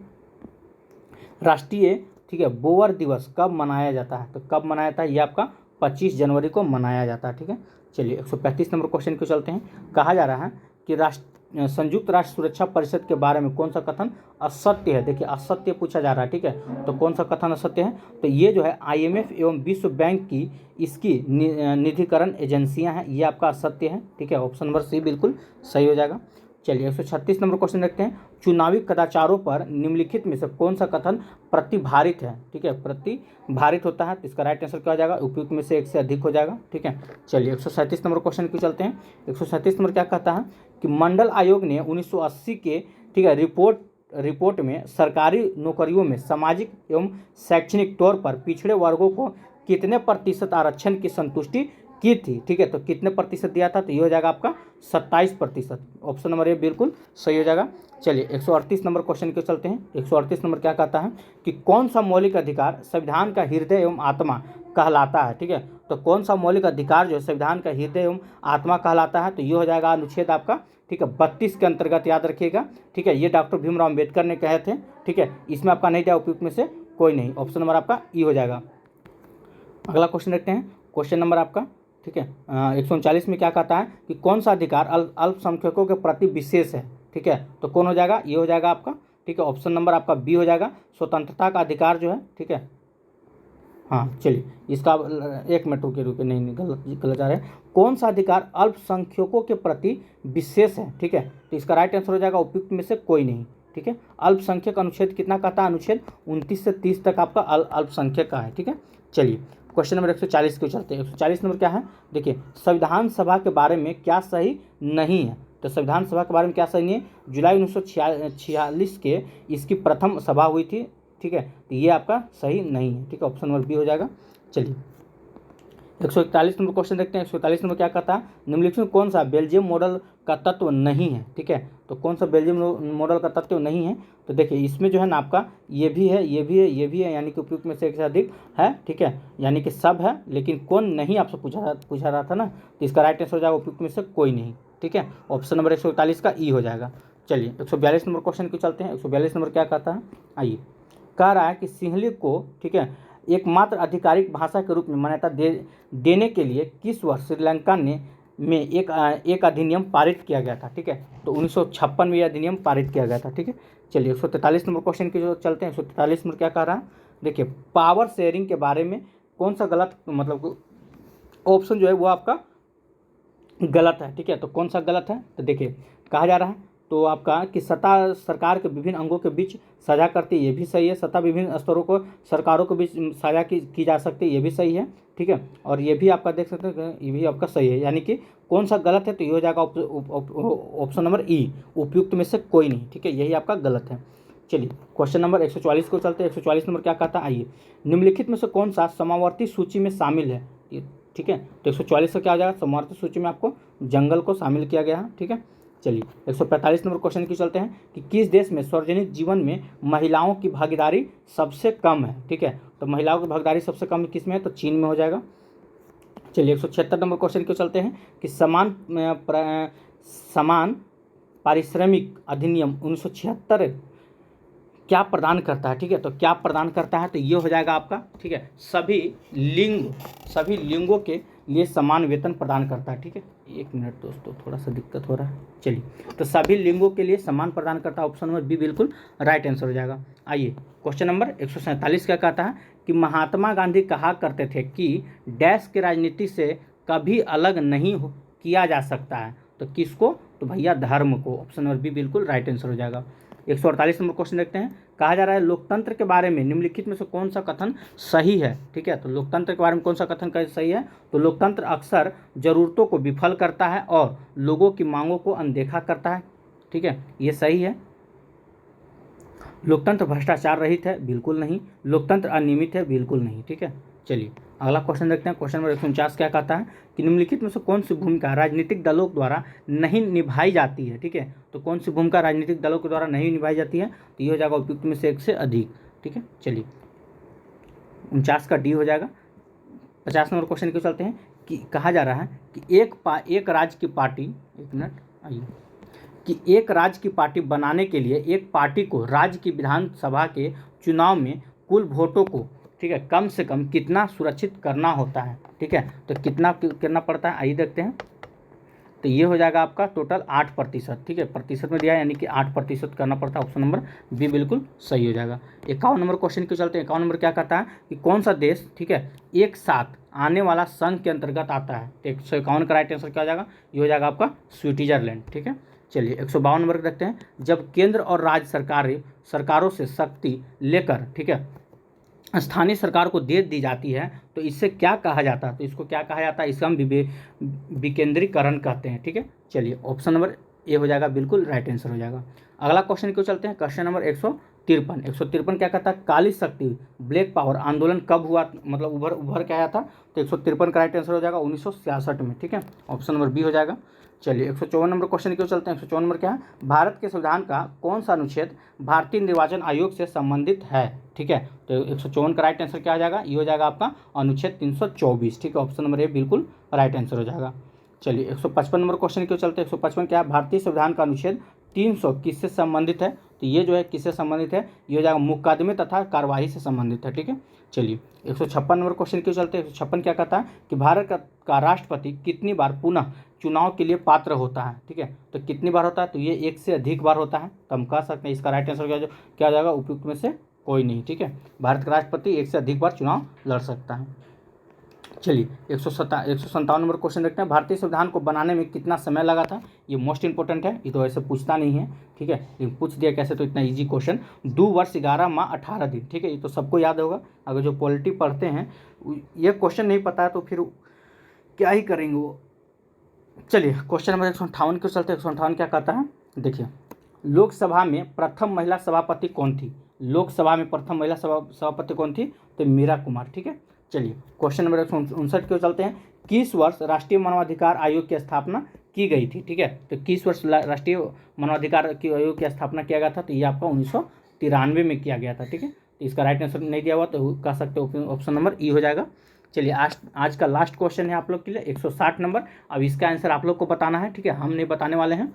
राष्ट्रीय, ठीक है, बोअर दिवस कब मनाया जाता है। तो कब मनाया जाता है, ये आपका 25 जनवरी को मनाया जाता है। ठीक है, चलिए 135 नंबर क्वेश्चन को चलते हैं। कहा जा रहा है कि संयुक्त राष्ट्र सुरक्षा परिषद के बारे में कौन सा कथन असत्य है। देखिए असत्य पूछा जा रहा है। ठीक है, तो कौन सा कथन असत्य है, तो ये जो है IMF एवं विश्व बैंक की इसकी निधिकरण एजेंसियां हैं, ये आपका असत्य है। ठीक है, ऑप्शन नंबर C बिल्कुल सही हो जाएगा। चलिए 136 नंबर क्वेश्चन देखते हैं। चुनावी कदाचारों पर निम्नलिखित में से कौन सा कथन प्रतिभारित है। ठीक है, प्रतिभारित होता है, तो इसका राइट आंसर क्या हो जाएगा, उपयुक्त में से एक से अधिक हो जाएगा। ठीक है, चलिए 137 नंबर क्वेश्चन को चलते हैं। 137 नंबर क्या कहता है कि मंडल आयोग ने 1980 के, ठीक है, रिपोर्ट में सरकारी नौकरियों में सामाजिक एवं शैक्षणिक तौर पर पिछड़े वर्गों को कितने प्रतिशत आरक्षण की संतुष्टि की थी। ठीक है, तो कितने प्रतिशत दिया था, तो ये हो जाएगा आपका 27%, ऑप्शन नंबर ए बिल्कुल सही हो जाएगा। चलिए 138 नंबर क्वेश्चन के चलते हैं। 138 नंबर क्या कहता है कि कौन सा मौलिक अधिकार संविधान का हृदय एवं आत्मा कहलाता है। ठीक है, तो कौन सा मौलिक अधिकार जो है संविधान का हृदय एवं आत्मा कहलाता है, तो ये हो जाएगा अनुच्छेद आपका, ठीक है, 32 के अंतर्गत, याद रखिएगा। ठीक है, ये डॉक्टर भीमराव अम्बेडकर ने कहे थे। ठीक है, इसमें आपका नहीं दिया, उपयुक्त में से कोई नहीं, ऑप्शन नंबर आपका ई हो जाएगा। अगला क्वेश्चन देखते हैं। क्वेश्चन नंबर आपका, ठीक है, 139 में क्या कहता है कि कौन सा अधिकार अल्पसंख्यकों के प्रति विशेष है। ठीक है, तो कौन हो जाएगा, ये हो जाएगा आपका, ठीक है, ऑप्शन नंबर आपका बी हो जाएगा, स्वतंत्रता का अधिकार जो है। ठीक है, हाँ चलिए इसका एक मिनट रुके, नहीं गलत जा रहा है। कौन सा अधिकार अल्पसंख्यकों के प्रति विशेष है। ठीक है, तो इसका राइट आंसर हो जाएगा उपयुक्त में से कोई नहीं। ठीक है, अल्पसंख्यक अनुच्छेद कितना कहता है, अनुच्छेद 29 से 30 तक आपका अल्पसंख्यक का है। ठीक है, चलिए क्वेश्चन नंबर 140 को चलते हैं। 140 नंबर क्या है, देखिए संविधान सभा के बारे में क्या सही नहीं है। तो संविधान सभा के बारे में क्या सही नहीं है, जुलाई 1946 के इसकी प्रथम सभा हुई थी। ठीक है, तो ये आपका सही नहीं है। ठीक है, ऑप्शन नंबर बी हो जाएगा। चलिए 141 नंबर क्वेश्चन देखते हैं। 141 नंबर क्या कहता है, निम्नलिखित में कौन सा बेल्जियम मॉडल का तत्व नहीं है। ठीक है, तो कौन सा बेल्जियम मॉडल का तत्व नहीं है, तो देखिए इसमें जो है ना आपका ये भी है, ये भी है, ये भी है, यानी कि उपयुक्त में से एक से अधिक है। ठीक है, यानी कि सब है, लेकिन कौन नहीं आपसे पूछा रहा था ना, तो इसका राइट आंसर हो जाएगा उपयुक्त में से कोई नहीं। ठीक है, ऑप्शन नंबर 141 का ई हो जाएगा। चलिए 142 नंबर क्वेश्चन को चलते हैं। 142 नंबर क्या कहता है, आइए, कह रहा है कि सिंहली को, ठीक है, एकमात्र आधिकारिक भाषा के रूप में मान्यता देने के लिए किस वर्ष श्रीलंका में एक अधिनियम पारित किया गया था। ठीक है, तो 1956 में यह अधिनियम पारित किया गया था। ठीक है, चलिए 143 नंबर क्वेश्चन की जो चलते हैं। 143 नंबर क्या कह रहा है, देखिए पावर शेयरिंग के बारे में कौन सा गलत, मतलब ऑप्शन जो है वो आपका गलत है। ठीक है, तो कौन सा गलत है, तो देखिए कहा जा रहा है तो आपका कि सत्ता सरकार के विभिन्न अंगों के बीच साझा करती है, ये भी सही है। सत्ता विभिन्न स्तरों को सरकारों के बीच साझा की जा सकती है, ये भी सही है। ठीक है, और ये भी आपका देख सकते हैं, ये भी आपका सही है। यानी कि कौन सा गलत है, तो ये हो जाएगा ऑप्शन नंबर ई, उपयुक्त में से कोई नहीं। ठीक है, यही आपका गलत है। चलिए क्वेश्चन नंबर 144 को चलते हैं। 144 नंबर क्या कहता है, आइए, निम्नलिखित में से कौन सा समावर्ती सूची में शामिल है। ठीक है, तो 144 का क्या हो जाएगा, समावर्ती सूची में आपको जंगल को शामिल किया गया है। ठीक है, चलिए 145 नंबर क्वेश्चन की चलते हैं कि किस देश में सार्वजनिक जीवन में महिलाओं की भागीदारी सबसे कम है। ठीक है, तो महिलाओं की भागीदारी सबसे कम किस में है, तो चीन में हो जाएगा। चलिए 176 नंबर क्वेश्चन क्यों चलते हैं कि समान पारिश्रमिक अधिनियम 1976 क्या प्रदान करता है। ठीक है, तो क्या प्रदान करता है, तो ये हो जाएगा आपका, ठीक है, सभी लिंगों के लिए समान वेतन प्रदान करता है। ठीक है, एक मिनट दोस्तों, थोड़ा सा दिक्कत हो रहा है। चलिए, तो सभी लिंगों के लिए समान प्रदान करता है, ऑप्शन नंबर बी बिल्कुल राइट आंसर हो जाएगा। आइए क्वेश्चन नंबर 147 क्या कहता है कि महात्मा गांधी कहा करते थे कि डैश की राजनीति से कभी अलग नहीं किया जा सकता है, तो किसको, तो भैया धर्म को, ऑप्शन नंबर बी बिल्कुल राइट आंसर हो जाएगा। 148 नंबर क्वेश्चन देखते हैं, कहा जा रहा है लोकतंत्र के बारे में निम्नलिखित में से कौन सा कथन सही है। ठीक है, तो लोकतंत्र के बारे में कौन सा कथन सही है, तो लोकतंत्र अक्सर जरूरतों को विफल करता है और लोगों की मांगों को अनदेखा करता है। ठीक है, ये सही है। लोकतंत्र भ्रष्टाचार रहित है, बिल्कुल नहीं। लोकतंत्र अनियमित है, बिल्कुल नहीं। ठीक है, चलिए अगला क्वेश्चन देखते हैं। क्वेश्चन नंबर 149 क्या कहता है कि निम्नलिखित में से कौन सी भूमिका राजनीतिक दलों द्वारा नहीं निभाई जाती है। ठीक है, तो कौन सी भूमिका राजनीतिक दलों के द्वारा नहीं निभाई जाती है, तो ये हो जाएगा उपयुक्त में से एक से अधिक। ठीक है, चलिए 49 का डी हो जाएगा। 50 नंबर क्वेश्चन क्यों चलते हैं कि कहा जा रहा है कि एक राज्य की पार्टी, एक मिनट आइए, कि एक राज्य की पार्टी बनाने के लिए एक पार्टी को राज्य की विधानसभा के चुनाव में कुल वोटों को, ठीक है, कम से कम कितना सुरक्षित करना होता है। ठीक है, तो कितना करना पड़ता है, आइए देखते हैं। तो ये हो जाएगा आपका टोटल 8%। ठीक है, प्रतिशत में दिया है, यानी कि 8% करना पड़ता है, ऑप्शन नंबर बी बिल्कुल सही हो जाएगा। 51 नंबर क्वेश्चन क्यों चलते हैं। 51 नंबर क्या कहता है कि कौन सा देश, ठीक है, एक साथ आने वाला संघ के अंतर्गत आता है। तो 151 का राइट आंसर क्या हो जाएगा, ये हो जाएगा आपका स्विट्जरलैंड। ठीक है, चलिए 152 नंबर देखते हैं, जब केंद्र और राज्य सरकारों से शक्ति लेकर, ठीक है, स्थानीय सरकार को दे दी जाती है, तो इससे क्या कहा जाता है, तो इसको क्या कहा जाता है, इसका हम विकेंद्रीकरण कहते हैं। ठीक है, चलिए ऑप्शन नंबर ए हो जाएगा, बिल्कुल राइट आंसर हो जाएगा। अगला क्वेश्चन क्यों चलते हैं, क्वेश्चन नंबर 153 क्या कहता है, काली शक्ति ब्लैक पावर आंदोलन कब हुआ, मतलब उभर के आया था, तो 153 का राइट आंसर हो जाएगा 1966 में। ठीक है, ऑप्शन नंबर बी हो जाएगा। चलिए 154 नंबर क्वेश्चन क्यों चलते हैं। 154 नंबर क्या है, भारत के संविधान का कौन सा अनुच्छेद भारतीय निर्वाचन आयोग से संबंधित है। ठीक है, तो 154 का राइट आंसर क्या आ जाएगा, ये हो जाएगा आपका अनुच्छेद 324। ठीक है, ऑप्शन नंबर ए बिल्कुल राइट आंसर हो जाएगा। चलिए 155 नंबर क्वेश्चन क्यों चलते हैं। 155 क्या है, भारतीय संविधान का अनुच्छेद 300 किससे संबंधित है, तो ये जो है किससे संबंधित है, ये हो जाएगा मुकदमे तथा कार्यवाही से संबंधित है। ठीक है, चलिए 156 नंबर क्वेश्चन क्यों चलते हैं। 156 क्या कहता है कि भारत का राष्ट्रपति कितनी बार पुनः चुनाव के लिए पात्र होता है। ठीक है, तो कितनी बार होता है, तो ये एक से अधिक बार होता है, तो हम कह सकते हैं इसका राइट आंसर क्या हो जाएगा, उपयुक्त में से कोई नहीं। ठीक है, भारत का राष्ट्रपति एक से अधिक बार चुनाव लड़ सकता है। चलिए 157 नंबर क्वेश्चन देखते हैं, भारतीय संविधान को बनाने में कितना समय लगा था। ये मोस्ट इंपॉर्टेंट है, ये तो ऐसे पूछता नहीं है। ठीक है, लेकिन पूछ दिया कैसे, तो इतना इजी क्वेश्चन, 2 वर्ष 11 माह 18 दिन। ठीक है, ये तो सबको याद होगा, अगर जो पॉलिटी पढ़ते हैं ये क्वेश्चन नहीं पता है तो फिर क्या ही करेंगे वो। चलिए क्वेश्चन नंबर 158 क्यों चलते हैं। 158 क्या कहता है, देखिए, लोकसभा में प्रथम महिला सभापति कौन थी, लोकसभा में प्रथम महिला सभापति कौन थी, तो मीरा कुमार। ठीक है, चलिए क्वेश्चन नंबर 159 क्यों चलते हैं, किस वर्ष राष्ट्रीय मानवाधिकार आयोग की स्थापना की गई थी। ठीक है, तो किस वर्ष राष्ट्रीय मानवाधिकार आयोग की स्थापना किया गया था, तो ये आपका 1993 में किया गया था। ठीक है, तो इसका राइट आंसर नहीं दिया हुआ तो कह सकते हो ऑप्शन नंबर ई हो जाएगा। चलिए आज का लास्ट क्वेश्चन है आप लोग के लिए 160 नंबर। अब इसका आंसर आप लोग को बताना है। ठीक है, हम नहीं बताने वाले हैं,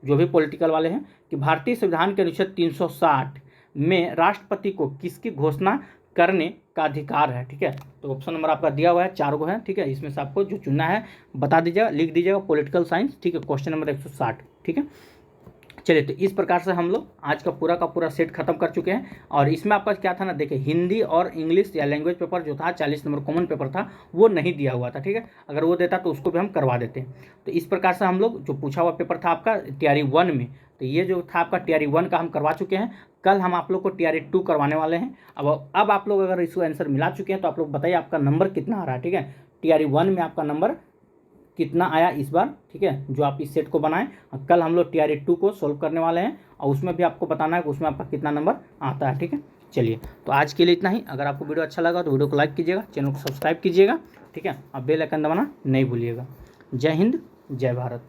जो भी पॉलिटिकल वाले हैं, कि भारतीय संविधान के अनुच्छेद 360 में राष्ट्रपति को किसकी घोषणा करने का अधिकार है। ठीक है, तो ऑप्शन नंबर आपका दिया हुआ है, 4 गो है। ठीक है, इसमें से आपको जो चुनना है बता दीजिएगा, लिख दीजिएगा पॉलिटिकल साइंस। ठीक है, क्वेश्चन नंबर 160। ठीक है, चलिए तो इस प्रकार से हम लोग आज का पूरा सेट खत्म कर चुके हैं। और इसमें आपका क्या था ना, देखिए हिंदी और इंग्लिश या लैंग्वेज पेपर जो था 40 नंबर कॉमन पेपर था, वो नहीं दिया हुआ था। ठीक है, अगर वो देता तो उसको भी हम करवा देते। तो इस प्रकार से हम लोग जो पूछा हुआ पेपर था आपका TRE 1 में, तो ये जो था आपका TRE 1 का हम करवा चुके हैं। कल हम आप लोग को TRE 2 करवाने वाले हैं। अब आप लोग अगर इसको आंसर मिला चुके हैं तो आप लोग बताइए आपका नंबर कितना आ रहा है। ठीक है, TRE 1 में आपका नंबर कितना आया इस बार। ठीक है, जो आप इस सेट को बनाएं, कल हम लोग TRE 2 को सोल्व करने वाले हैं और उसमें भी आपको बताना है कि उसमें आपका कितना नंबर आता है। ठीक है, चलिए तो आज के लिए इतना ही। अगर आपको वीडियो अच्छा लगा तो वीडियो को लाइक कीजिएगा, चैनल को सब्सक्राइब कीजिएगा। ठीक है, और बेल आइकन दबाना नहीं भूलिएगा। जय हिंद, जय भारत।